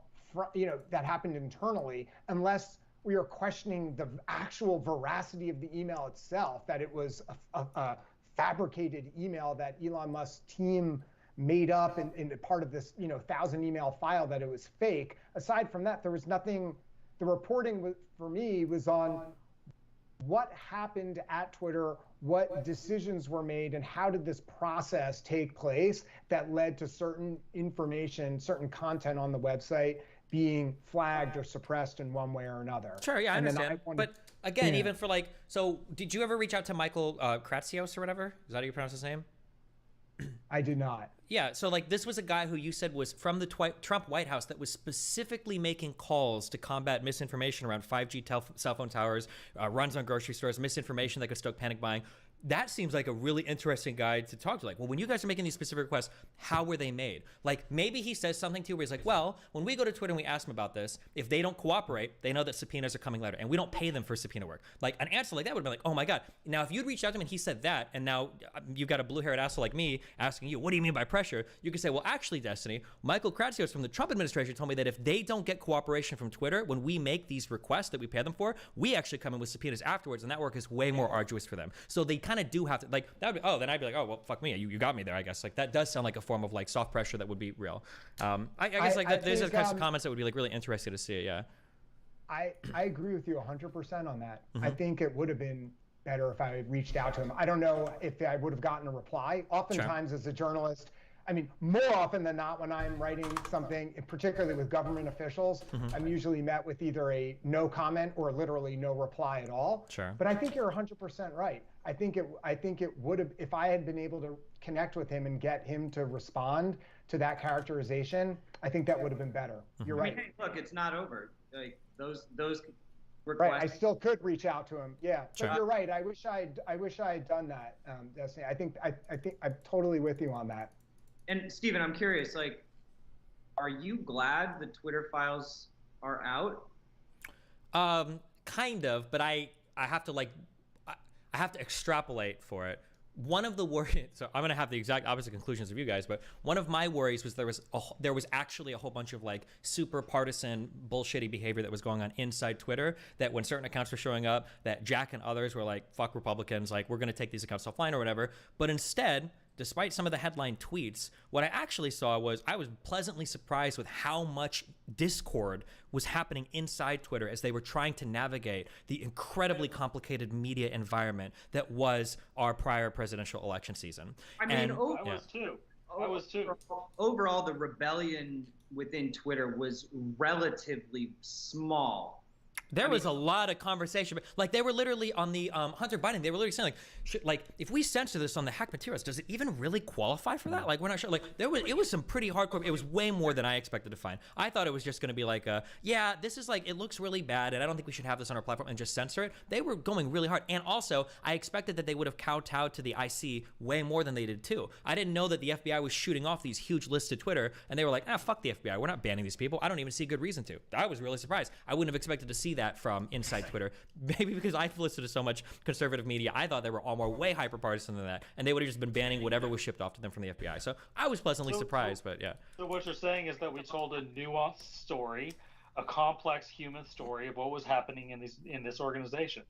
that happened internally, unless we are questioning the actual veracity of the email itself, that it was a fabricated email that Elon Musk's team made up in part of this 1,000 email file, that it was fake. Aside from that, there was nothing. The reporting for me was on what happened at Twitter, what decisions were made, and how did this process take place that led to certain information, certain content on the website being flagged or suppressed in one way or another. Sure, yeah, I understand. But again, even for so did you ever reach out to Michael Kratsios or whatever? Is that how you pronounce his name? I did not. Yeah, so this was a guy who you said was from the Trump White House that was specifically making calls to combat misinformation around 5G cell phone towers, runs on grocery stores, misinformation that could stoke panic buying. That seems like a really interesting guy to talk to. Well, when you guys are making these specific requests, how were they made? Maybe he says something to you where he's like, well, when we go to Twitter and we ask them about this, if they don't cooperate, they know that subpoenas are coming later, and we don't pay them for subpoena work. An answer like that would be oh my God. Now, if you'd reached out to him and he said that, and now you've got a blue-haired asshole like me asking you, what do you mean by pressure? You could say, well, actually, Destiny, Michael Kratsios from the Trump administration told me that if they don't get cooperation from Twitter, when we make these requests that we pay them for, we actually come in with subpoenas afterwards, and that work is way more arduous for them. So they kind of do have to, that would be, then I'd be well, fuck me, you got me there, I guess. That does sound like a form of soft pressure that would be real. I guess there's those kinds of comments that would be really interesting to see. Yeah. I agree with you 100% on that. I think it would have been better if I had reached out to him. I don't know if I would have gotten a reply. Oftentimes, as a journalist, I mean, more often than not, when I'm writing something, particularly with government officials, I'm usually met with either a no comment or literally no reply at all. Sure. But I think you're 100% right. I think it would have, if I had been able to connect with him and get him to respond to that characterization, I think that would have been better. You're right. Hey, look, it's not over. Those requests. Right. I still could reach out to him. Yeah. Sure. But you're right. I wish I had done that. Destiny. I think I'm totally with you on that. And Stephen, I'm curious, are you glad the Twitter files are out? Kind of, but I have to I have to extrapolate for it. One of the worries, so I'm going to have the exact opposite conclusions of you guys, but one of my worries was there was actually a whole bunch of super partisan bullshitty behavior that was going on inside Twitter, that when certain accounts were showing up, that Jack and others were fuck Republicans, we're going to take these accounts offline or whatever. But instead, despite some of the headline tweets, what I actually saw was I was pleasantly surprised with how much discord was happening inside Twitter as they were trying to navigate the incredibly complicated media environment that was our prior presidential election season. I mean, I was too. Overall, the rebellion within Twitter was relatively small. There was a lot of conversation, but they were literally on the Hunter Biden. They were literally saying if we censor this on the hack materials, does it even really qualify for that? We're not sure. It was some pretty hardcore. It was way more than I expected to find. I thought it was just going to be yeah, this is it looks really bad, and I don't think we should have this on our platform and just censor it. They were going really hard, and also I expected that they would have kowtowed to the IC way more than they did too. I didn't know that the FBI was shooting off these huge lists to Twitter, and they were fuck the FBI. We're not banning these people. I don't even see good reason to. I was really surprised. I wouldn't have expected to see that from inside Twitter. Maybe because I've listened to so much conservative media, I thought they were all more way hyper-partisan than that, and they would have just been banning whatever was shipped off to them from the FBI. So I was pleasantly surprised, but yeah. So what you're saying is that we told a nuanced story, a complex human story of what was happening in this organization.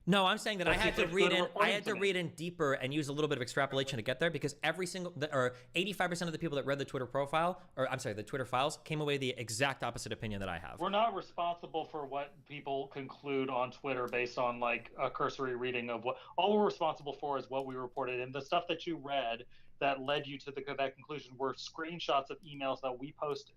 No, I'm saying that I had to read in deeper and use a little bit of extrapolation to get there, because 85% of the people that read the Twitter profile, or I'm sorry, the Twitter files, came away the exact opposite opinion that I have. We're not responsible for what people conclude on Twitter based on a cursory reading of what. All we're responsible for is what we reported, and the stuff that you read that led you to that conclusion were screenshots of emails that we posted.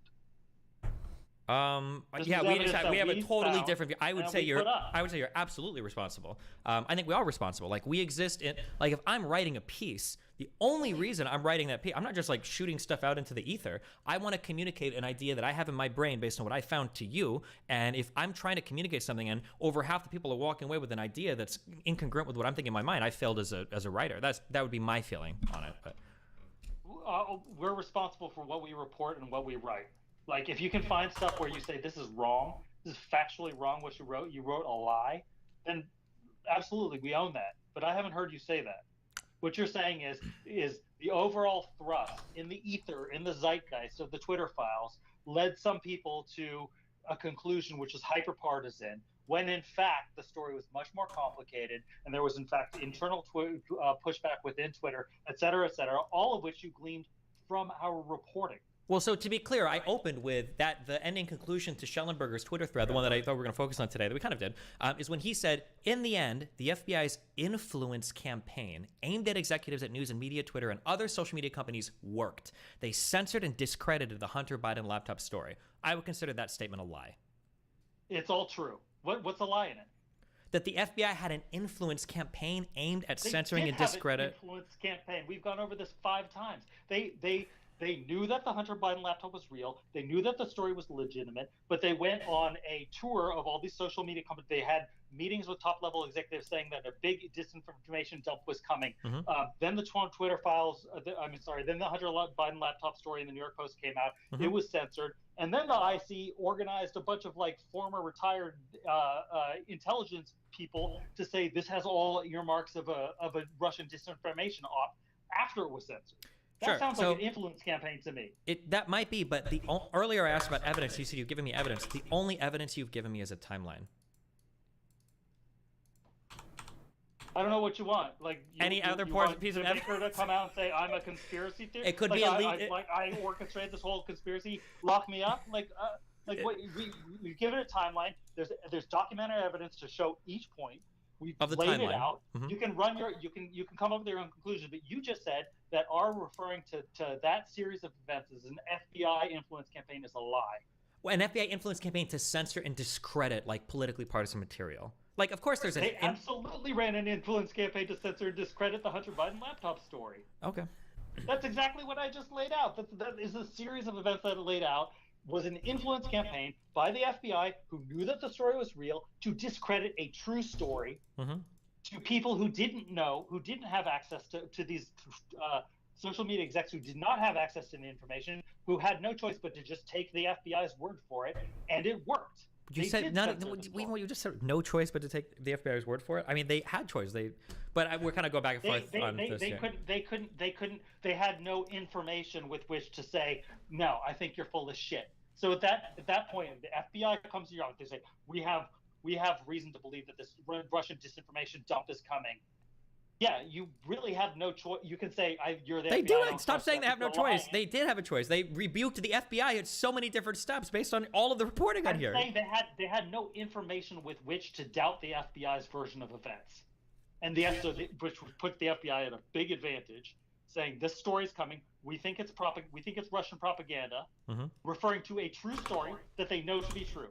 Yeah, we have a totally different view. I would say you're absolutely responsible. I think we are responsible. We exist in, if I'm writing a piece, the only reason I'm writing that piece, I'm not just shooting stuff out into the ether. I want to communicate an idea that I have in my brain based on what I found to you. And if I'm trying to communicate something and over half the people are walking away with an idea that's incongruent with what I'm thinking in my mind, I failed as a writer. That would be my feeling on it. But. We're responsible for what we report and what we write. If you can find stuff where you say this is wrong, this is factually wrong what you wrote a lie, then absolutely we own that. But I haven't heard you say that. What you're saying is the overall thrust in the ether, in the zeitgeist of the Twitter files, led some people to a conclusion which is hyper-partisan, when in fact the story was much more complicated, and there was in fact internal pushback within Twitter, et cetera, all of which you gleaned from our reporting. Well, so to be clear, I opened with that the ending conclusion to Schellenberger's Twitter thread, the one that I thought we were going to focus on today, that we kind of did, is when he said, in the end, the FBI's influence campaign aimed at executives at news and media, Twitter, and other social media companies worked. They censored and discredited the Hunter Biden laptop story. I would consider that statement a lie. It's all true. What's a lie in it? That the FBI had an influence campaign aimed at censoring and They did have discredit. an influence campaign. We've gone over this 5 times. They knew that the Hunter Biden laptop was real. They knew that the story was legitimate, but they went on a tour of all these social media companies. They had meetings with top-level executives saying that a big disinformation dump was coming. Then the Twitter files, then the Hunter Biden laptop story in the New York Post came out. It was censored. And then the IC organized a bunch of like former retired intelligence people to say this has all earmarks of a Russian disinformation op after it was censored. That sounds like an influence campaign to me. That might be, but earlier I asked about evidence. You said you've given me evidence. The only evidence you've given me is a timeline. I don't know what you want. Like any other piece of evidence to come out and say I'm a conspiracy theorist. It could be I orchestrated this whole conspiracy. Lock me up. What we've given a timeline. There's documentary evidence to show each point. We've laid it out. You can come up with your own conclusion, but you just said that our referring to that series of events as an FBI influence campaign is a lie. Well, an FBI influence campaign to censor and discredit like politically partisan material. Like, of course, they absolutely ran an influence campaign to censor and discredit the Hunter Biden laptop story. Okay. That's exactly what I just laid out. That is a series of events that I laid out. Was an influence campaign by the FBI who knew that the story was real to discredit a true story to people who didn't know, who didn't have access to these social media execs who did not have access to the information, who had no choice but to just take the FBI's word for it, and it worked. You said you just said no choice but to take the FBI's word for it. I mean, they had choice. We're kind of going back and forth on this. They had no information with which to say, no, I think you're full of shit. So at that point, the FBI comes to your office. They say, we have reason to believe that this Russian disinformation dump is coming. Yeah, you really have no choice. You can say you're the FBI. They do it. Stop saying they have no choice. They did have a choice. They rebuked the FBI at so many different steps based on all of the reporting on here. I'm saying they had no information with which to doubt the FBI's version of events, and which put the FBI at a big advantage, saying this story is coming. We think it's Russian propaganda, referring to a true story that they know to be true.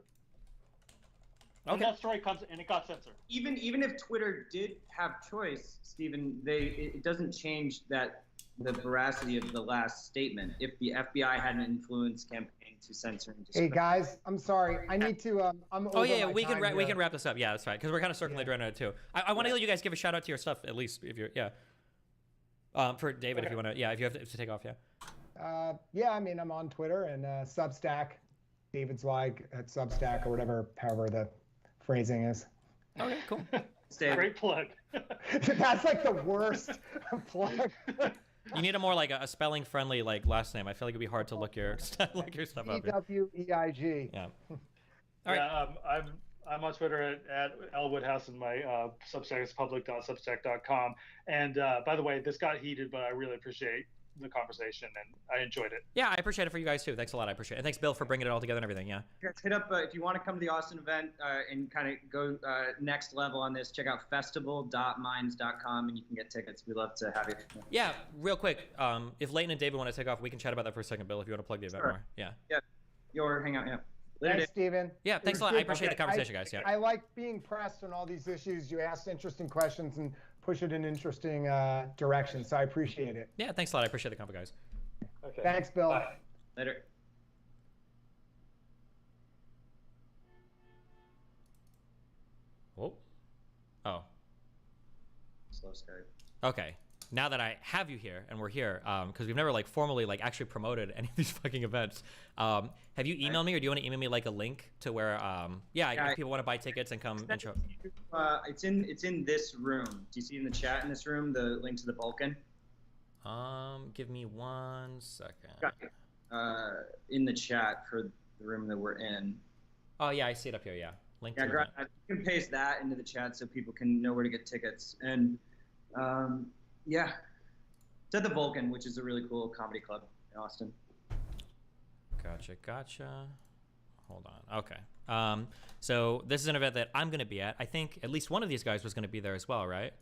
And that story comes and it got censored. Even if Twitter did have choice, Stephen, it doesn't change that the veracity of the last statement. If the FBI had an influence campaign to censor and discredit. Hey guys, I'm sorry. I need to. I'm. We can wrap this up. Yeah, that's right. Because we're kind of circling the drain on it too. I want to let you guys give a shout out to your stuff at least if you're for David if you want to if you have to take off I mean I'm on Twitter and Substack, David Zweig at Substack or whatever, however the phrasing is. Okay, cool. Great plug. That's like the worst plug. You need a more like a spelling friendly like last name. I feel like it'd be hard to look your stuff up. EWEIG. Yeah. All right. I'm on Twitter at L Woodhouse, and my Substack is public.substack.com. And by the way, this got heated, but I really appreciate the conversation and I enjoyed it. Yeah, I appreciate it for you guys too. Thanks a lot. I appreciate it. And thanks, Bill, for bringing it all together and everything. Yeah. Hit up if you want to come to the Austin event and kind of go next level on this. Check out festival.minds.com and you can get tickets. We'd love to have you. Yeah, real quick. If Leighton and David want to take off, we can chat about that for a second, Bill. If you want to plug the event more. Yeah. Yeah. You're hang out. Yeah. Thanks, Steven. Yeah, thanks a lot. I appreciate the conversation, guys. Yeah. I like being pressed on all these issues. You ask interesting questions and push it in interesting directions. So I appreciate it. Yeah, thanks a lot. I appreciate the convo, guys. Okay. Thanks, Bill. Bye. Later. Whoa. Oh. Slow start. Okay. now that I have you here and we're here, because we've never like formally like actually promoted any of these fucking events, have you emailed me, or do you want to email me like a link to where, if people want to buy tickets and come and show? It's in this room. Do you see in the chat in this room the link to the Vulcan? Give me 1 second. Got it. In the chat for the room that we're in. Oh yeah, I see it up here. Yeah, link to you can paste that into the chat so people can know where to get tickets. And it's at the Vulcan, which is a really cool comedy club in Austin. Gotcha. Hold on. Okay. So this is an event that I'm going to be at. I think at least one of these guys was going to be there as well, right?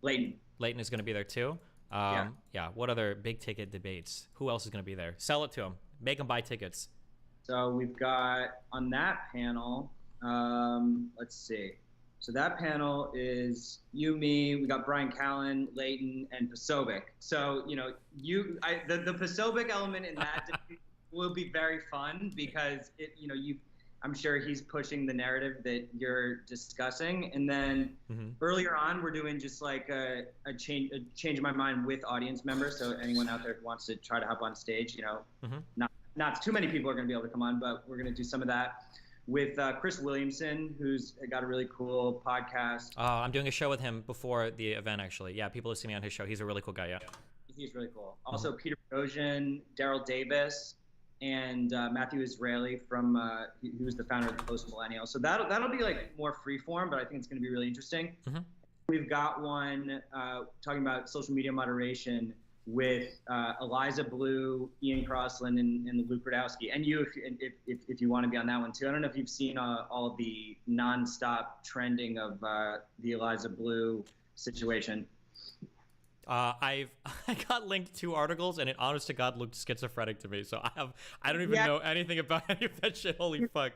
Leighton is going to be there too. Yeah. What other big ticket debates? Who else is going to be there? Sell it to them. Make them buy tickets. So we've got on that panel, let's see. So that panel is you, me, we got Brian Callen, Leighton, and Posobiec. So, the Posobiec element in that debate will be very fun because I'm sure he's pushing the narrative that you're discussing. And then earlier on, we're doing just like a change my mind with audience members. So anyone out there who wants to try to hop on stage, not too many people are going to be able to come on, but we're going to do some of that with Chris Williamson, who's got a really cool podcast. I'm doing a show with him before the event, actually. Yeah, people have seen me on his show. He's a really cool guy, yeah. He's really cool. Also, Peter Boghossian, Daryl Davis, and Matthew Israeli from who was the founder of the Post Millennial. So that'll be like more freeform, but I think it's going to be really interesting. We've got one talking about social media moderation with Eliza Blue, Ian Crossland, and Luke Rudowski. And you, if you want to be on that one too. I don't know if you've seen all of the nonstop trending of the Eliza Blue situation. I got linked 2 articles, and it honest to God looked schizophrenic to me. So I don't even know anything about any of that shit. Holy fuck!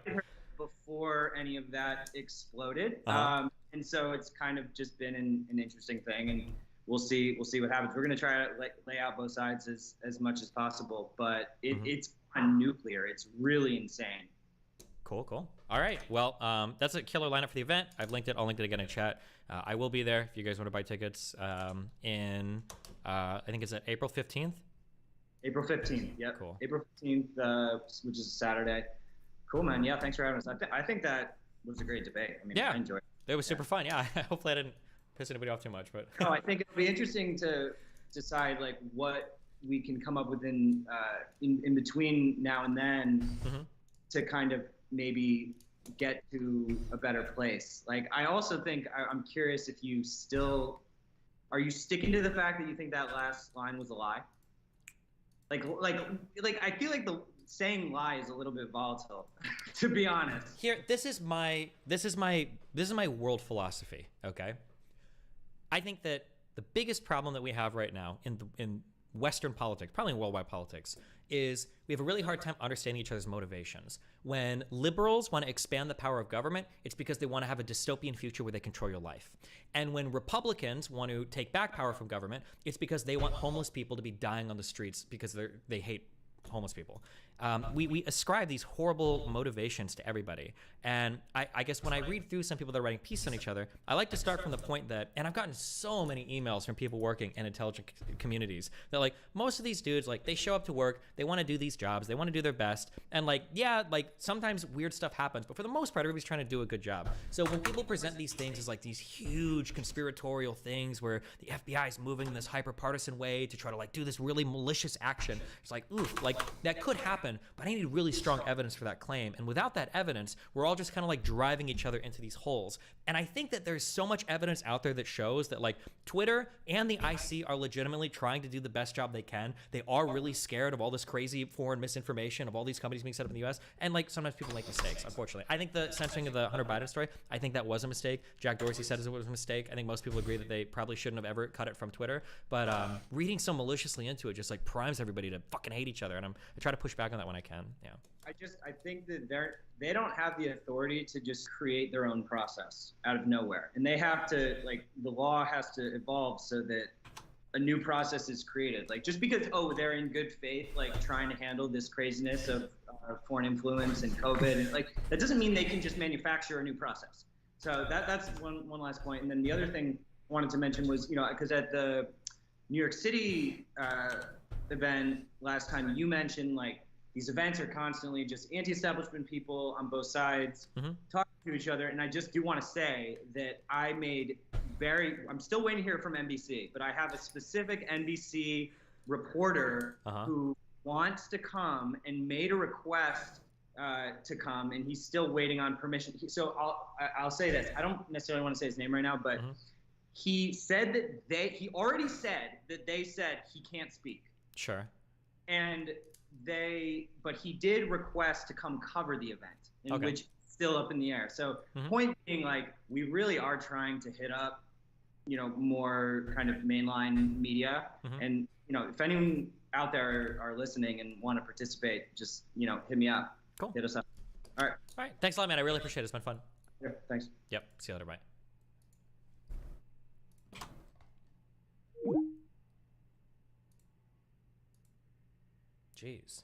Before any of that exploded, and so it's kind of just been an interesting thing, and we'll see what happens. We're gonna try to lay out both sides as much as possible, but it's on nuclear. It's really insane. Cool. All right. Well, that's a killer lineup for the event. I've linked it. I'll link it again in chat. I will be there if you guys want to buy tickets in, I think it's at April 15th. April 15th. Yep. Cool. April 15th, which is a Saturday. Cool, man. Yeah. Thanks for having us. I think that was a great debate. I mean, I enjoyed it. It was super fun. Yeah. Hopefully I didn't piss anybody off too much, but. No, I think it'll be interesting to decide like what we can come up with in between now and then to kind of maybe get to a better place. Like, I also think I'm curious if you are you sticking to the fact that you think that last line was a lie? Like I feel like the saying lie is a little bit volatile, to be honest. Here, this is my world philosophy. Okay, I think that the biggest problem that we have right now in Western politics, probably in worldwide politics, is we have a really hard time understanding each other's motivations. When liberals want to expand the power of government, it's because they want to have a dystopian future where they control your life. And when Republicans want to take back power from government, it's because they want homeless people to be dying on the streets because they hate homeless people. We ascribe these horrible motivations to everybody. And I guess when I read through some people that are writing pieces on each other, I like to start from the point that, and I've gotten so many emails from people working in intelligent communities that like most of these dudes, like they show up to work, they want to do these jobs, they want to do their best. And like, yeah, like sometimes weird stuff happens, but for the most part, everybody's trying to do a good job. So when people present these things as like these huge conspiratorial things where the FBI is moving in this hyper-partisan way to try to like do this really malicious action, it's like, oof, like that could happen, but I need really strong evidence for that claim. And without that evidence, we're all just kind of like driving each other into these holes. And I think that there's so much evidence out there that shows that like Twitter and the IC are legitimately trying to do the best job they can. They are really scared of all this crazy foreign misinformation of all these companies being set up in the US. And like sometimes people make mistakes, unfortunately. I think the censoring of the Hunter Biden story, I think that was a mistake. Jack Dorsey said it was a mistake. I think most people agree that they probably shouldn't have ever cut it from Twitter. But reading so maliciously into it just like primes everybody to fucking hate each other. And I try to push back on that when I can. Yeah. I think that they don't have the authority to just create their own process out of nowhere. And they have to, like, the law has to evolve so that a new process is created. Like, just because, they're in good faith, like, trying to handle this craziness of foreign influence and COVID, and like, that doesn't mean they can just manufacture a new process. So that's one last point. And then the other thing I wanted to mention was, because at the New York City event last time, you mentioned like these events are constantly just anti-establishment people on both sides talking to each other. And I just do want to say that I'm still waiting to hear from NBC, but I have a specific NBC reporter who wants to come and made a request to come, and he's still waiting on permission. So I'll say this. I don't necessarily want to say his name right now, but he said that he already said that they said he can't speak. Sure. But he did request to come cover the event, which is still up in the air. So point being, like, we really are trying to hit up, more kind of mainline media. And, if anyone out there are listening and want to participate, just, hit me up. Cool. Hit us up. All right. Thanks a lot, man. I really appreciate it. It's been fun. Yeah, thanks. Yep. See you later. Bye. Jeez.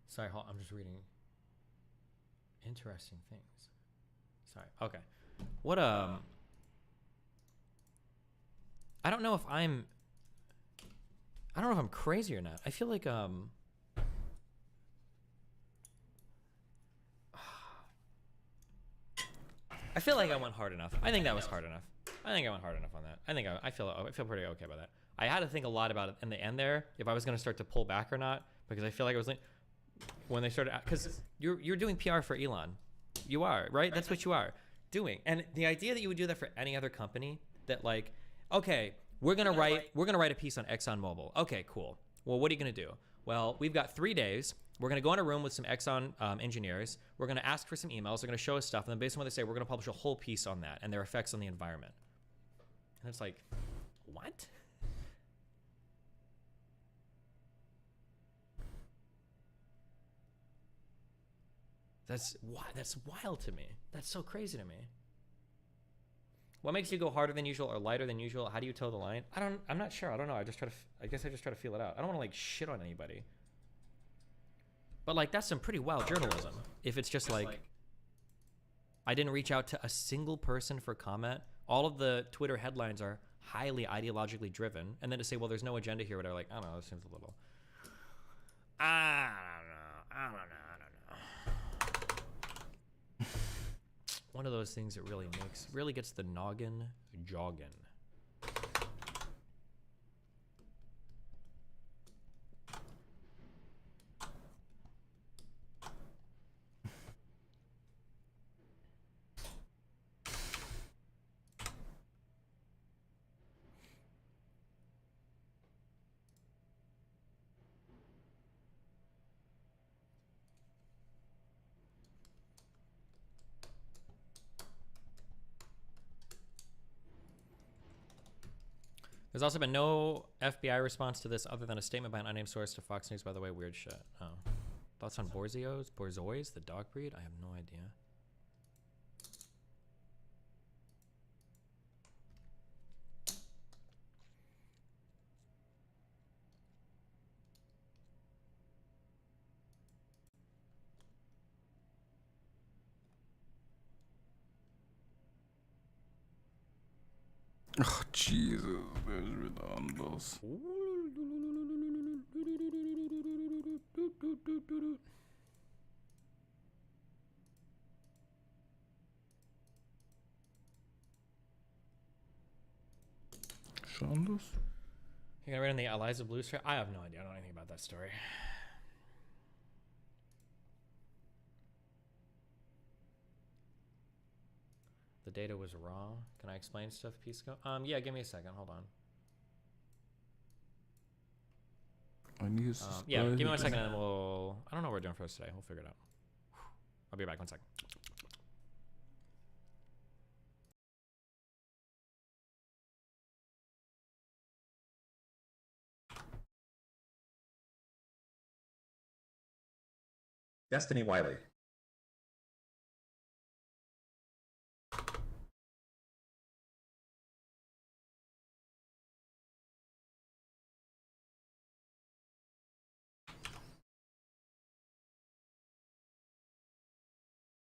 Sorry, I'm just reading interesting things. Sorry. Okay. What I don't know if I'm crazy or not. I feel like I feel like I went hard enough. I think that was hard enough. I think I went hard enough on that. I feel pretty okay about that. I had to think a lot about it in the end there, if I was going to start to pull back or not, because I feel like I was like, when they started, because you're doing PR for Elon, you are, right? That's what you are doing. And the idea that you would do that for any other company, that like, okay, we're gonna write a piece on ExxonMobil. Okay, cool. Well, what are you gonna do? Well, we've got 3 days. We're gonna go in a room with some Exxon engineers. We're gonna ask for some emails. They're gonna show us stuff, and then based on what they say, we're gonna publish a whole piece on that and their effects on the environment. And it's like, what? That's wild to me. That's so crazy to me. What makes you go harder than usual or lighter than usual? How do you toe the line? I'm not sure. I don't know. I guess I just try to feel it out. I don't want to like shit on anybody. But like, that's some pretty wild journalism. If it's just like, I didn't reach out to a single person for comment. All of the Twitter headlines are highly ideologically driven. And then to say, well, there's no agenda here, whatever, like, I don't know, this seems a little, I don't know. One of those things that really gets the noggin jogging. There's also been no FBI response to this other than a statement by an unnamed source to Fox News, by the way. Weird shit. Oh. Thoughts on Borzois, the dog breed? I have no idea. Oh, Jesus. There's redondos. Shondos? You're gonna read in the Eliza Blue story? I have no idea. I don't know anything about that story. The data was raw. Can I explain stuff, Pisco? Yeah, give me a second. Hold on. I need Yeah, give me 1 second and we'll... I don't know what we're doing for us today. We'll figure it out. I'll be back 1 second. Destiny Wiley.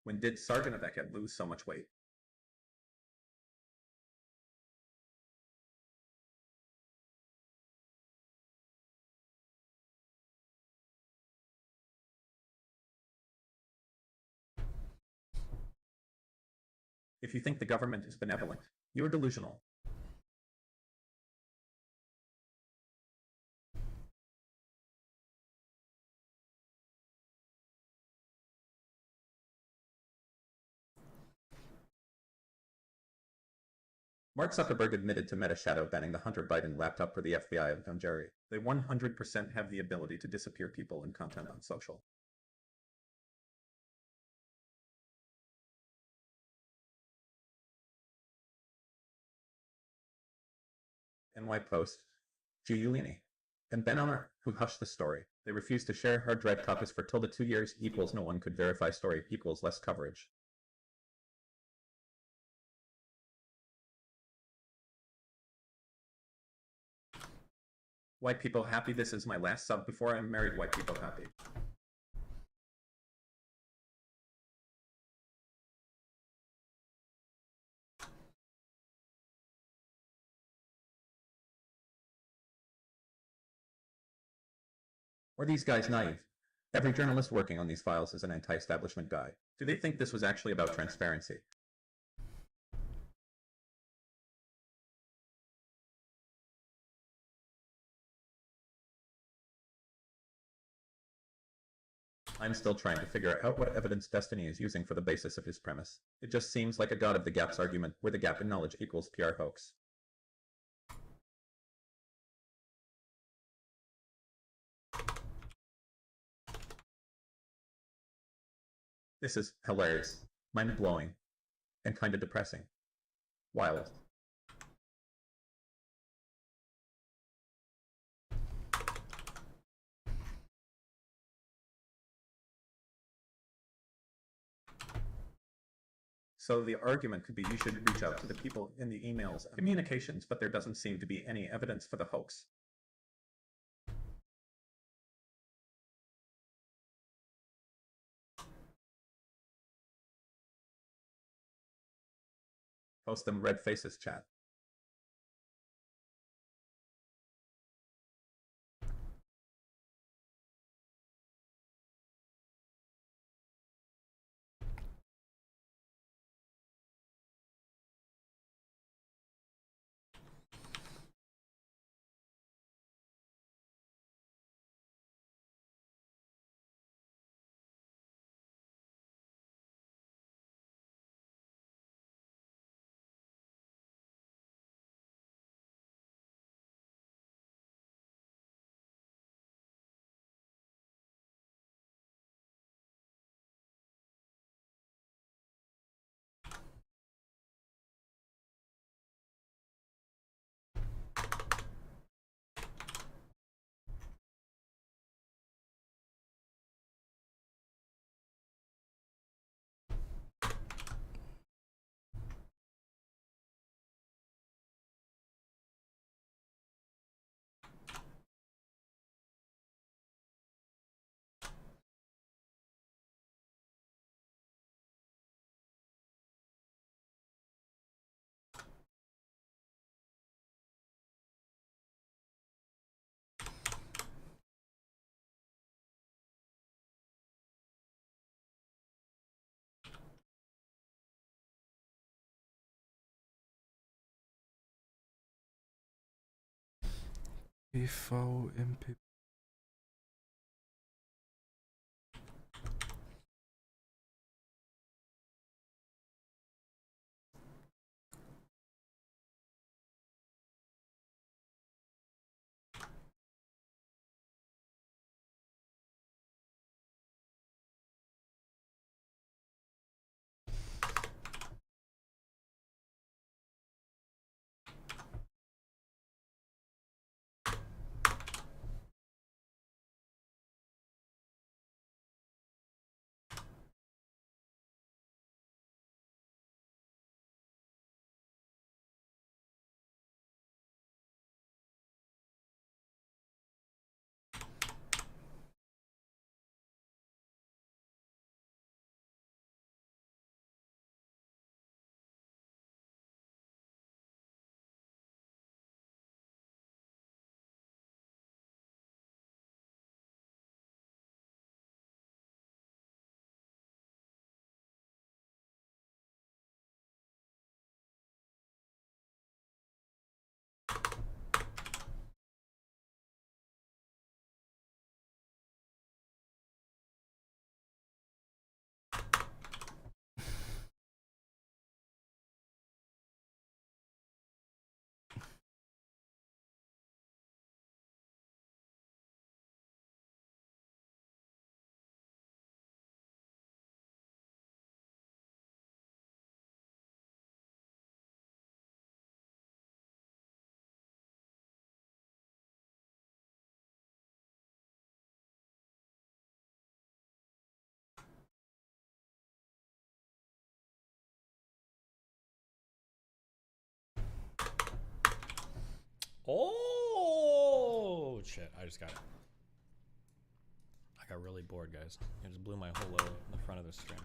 When did Sergeant Abeka lose so much weight? If you think the government is benevolent, you're delusional. Mark Zuckerberg admitted to Meta shadow banning the Hunter Biden laptop for the FBI of Dungjerry. They 100% have the ability to disappear people and content on social. NY Post, Giulini, and Ben Elmer, who hushed the story. They refused to share hard drive copies for tilde 2 years equals no one could verify story equals less coverage. White people happy. This is my last sub before I'm married. White people happy. Or these guys naive? Every journalist working on these files is an anti-establishment guy. Do they think this was actually about transparency? I'm still trying to figure out what evidence Destiny is using for the basis of his premise. It just seems like a God of the Gaps argument, where the gap in knowledge equals PR hoax. This is hilarious, mind-blowing, and kinda depressing. Wild. So the argument could be you should reach out to the people in the emails and communications, but there doesn't seem to be any evidence for the hoax. Post them red faces chat. EVMP. Oh shit! I just got it. I got really bored, guys. I just blew my whole load in the front of the stream.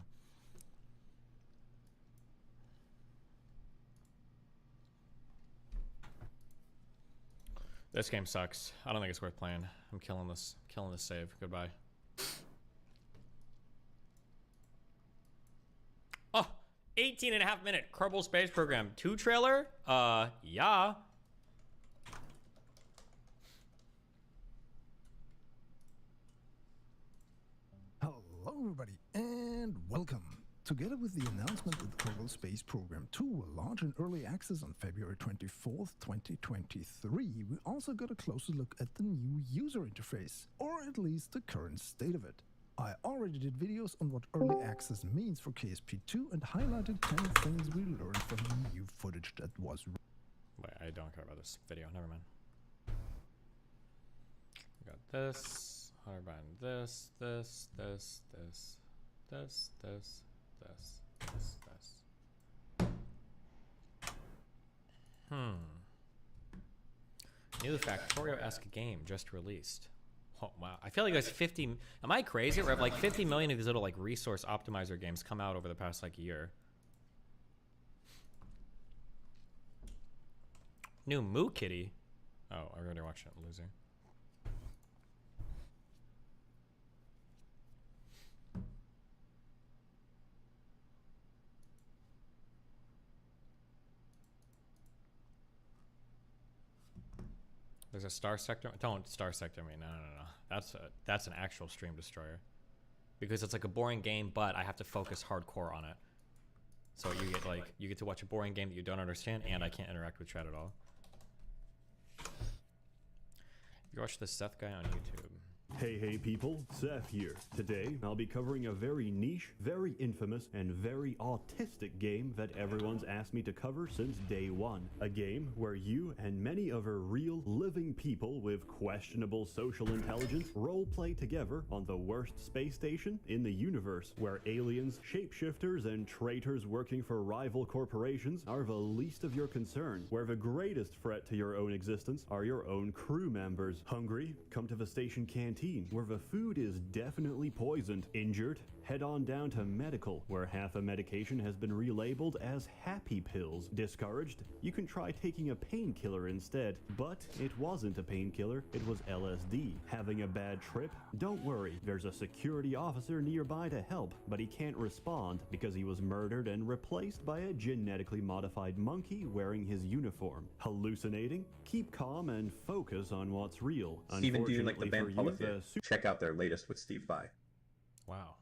This game sucks. I don't think it's worth playing. I'm killing this save. Goodbye. Oh, 18.5-minute Kerbal Space Program 2 trailer? Yeah. Hello everybody and welcome. Together with the announcement that Kerbal Space Program 2 will launch in early access on February 24th, 2023, we also got a closer look at the new user interface, or at least the current state of it. I already did videos on what early access means for KSP2 and highlighted 10 things we learned from the new footage that was. Wait, I don't care about this video. Never mind. Got this. Hardbind this. New Factorio-esque game just released. Oh wow! I feel like there's 50. Am I crazy? Or have like 50 million of these little like resource optimizer games come out over the past like year? New Moo Kitty. Oh, I already watched it. Loser. There's a Star Sector. Don't Star Sector me. No. That's an actual stream destroyer, because it's like a boring game, but I have to focus hardcore on it. So you get to watch a boring game that you don't understand, and I can't interact with chat at all. You watch the Seth guy on YouTube. Hey people, Seth here. Today, I'll be covering a very niche, very infamous, and very autistic game that everyone's asked me to cover since day one. A game where you and many other real, living people with questionable social intelligence roleplay together on the worst space station in the universe, where aliens, shapeshifters, and traitors working for rival corporations are the least of your concern, where the greatest threat to your own existence are your own crew members. Hungry? Come to the station canteen, where the food is definitely poisoned. Injured? Head on down to medical, where half a medication has been relabeled as happy pills. Discouraged? You can try taking a painkiller instead. But it wasn't a painkiller, it was LSD. Having a bad trip? Don't worry, there's a security officer nearby to help, but he can't respond because he was murdered and replaced by a genetically modified monkey wearing his uniform. Hallucinating? Keep calm and focus on what's real. Steven, do you like the band for you, Polyphia? Check out their latest with Steve Vai. Wow.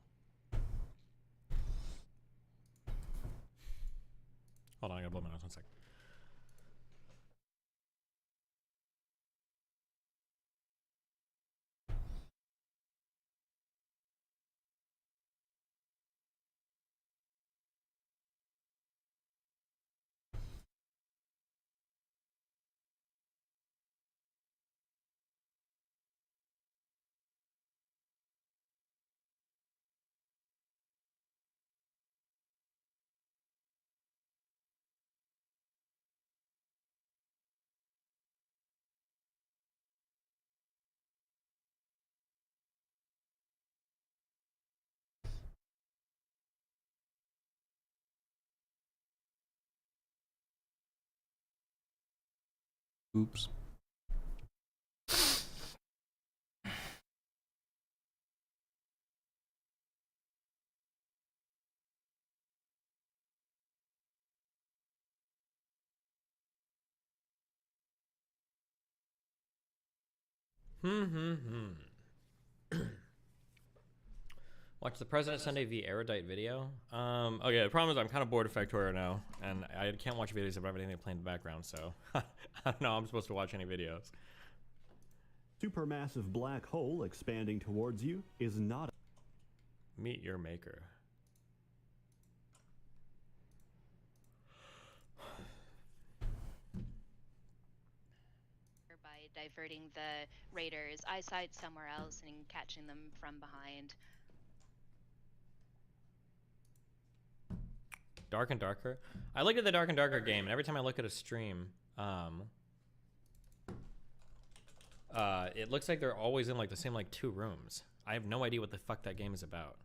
Hold on, I gotta blow my nose 1 sec. Oops. Watch the President Sunday v Erudite video. Okay, the problem is I'm kind of bored of Factorio now, and I can't watch videos of everything they play in the background, so I don't know how I'm supposed to watch any videos. Supermassive black hole expanding towards you is not. Meet your maker. By diverting the raiders' eyesight somewhere else and catching them from behind. Dark and Darker. I looked at the Dark and Darker game, and every time I look at a stream, It looks like they're always in like the same like 2 rooms. I have no idea what the fuck that game is about.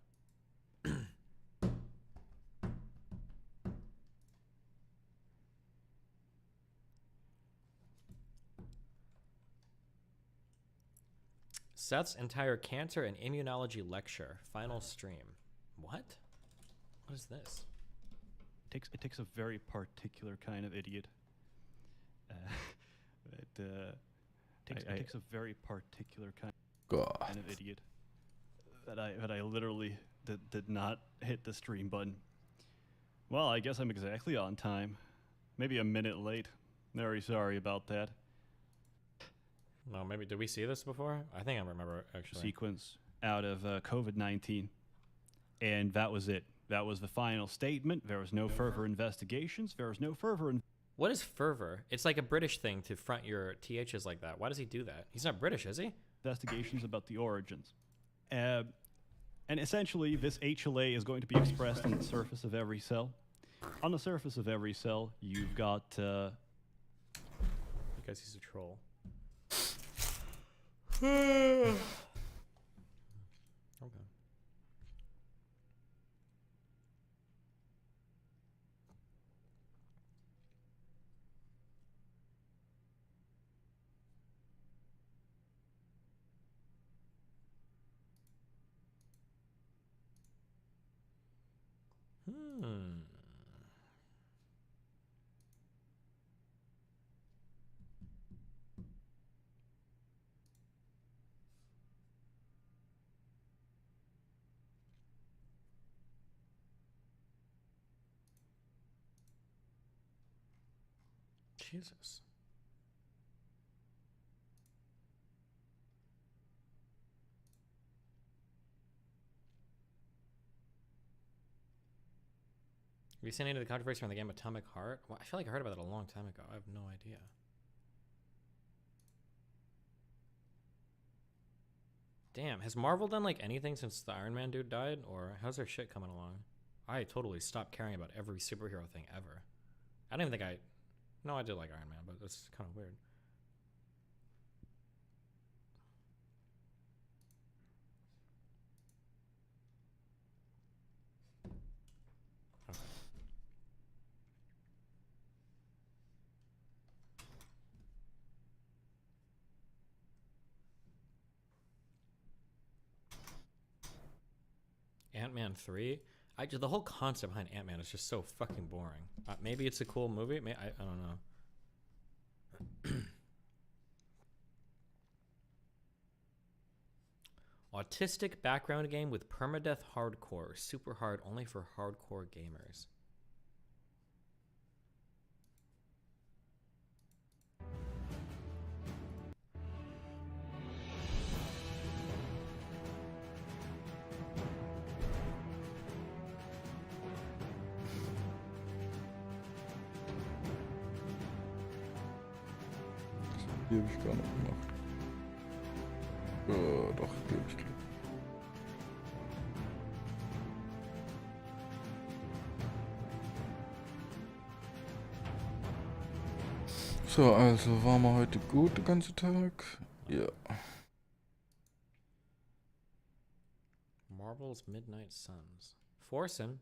Seth's entire cancer and immunology lecture, final stream. What? What is this? It takes a very particular kind of idiot. It takes a very particular kind of idiot that I literally did not hit the stream button. Well, I guess I'm exactly on time. Maybe a minute late. Very sorry about that. No, maybe did we see this before? I think I remember actually. Sequence out of COVID-19, and that was it. That was the final statement. There was no further investigations. There was no further. What is fervor? It's like a British thing to front your THs like that. Why does he do that? He's not British, is he? Investigations about the origins. And essentially, this HLA is going to be expressed on the surface of every cell. On the surface of every cell, you've got... Because he's a troll. Okay. Jesus. Have you seen any of the controversy around the game Atomic Heart? Well, I feel like I heard about it a long time ago. I have no idea. Damn, has Marvel done like anything since the Iron Man dude died? Or how's their shit coming along? I totally stopped caring about every superhero thing ever. I don't even think No, I did like Iron Man, but that's kind of weird. Okay. Ant-Man 3? The whole concept behind Ant-Man is just so fucking boring. Maybe it's a cool movie. I don't know. Autistic background game with permadeath hardcore. Super hard only for hardcore gamers. Die habe ich gar nicht gemacht. Doch, die habe ich gemacht. So, also waren wir heute gut den ganzen Tag? Ja. Marvel's Midnight Suns. Forsen.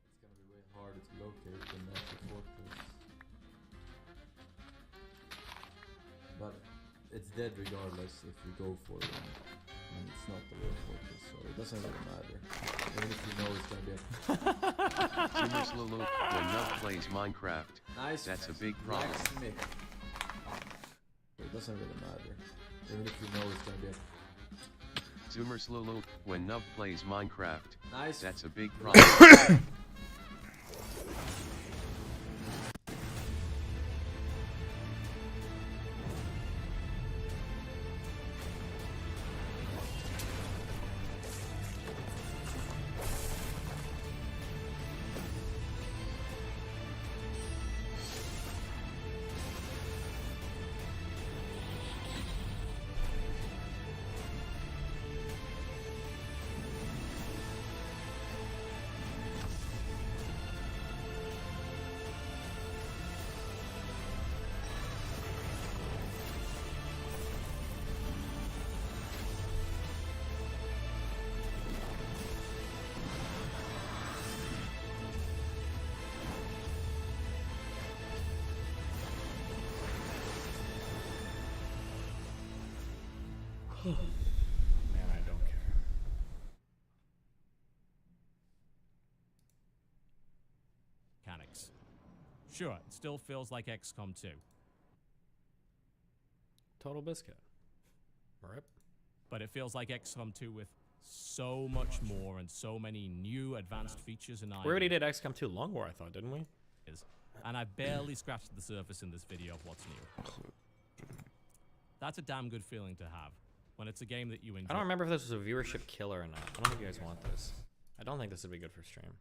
It's gonna be way harder to locate than Natural Fortress. But it's dead regardless if you go for it. And it's not the real fortress, so it doesn't really matter. Even if you know it's gonna be a... Zoomer's Lulu, when Nub plays Minecraft, nice. That's a big problem. Blacksmith. It doesn't really matter. Even if you know it's gonna be a... Zoomer's Lulu, when Nub plays Minecraft, nice. That's a big problem. Man, I don't care. Mechanics. Sure, it still feels like XCOM 2. Total Biscuit. Rip. But it feels like XCOM 2 with so much more and so many new advanced features and We already did XCOM 2 Long War, I thought, didn't we? And I barely scratched the surface in this video of what's new. That's a damn good feeling to have when it's a game that you enjoy. I don't remember if this was a viewership killer or not. I don't think you guys want this. I don't think this would be good for stream.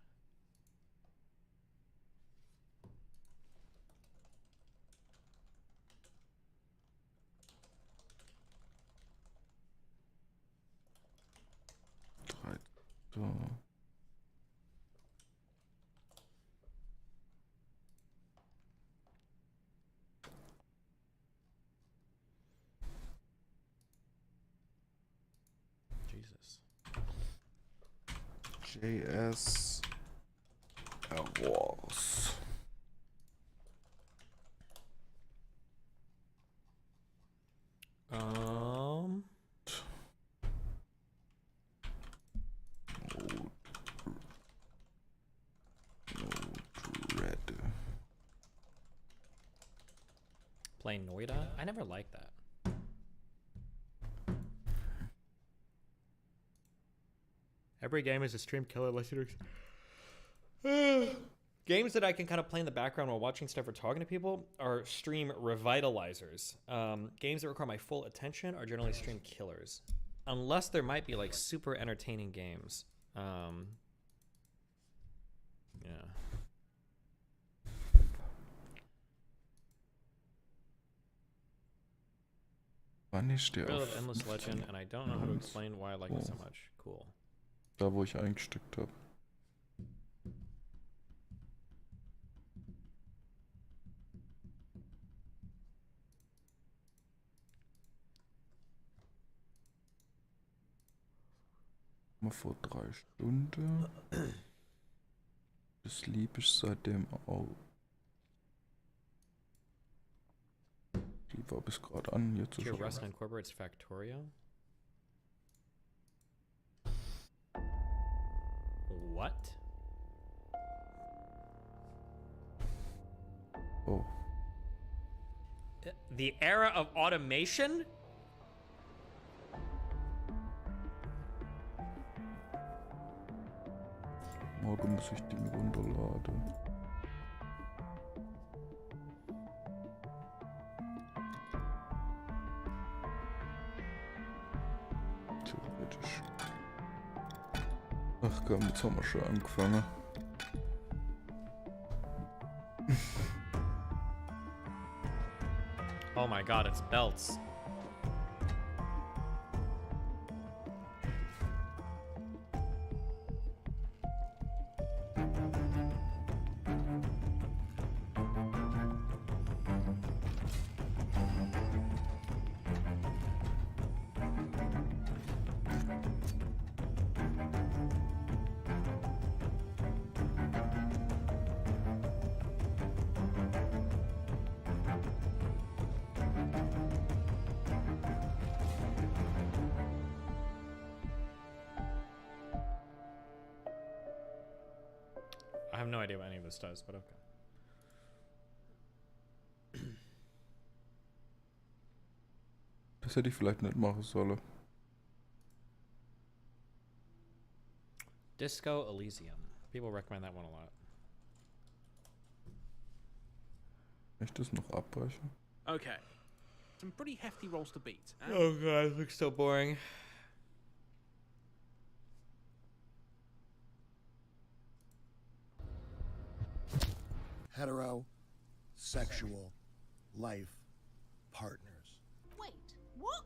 Jesus. JS Awards. Red. Playing Noida? I never liked that. Every game is a stream killer unless you're... Games that I can kind of play in the background while watching stuff or talking to people are stream revitalizers. Games that require my full attention are generally stream killers. Unless there might be like super entertaining games. Yeah. Wann ist der Real auf? of Endless Legend, and I don't know how to explain why I like it so much. Cool. Da, wo ich eingesteckt habe. Mal vor 3 Stunden. Das lieb ich seitdem auch. Die war bis gerade an, jetzt ist Pure Rust incorporates Factorio. What? Oh. The era of automation? Morgen muss ich den runterladen. Theoretisch. Ach komm, jetzt haben wir schon angefangen. Oh my god, it's belts. I have no idea what any of this does, but okay. Das hätte ich vielleicht nicht machen sollen. Disco Elysium. People recommend that one a lot. Kann ich das noch abbrechen? Okay. Some pretty hefty rolls to beat. Oh god, it looks so boring. Heterosexual life partners. Wait, what?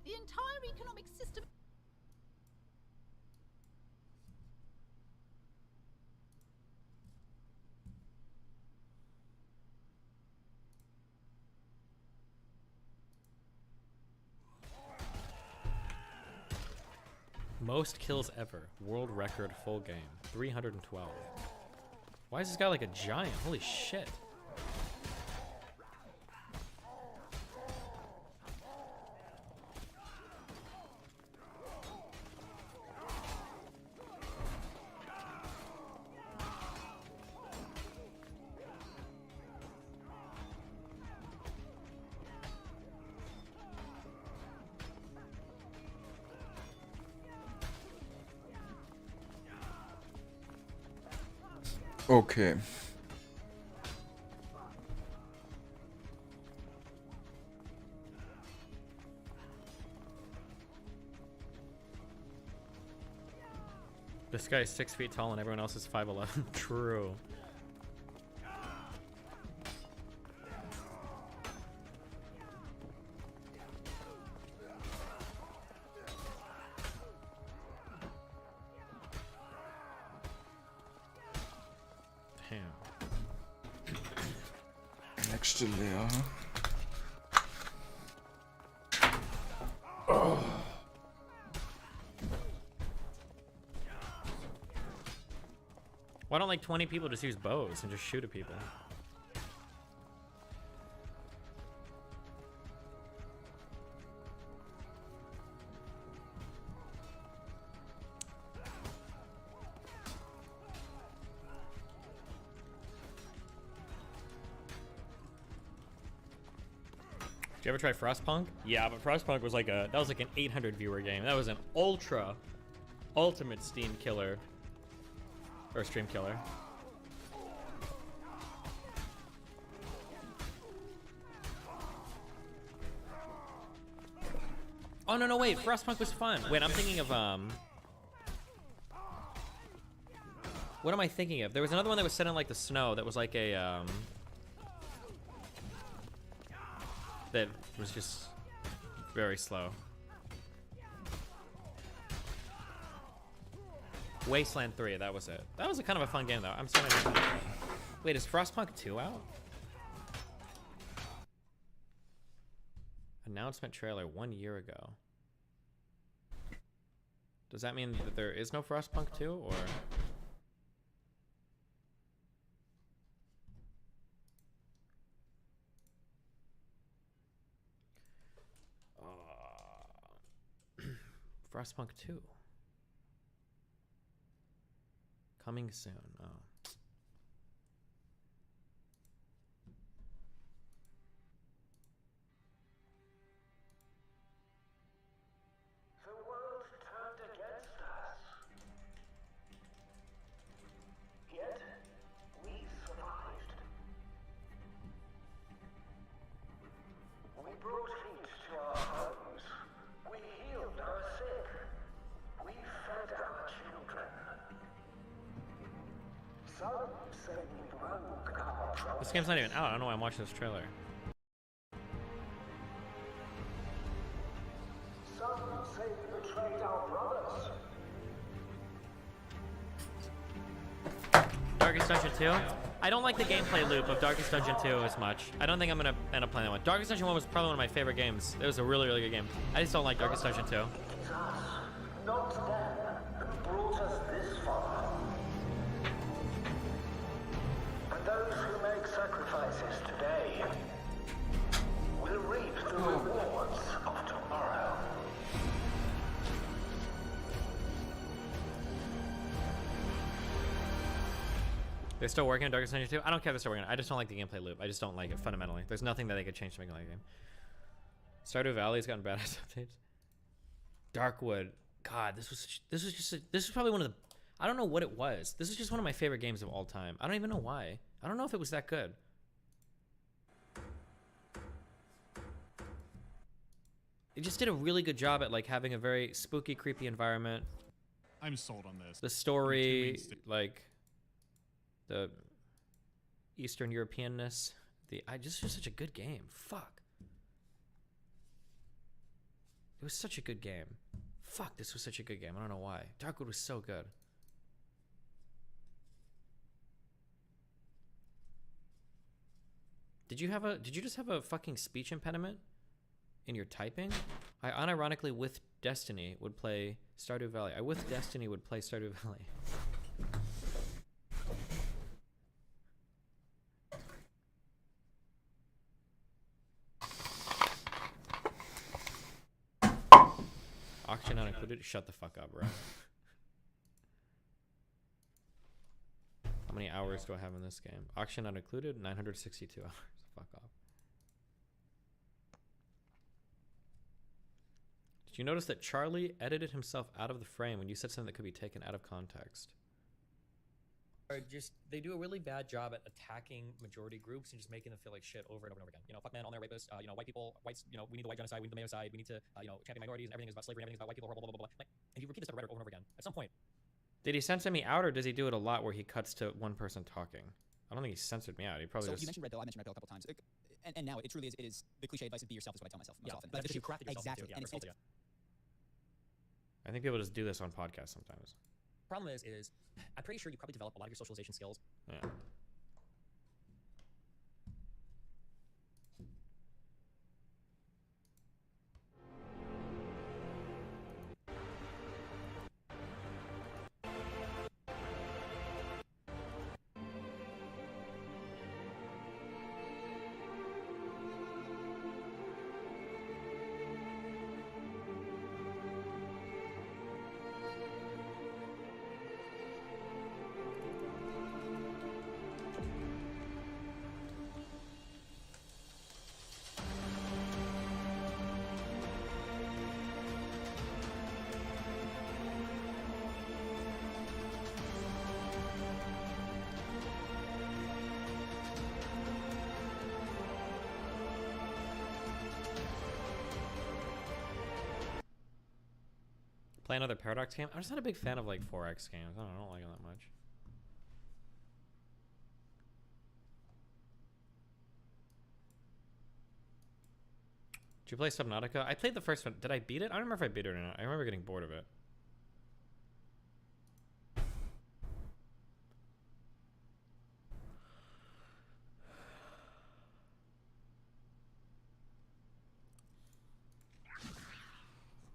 The entire economic system. Most kills ever. World record full game. 312. Why is this guy like a giant? Holy shit. Okay. This guy is 6 feet tall and everyone else is 5'11". True. Damn. Next to Leia. Why don't like 20 people just use bows and just shoot at people? Did you ever try Frostpunk? Yeah, but Frostpunk was like that was like an 800 viewer game. That was an ultimate Steam killer. Or stream killer. Oh no, wait, Frostpunk was fun. Wait, I'm thinking of what am I thinking of? There was another one that was set in like the snow that was like a that was just very slow. Wasteland 3, that was it. That was a kind of a fun game, though. I'm sorry. Wait, is Frostpunk 2 out? Announcement trailer 1 year ago. Does that mean that there is no Frostpunk 2, or? Frostpunk 2. Coming soon. Oh. The world turned against us. Yet, we survived. We brought heat to our homes. We healed our sick. We fed our children. Some say we broke our promise. This game's not even out. I don't know why I'm watching this trailer. Some say we betrayed our brothers. Darkest Dungeon 2? I don't like the gameplay loop of Darkest Dungeon 2 as much. I don't think I'm gonna end up playing that one. Darkest Dungeon 1 was probably one of my favorite games. It was a really, really good game. I just don't like Darkest Dungeon 2. It is us, not them, who brought us this far. And those who make sacrifices today will reap the rewards of tomorrow. They're still working on Darkest Dungeon 2? I don't care if they're still working on it. I just don't like the gameplay loop. I just don't like it fundamentally. There's nothing that they could change to make it like a game. Stardew Valley's gotten badass updates. Darkwood. God, this was probably one of the, I don't know what it was. This is just one of my favorite games of all time. I don't even know why. I don't know if it was that good. It just did a really good job at like having a very spooky, creepy environment. I'm sold on this. The story, like the Eastern Europeanness. Just was such a good game. Fuck. It was such a good game. Fuck, this was such a good game. I don't know why. Darkwood was so good. Did you just have a fucking speech impediment in your typing? I unironically with Destiny would play Stardew Valley. I with Destiny would play Stardew Valley. Auction not included? Shut the fuck up, bro. How many hours do I have in this game? Auction not included? 962 hours. Fuck off. Did you notice that Charlie edited himself out of the frame when you said something that could be taken out of context? They do a really bad job at attacking majority groups and just making them feel like shit over and over and over again. You know, fuck men, all their rapists. You know, white people, whites. You know, we need the white genocide. We need the Mayo side. We need to, you know, champion minorities. And everything is about slavery. And everything is about white people. Blah blah blah blah. Like, and you repeat this rhetoric over and over again. At some point, did he censor me out, or does he do it a lot where he cuts to one person talking? I don't think he censored me out. He probably So just. you mentioned red pill. I mentioned red pill a couple times. And now it truly is. It is the cliche advice of be yourself is what I tell myself most often. But if you crack yourself exactly. Too, and it's I think people just do this on podcasts sometimes. Problem is I'm pretty sure you probably develop a lot of your socialization skills. Yeah. Play another Paradox game? I'm just not a big fan of like 4X games. I don't like them that much. Did you play Subnautica? I played the first one. Did I beat it? I don't remember if I beat it or not. I remember getting bored of it.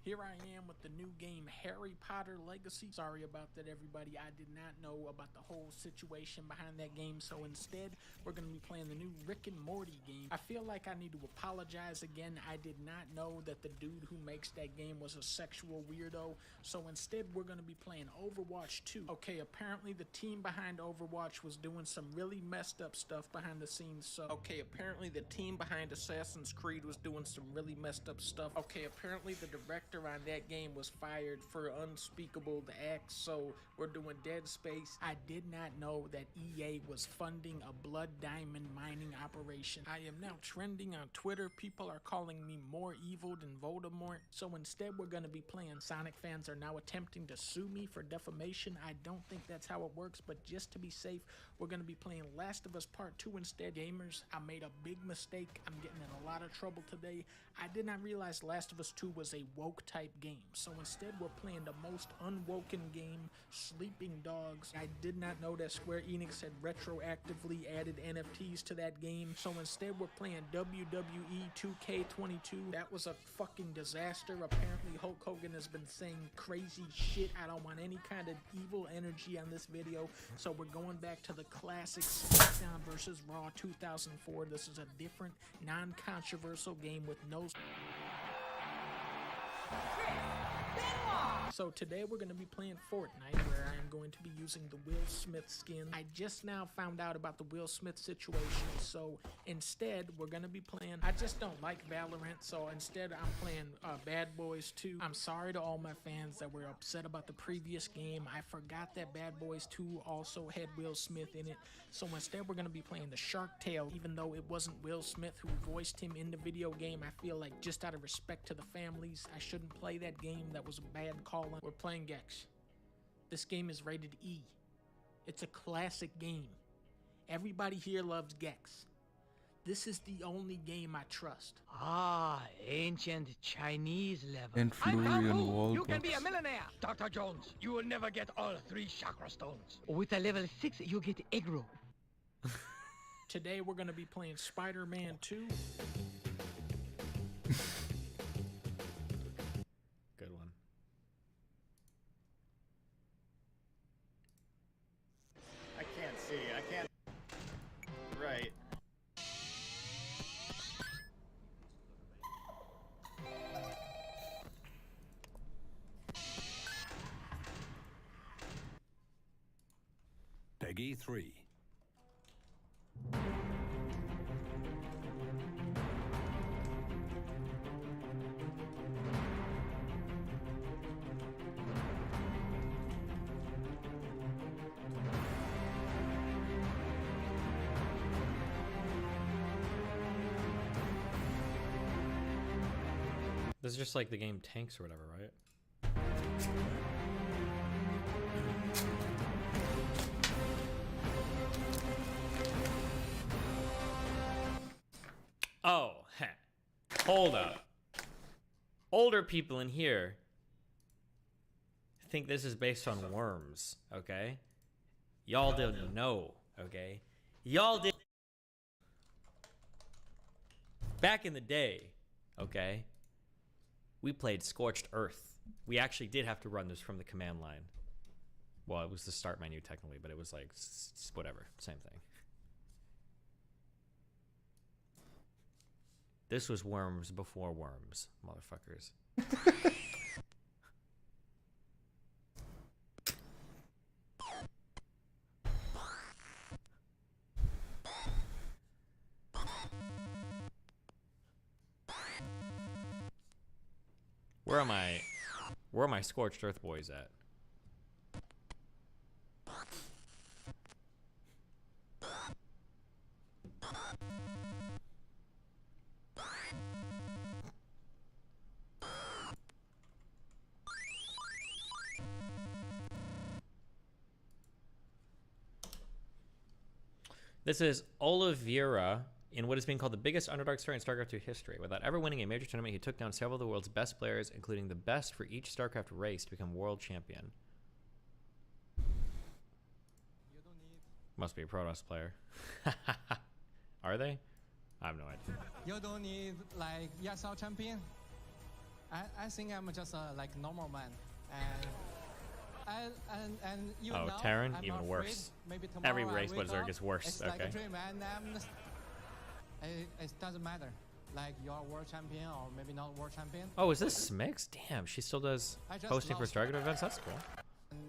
Here I am with the new game Harry Potter Legacy. Sorry about that, everybody. I did not know about the whole situation behind that game, so instead we're going to be playing the new Rick and Morty game. I feel like I need to apologize again. I did not know that the dude who makes that game was a sexual weirdo, so instead we're going to be playing Overwatch 2. Okay, apparently the team behind Overwatch was doing some really messed up stuff behind the scenes. So, okay, apparently the team behind Assassin's Creed was doing some really messed up stuff. Okay, apparently the director on that game was fired for unspeakable acts, so we're doing Dead Space. I did not know that EA was funding a blood diamond mining operation. I am now trending on Twitter. People are calling me more evil than Voldemort, so instead we're going to be playing. Sonic fans are now attempting to sue me for defamation. I don't think that's how it works, but just to be safe, we're going to be playing Last of Us Part 2 instead. Gamers, I made a big mistake. I'm getting in a lot of trouble today. I did not realize Last of Us 2 was a woke type game, so instead we're playing the most unwoken game, Sleeping Dogs. I did not know that Square Enix had retroactively added NFTs to that game, so instead we're playing WWE 2K22. That was a fucking disaster. Apparently Hulk Hogan has been saying crazy shit. I don't want any kind of evil energy on this video, so we're going back to the classic SmackDown vs. Raw 2004. This is a different, non-controversial game with no... So today we're going to be playing Fortnite, where I am going to be using the Will Smith skin. I just now found out about the Will Smith situation, so instead we're going to be playing... I just don't like Valorant, so instead I'm playing Bad Boys 2. I'm sorry to all my fans that were upset about the previous game. I forgot that Bad Boys 2 also had Will Smith in it, so instead we're going to be playing the Shark Tale. Even though it wasn't Will Smith who voiced him in the video game, I feel like just out of respect to the families, I shouldn't play that game. That was a bad call. We're playing Gex. This game is rated E. It's a classic game. Everybody here loves Gex. This is the only game I trust. Ah, ancient Chinese level. And Florian Wall. You can be a millionaire. Dr. Jones, you will never get all 3 chakra stones. With a level 6, you get aggro. Today we're going to be playing Spider-Man 2. Good one. I can't see. I can't. Right. Peggy 3. This is just like the game Tanks or whatever, right? Oh, hold up. Older people in here think this is based on Worms, okay? Y'all didn't know, okay? Y'all did. Back in the day, okay, we played Scorched Earth. We actually did have to run this from the command line. Well, it was the start menu technically, but it was like whatever, same thing. This was Worms before Worms, motherfuckers. Where are my Scorched Earth boys at? This is Oliveira in what is being called the biggest underdog story in StarCraft 2 history. Without ever winning a major tournament, he took down several of the world's best players, including the best for each StarCraft race, to become world champion. Must be a Protoss player. Are they? I have no idea. You don't need like ESL champion. I think I'm just a like normal man, and you oh, know, Terran, I'm even afraid worse. Maybe Every tomorrow I race wake Blizzard up, gets worse. It's Okay. like a dream, and it doesn't matter. Like you're world champion or maybe not world champion. Oh, is this Smix? Damn, she still does I just hosting for lost. StarCraft events. That's cool. And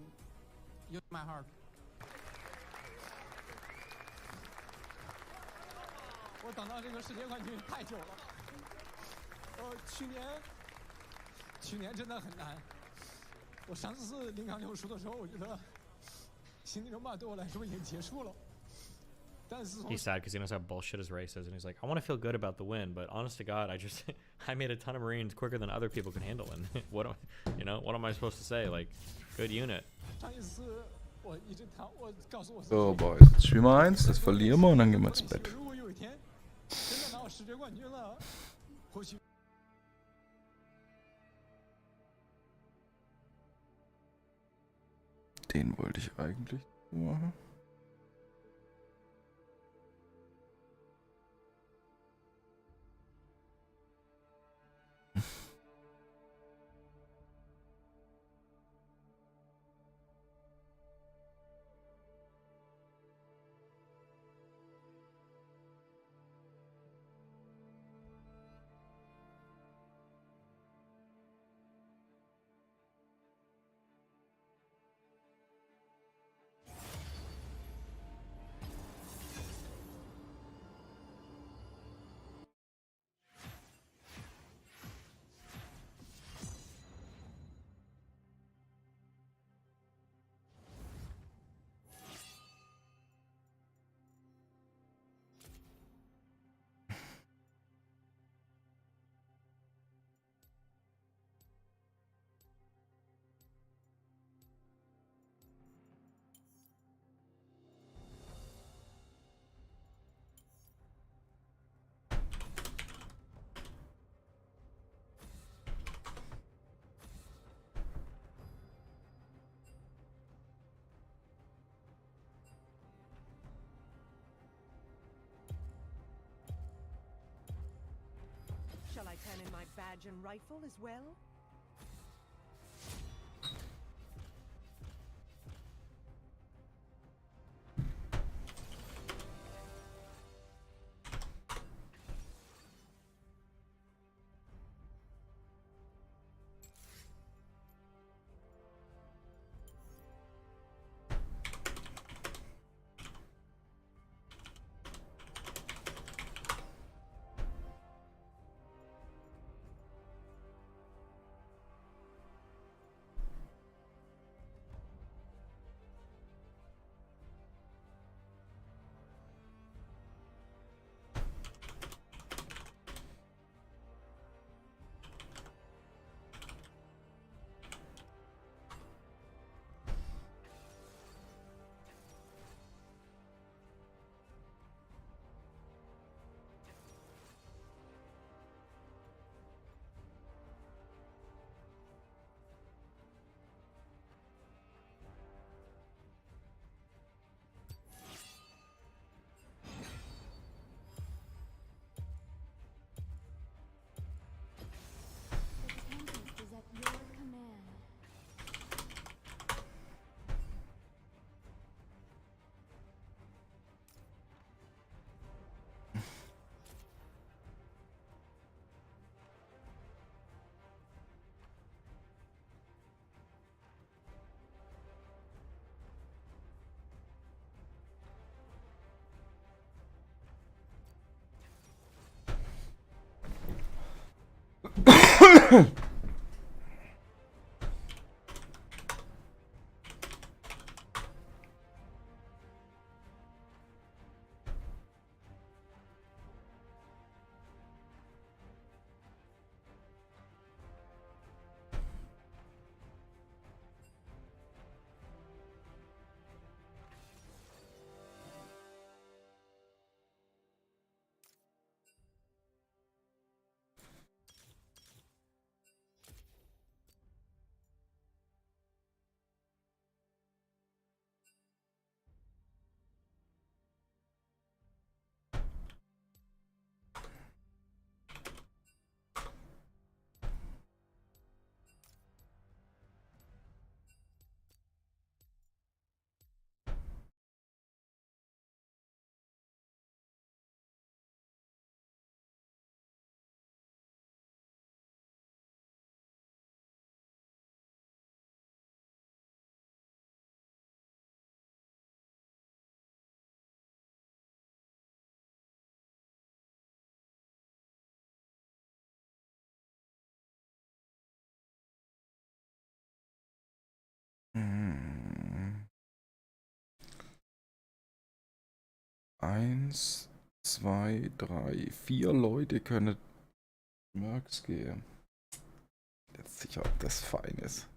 you my heart. 我等到这个世界冠军太久了。去年真的很难。我上次0杠6输的时候，我觉得心理争霸对我来说已经结束了。但是 He's sad because he knows how bullshit his race is, and he's like, I want to feel good about the win, but honest to God, I made a ton of Marines quicker than other people can handle, and what am I supposed to say? Like, good unit. 上一次我一直谈，我告诉我自己。 So, Boys, jetzt spielen wir eins, das verlieren wir und dann gehen wir ins Bett. 如果有一天真的拿到世界冠军了，或许。 Den wollte ich eigentlich machen. Shall I turn in my badge and rifle as well? Eins, zwei, drei, vier Leute können Mercs gehen. Jetzt sicher, ob das fein ist.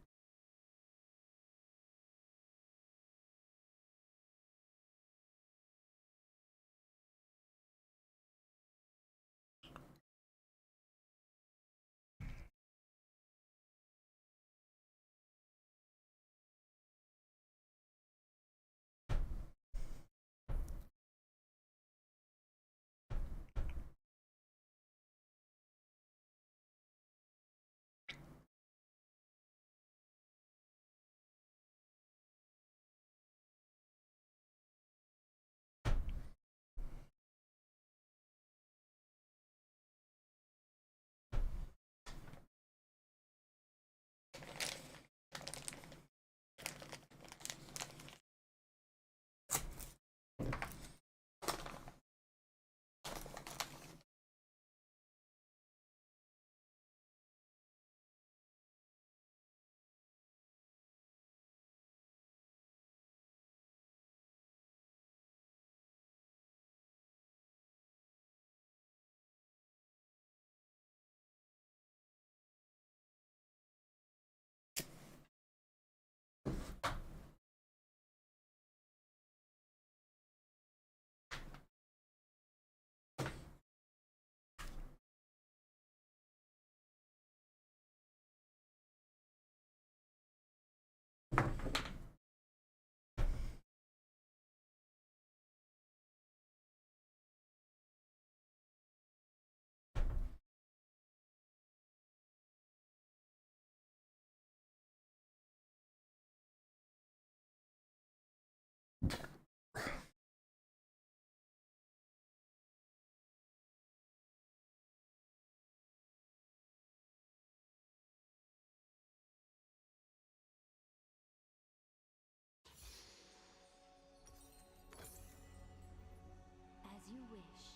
As you wish.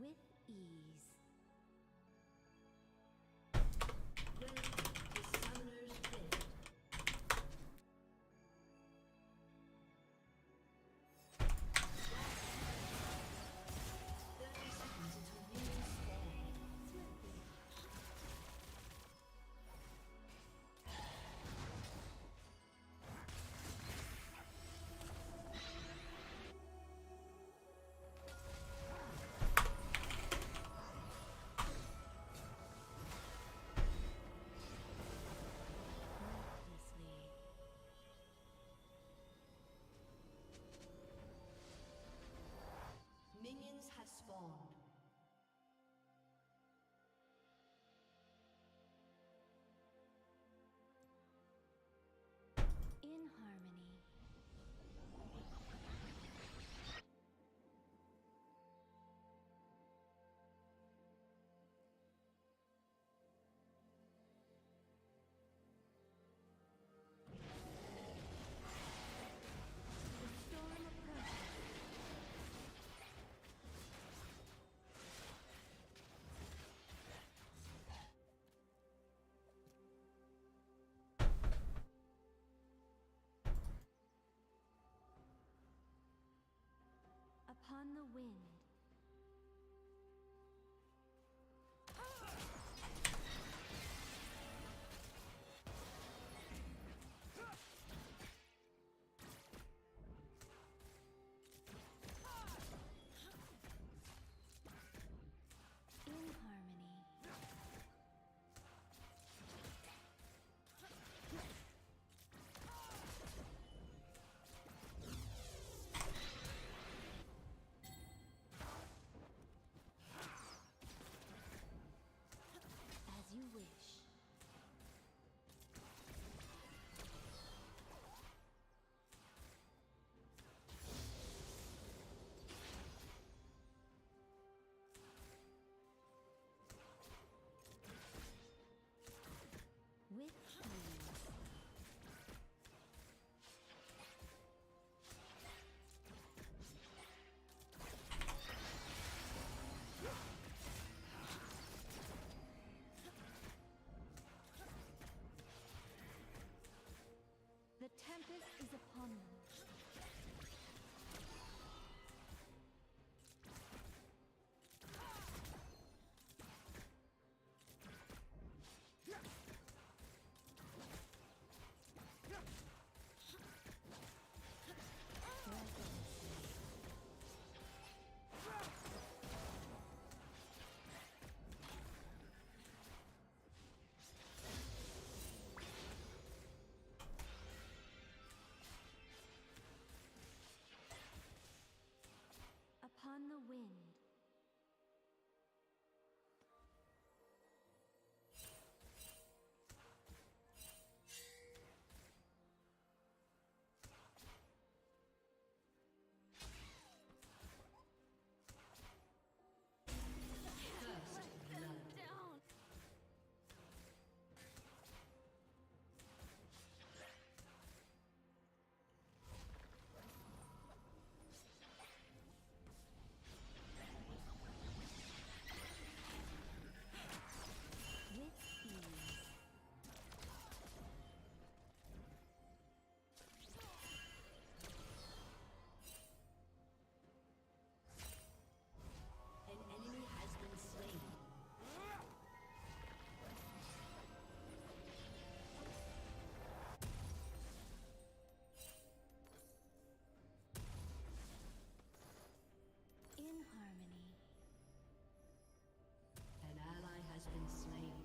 With ease. Welcome to Summoner's Rift. Upon the wind. In harmony. As you wish. With ease. The tempest is upon them. Upon the wind. Down. With ease. An enemy has been slain. In harmony. An ally has been slain.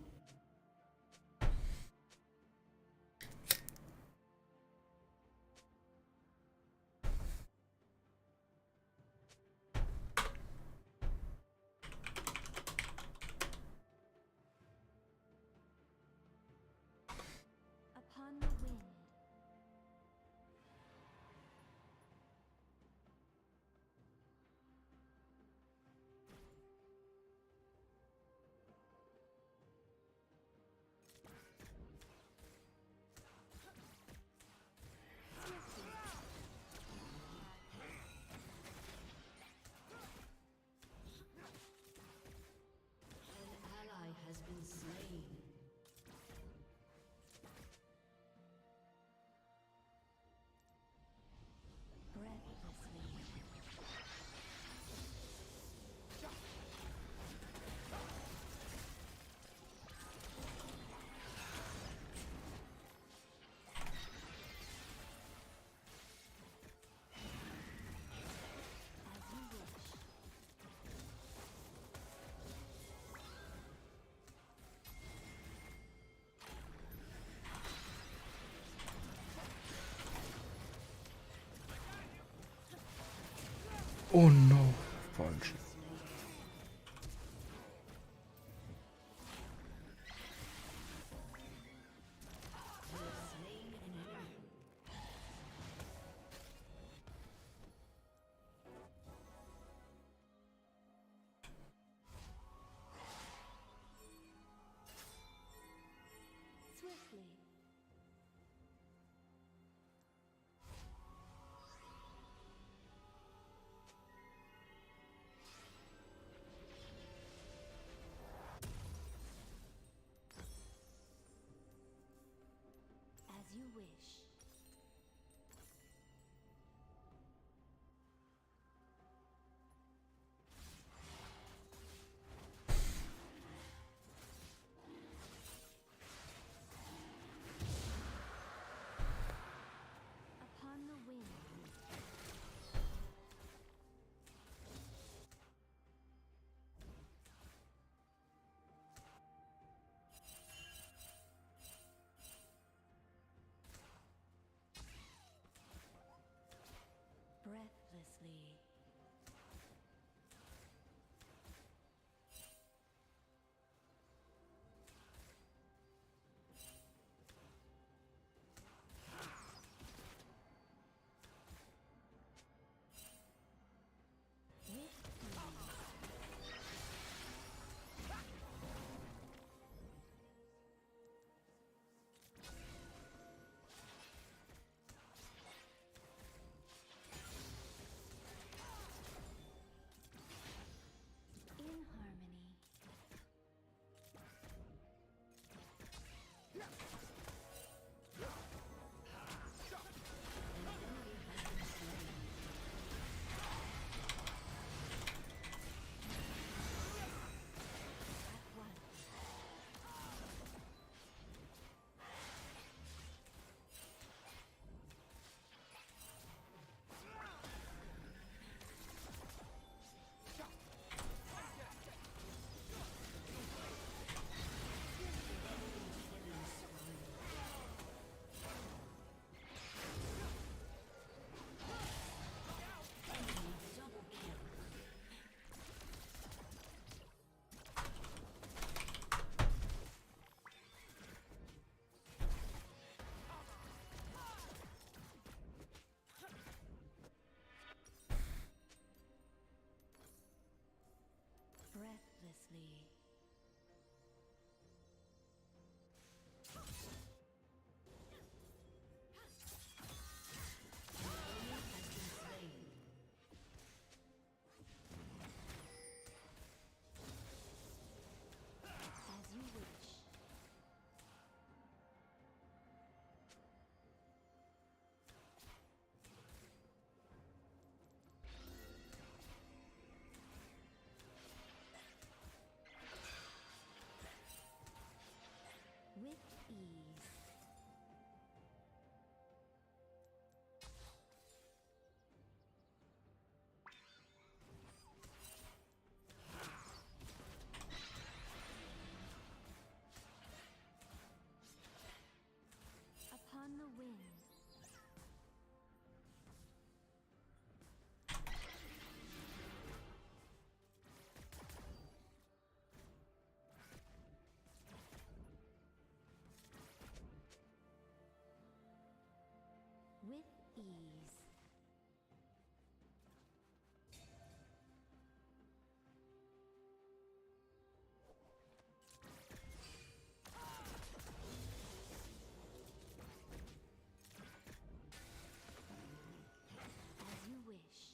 Upon the wind. An ally has been slain. Breathlessly. As you wish. Oh no. Falsch. Swiftly. Breathlessly. In harmony. Breathlessly. As you wish. With ease. Upon the wind. With ease. As you wish.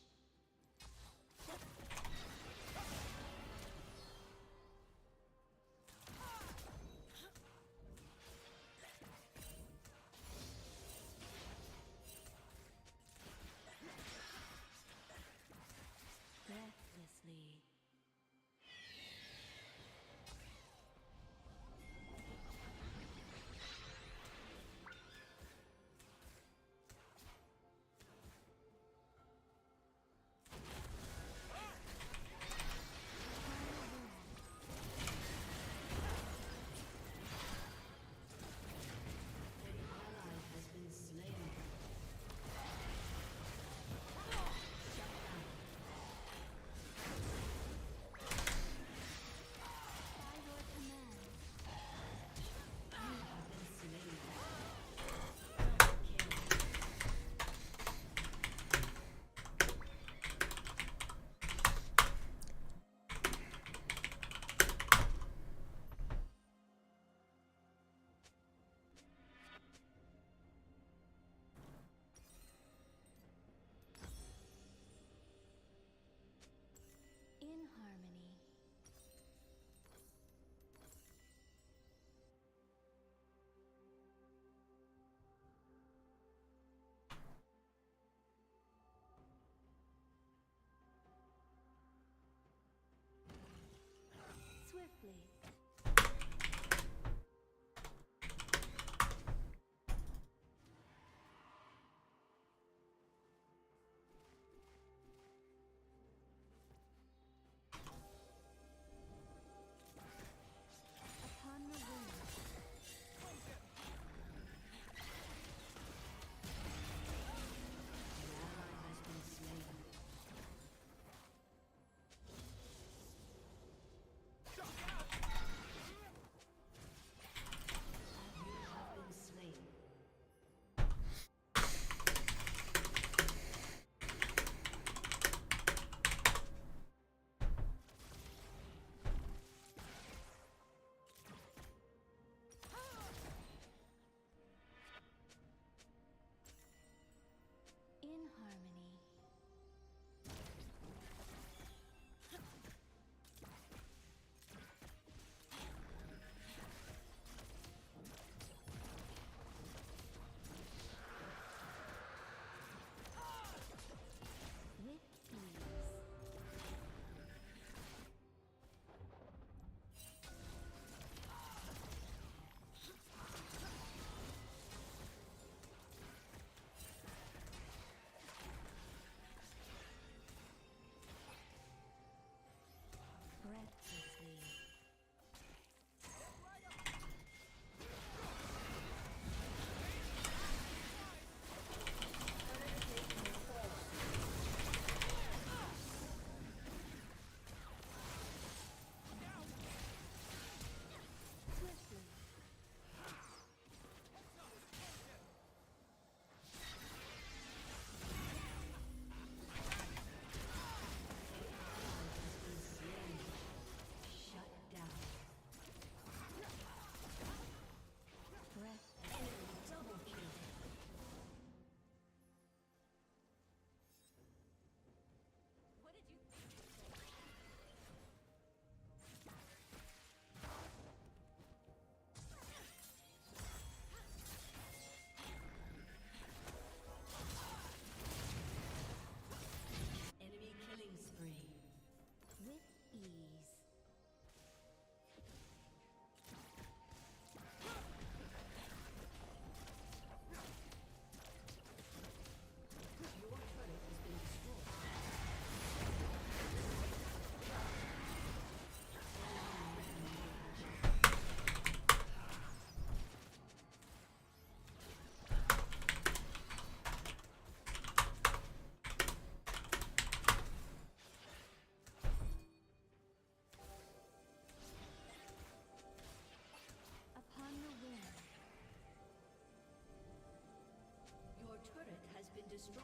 destroyed.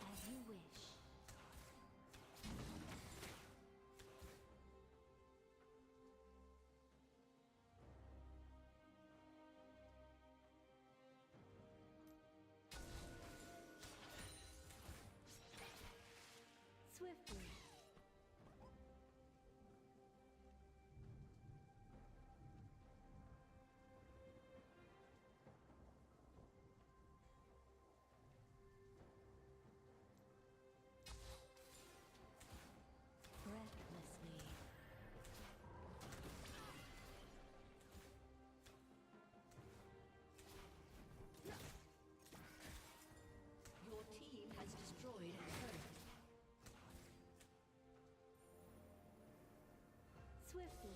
As you wish. Swiftly. Breathlessly. Your team has destroyed a turret. Swiftly.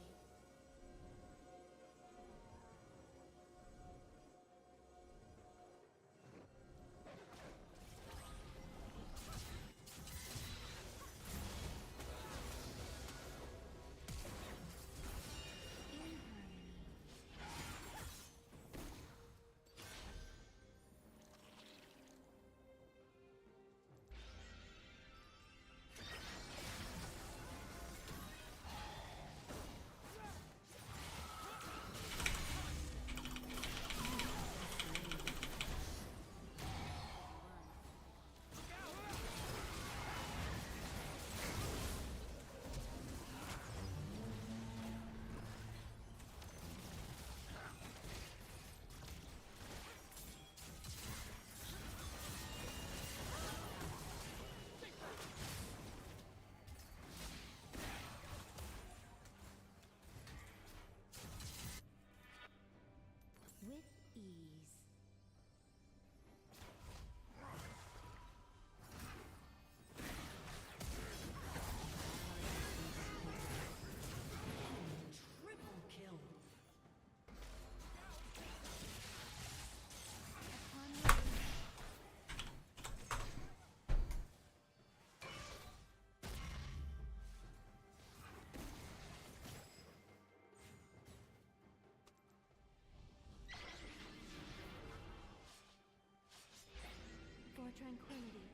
With ease. Triple kill. For tranquility.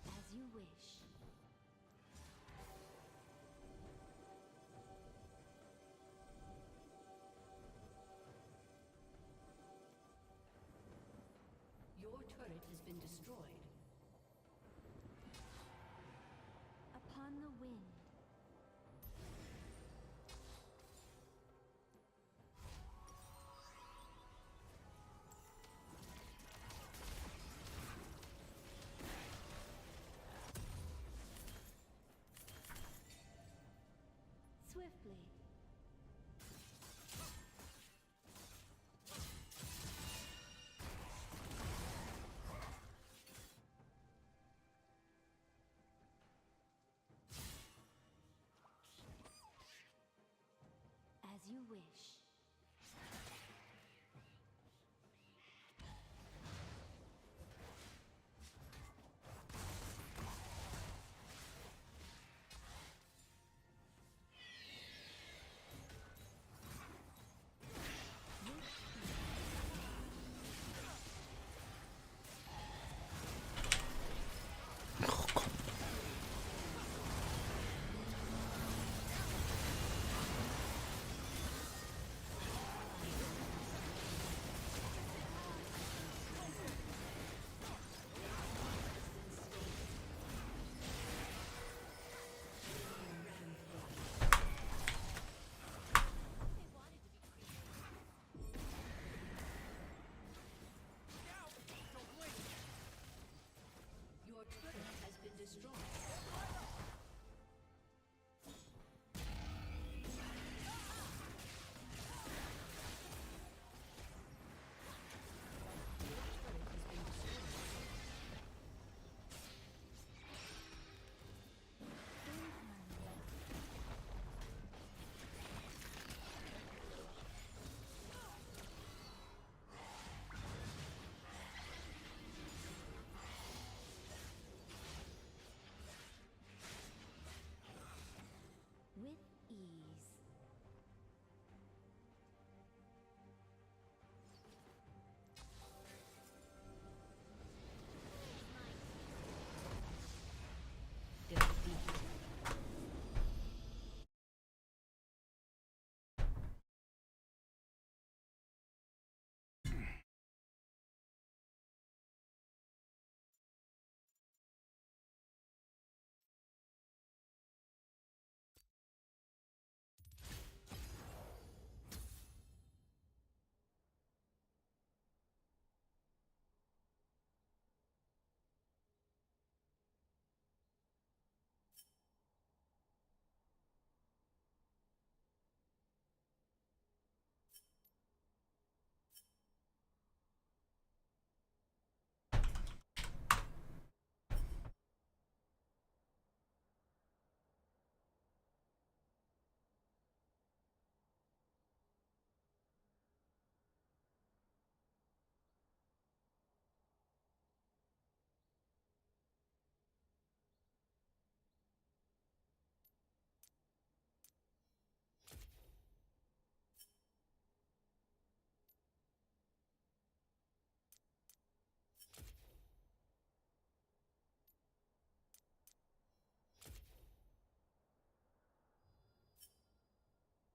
As you wish. Your turret has been destroyed. Upon the wind. Swiftly. As you wish.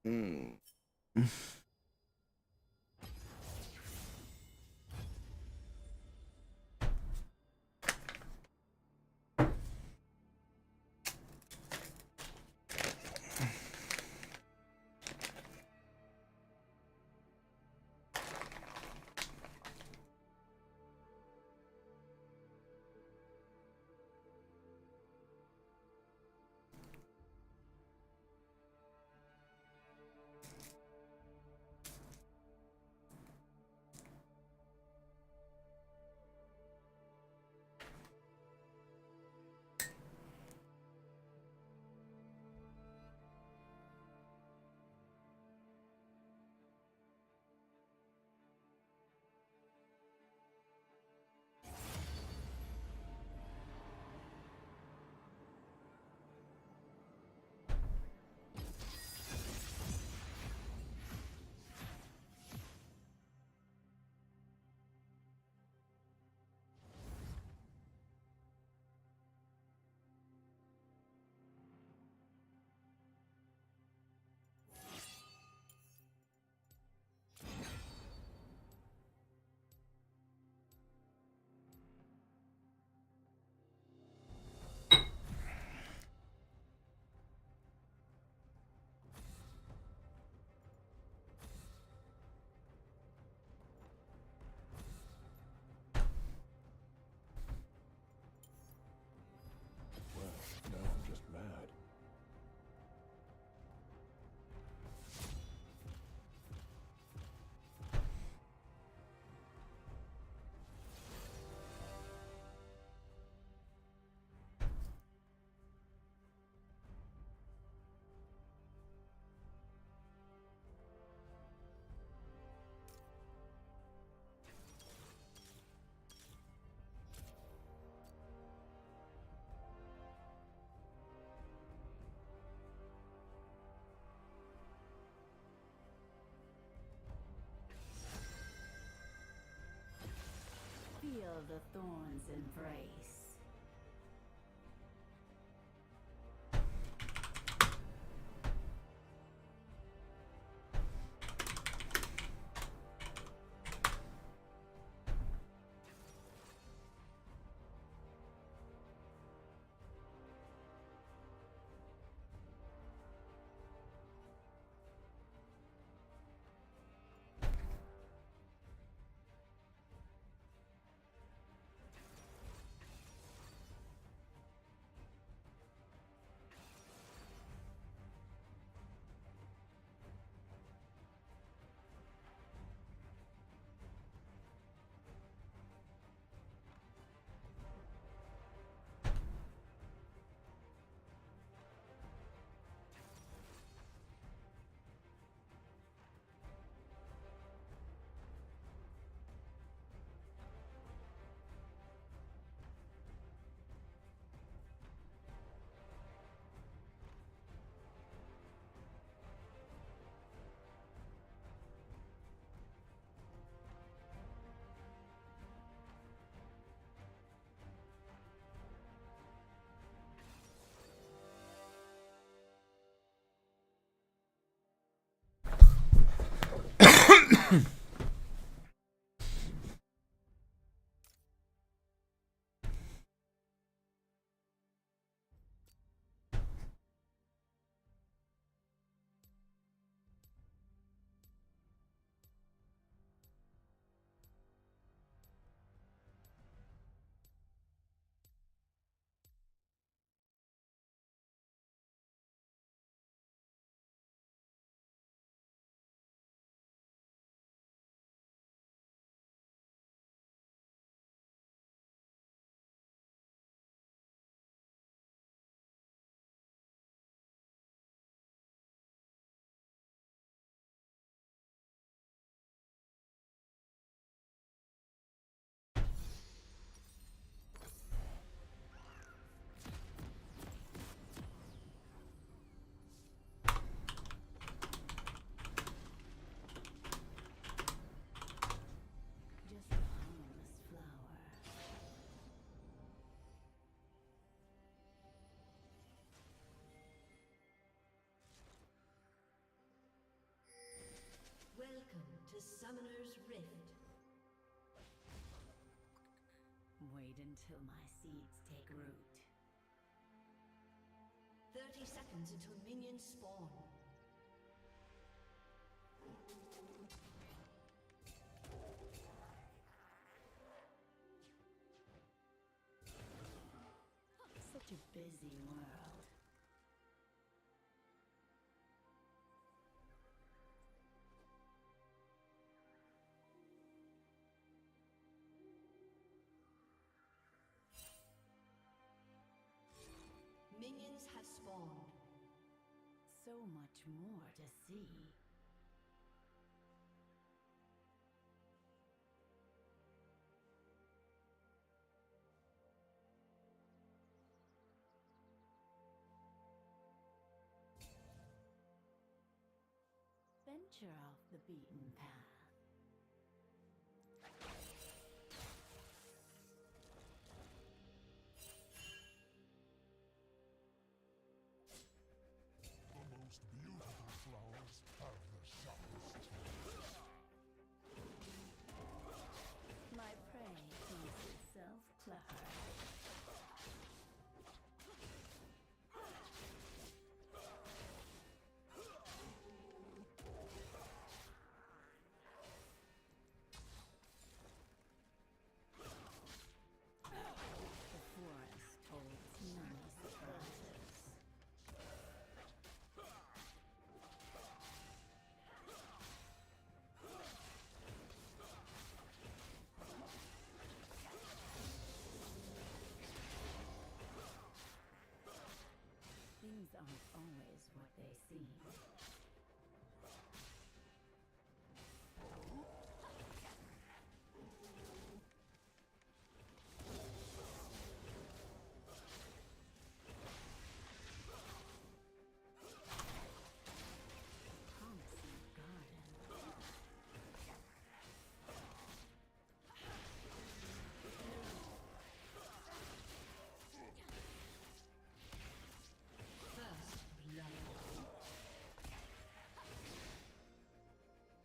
Mm. Feel the thorns embrace. to Summoner's Rift. Wait until my seeds take root. 30 seconds until minions spawn. Such a busy world. Minions have spawned. So much more to see. Venture off the beaten path. The most beautiful flowers have the sharpest teeth. My prey thinks itself clever. The forest holds many surprises. Things aren't always what they seem. Promising garden. First blood.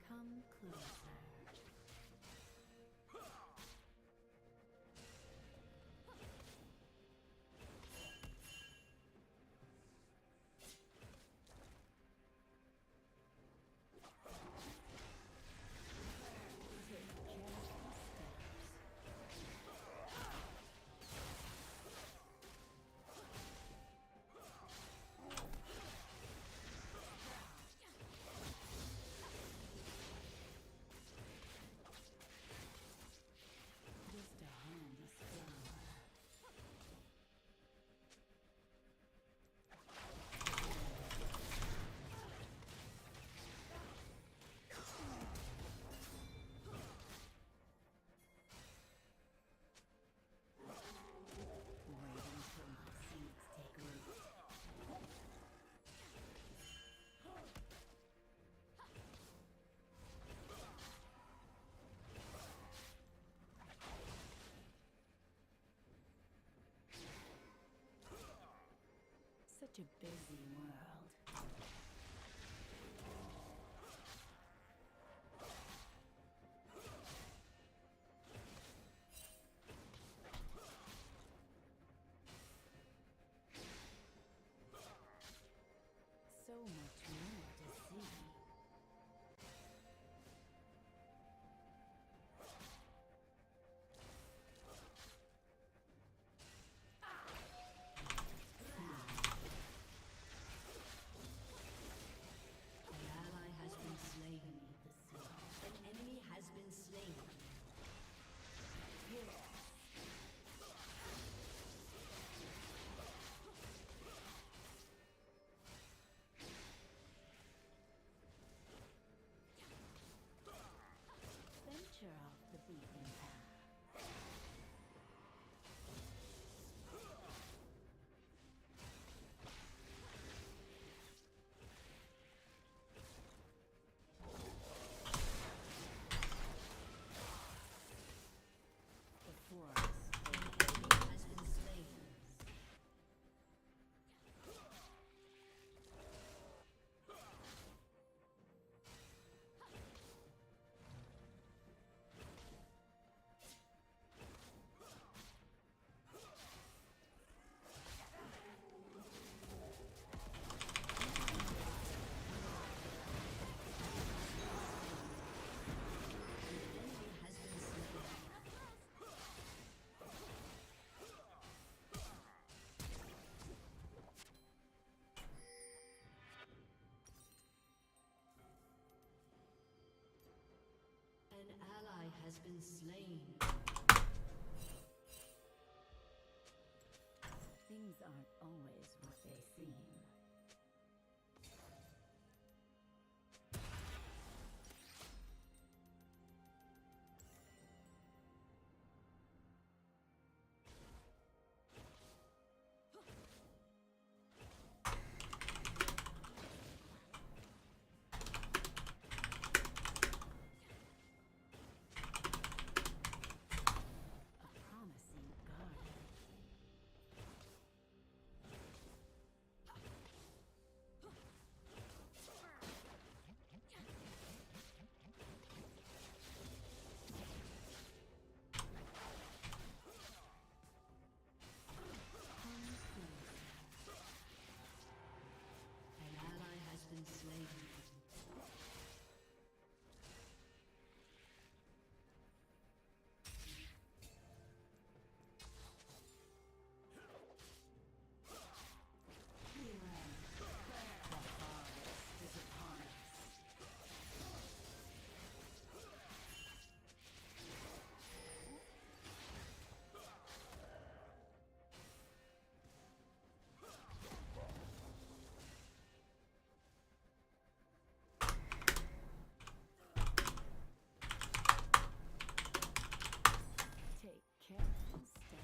Come closer. Take careful steps. Just a harmless flower. Wait until my seeds take root. Such a busy world. So much more to see. has been slain. Things aren't always what they seem. An ally has been slain. Take careful steps.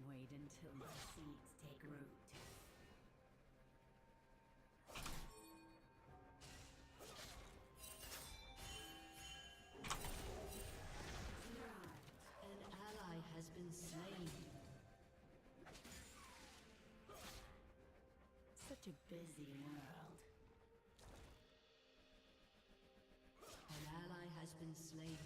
Wait until my seeds take root. An ally has been slain. Such a busy world. An ally has been slain.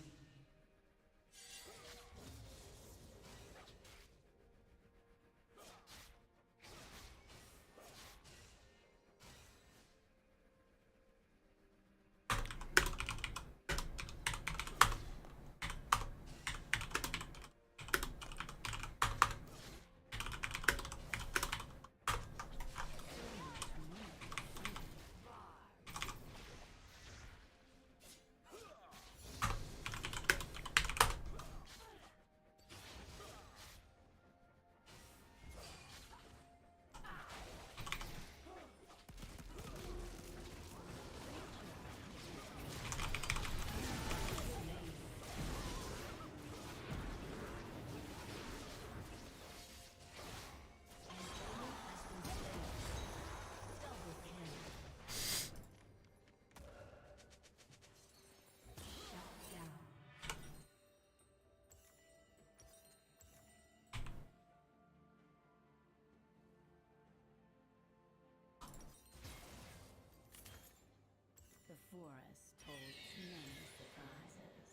The forest holds many surprises.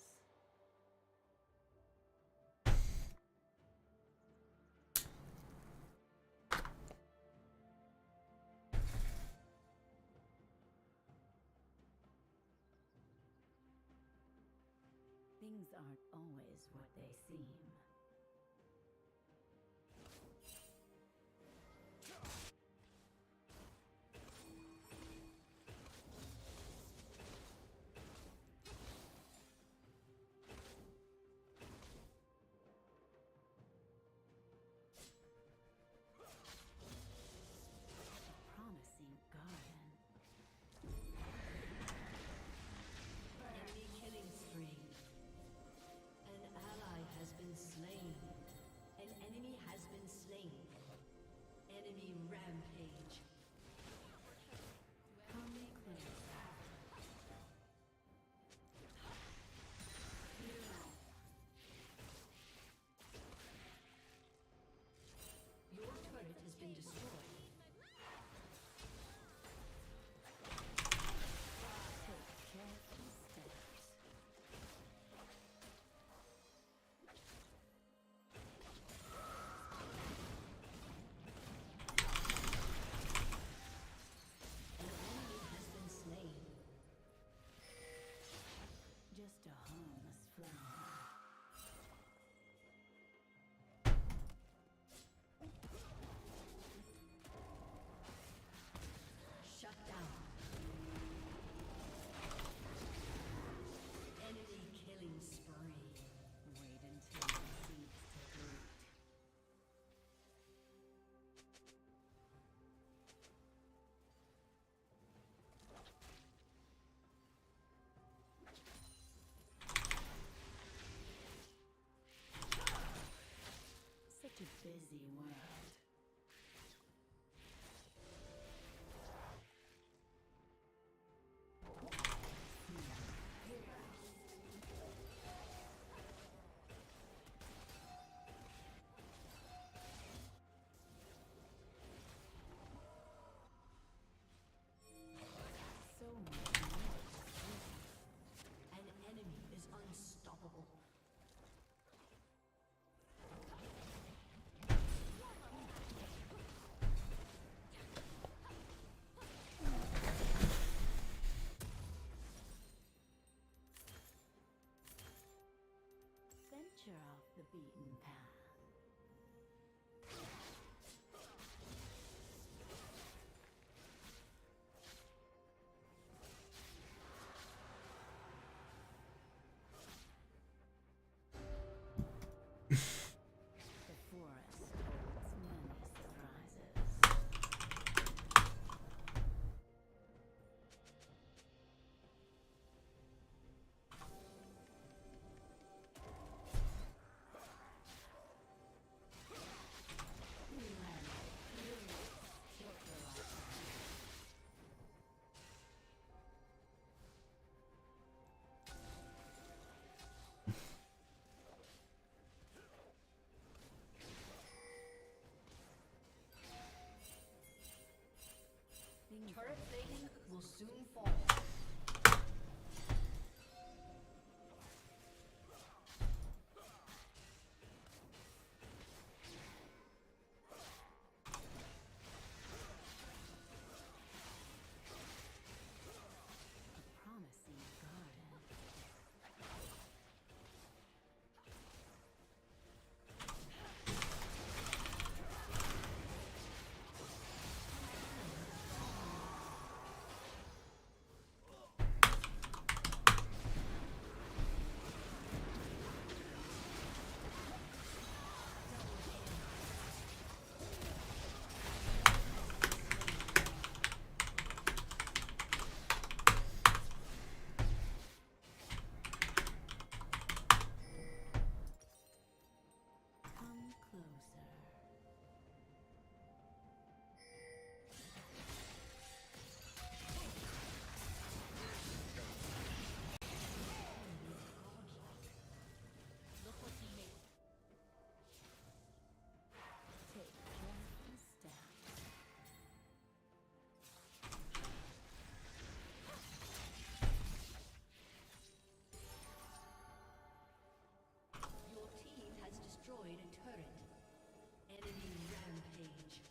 Things aren't always what they seem. Promising garden. Enemy killing spree. An ally has been slain. busy world. So much more. An enemy is unstoppable. Venture off the beaten path. The forest holds many surprises. Turret plating will soon fall. A promising garden. Come closer. Look what he made. Take careful steps. Your team has destroyed a turret. Enemy rampage.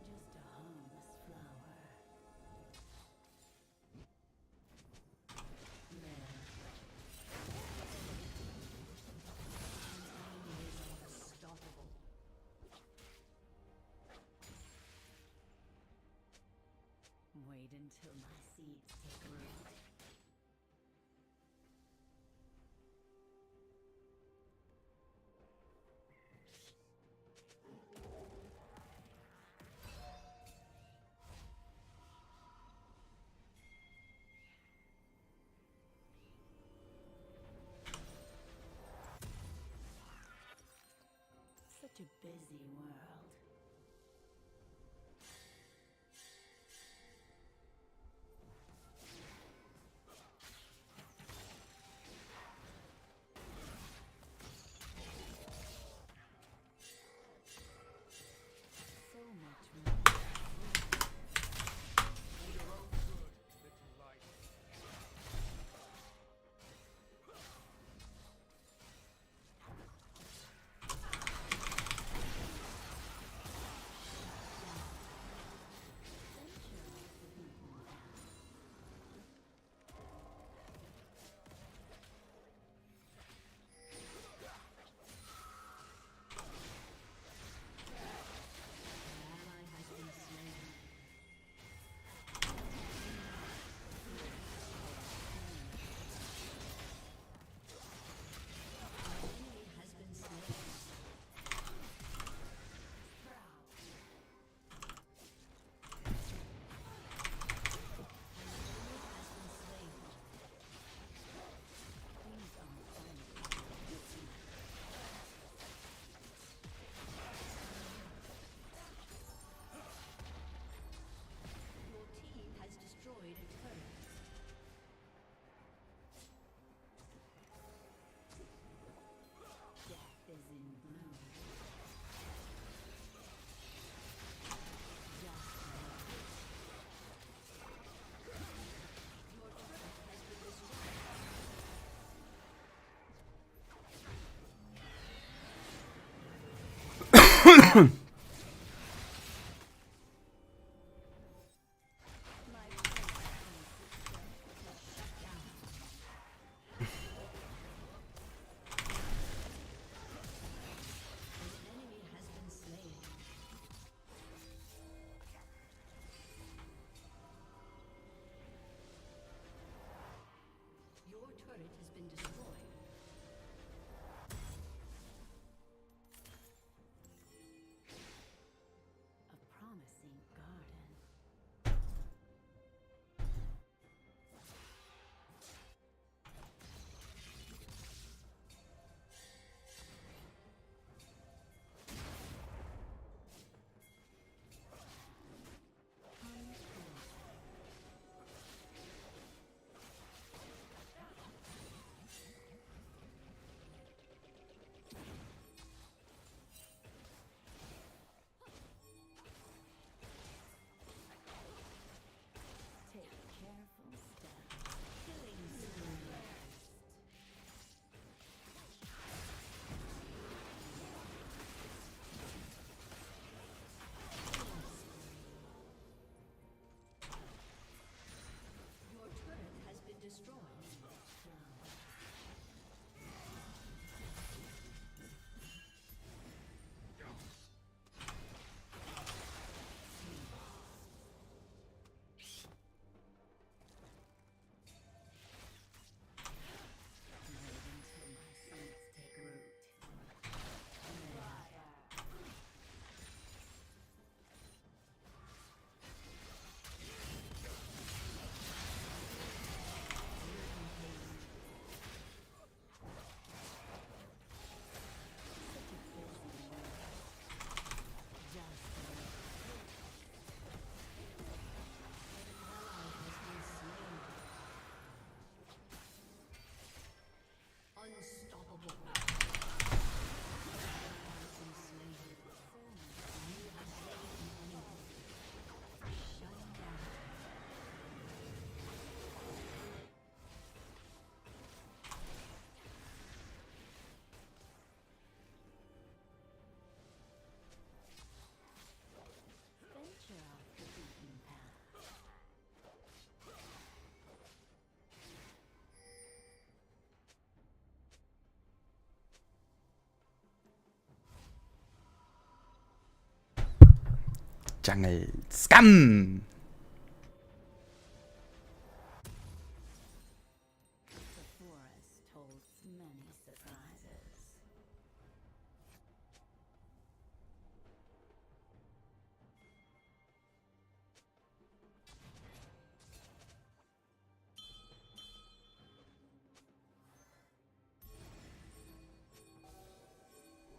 Just a harmless flower. Enemy is unstoppable. Wait until my seeds take root. Such a busy world. So much more. Your turret has been destroyed. A promising garden. Take careful steps. Killing spree. Your turret has been destroyed. Unstoppable. Venture off the beaten path. Jungle Scum! The forest holds many surprises.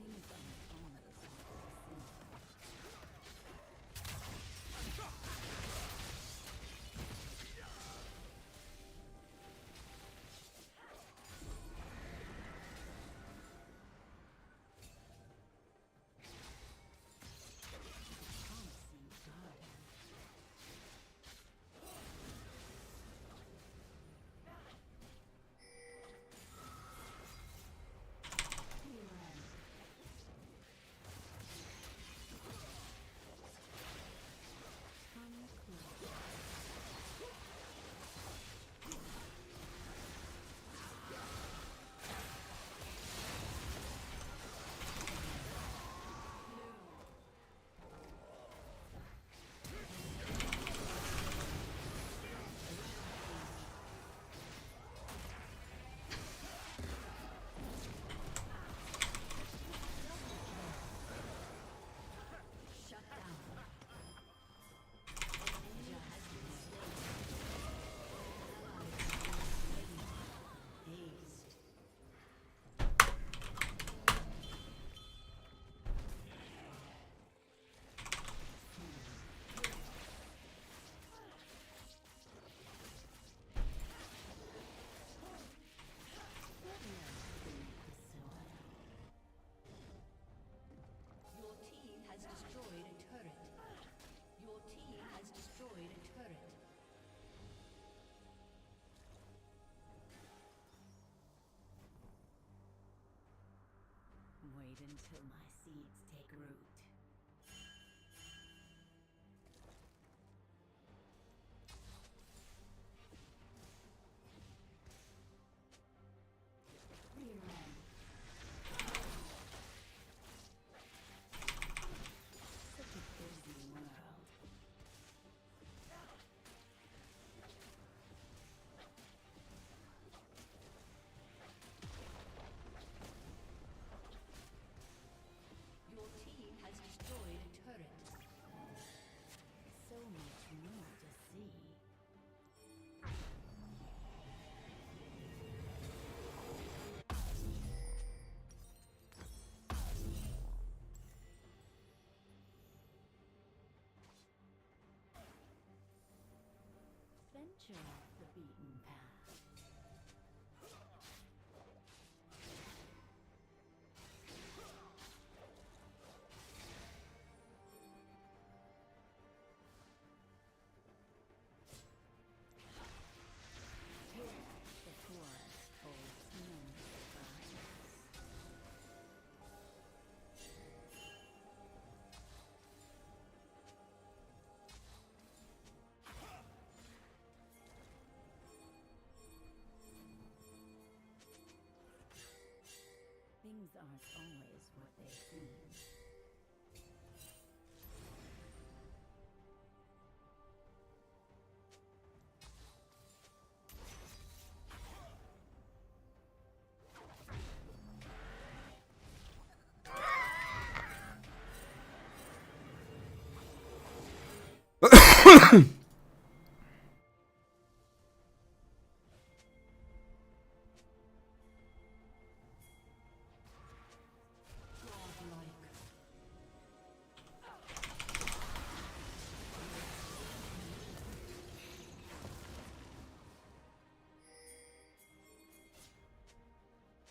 These unfathomable Wait until my seeds take root. Venture off the beaten path. The forest holds many surprises. Things aren't always what they seem.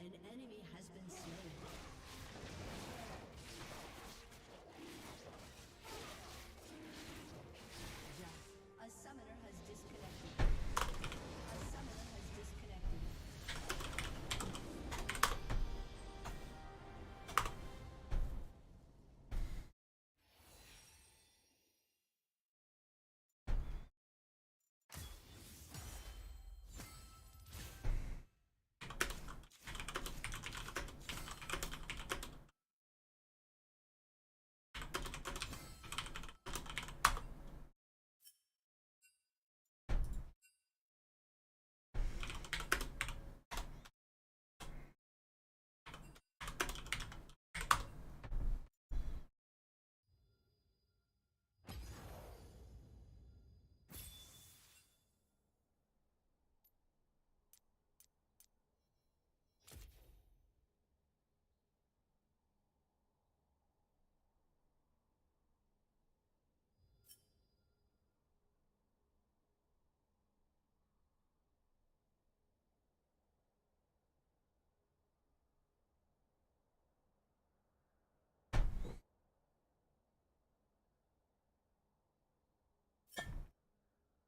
An enemy has been slain. A summoner has disconnected. A summoner has disconnected.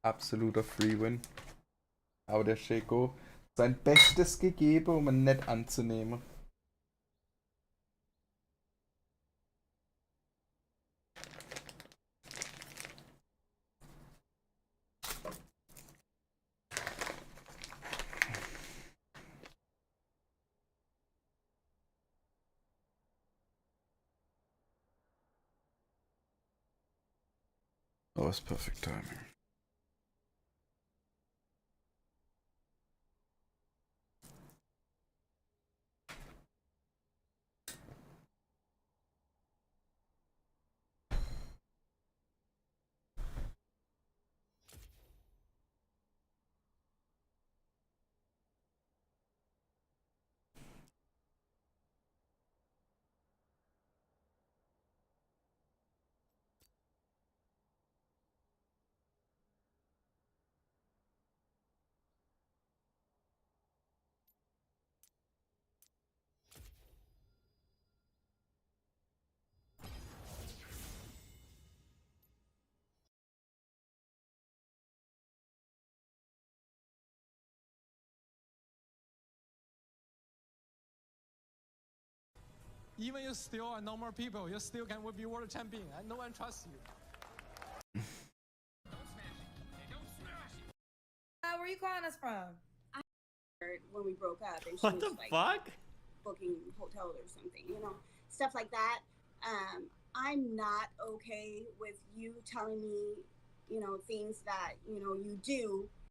Absoluter Free-Win. Aber der Shaco sein Bestes gegeben, um ihn nicht anzunehmen. Oh, it's perfect timing. Even you still are normal people, you still can be world champion, and no one trusts you. Where you calling us from? I heard when we broke up, and she What was the like fuck? booking hotels or something, you know, stuff like that. I'm not okay with you telling me, you know, things that you know you do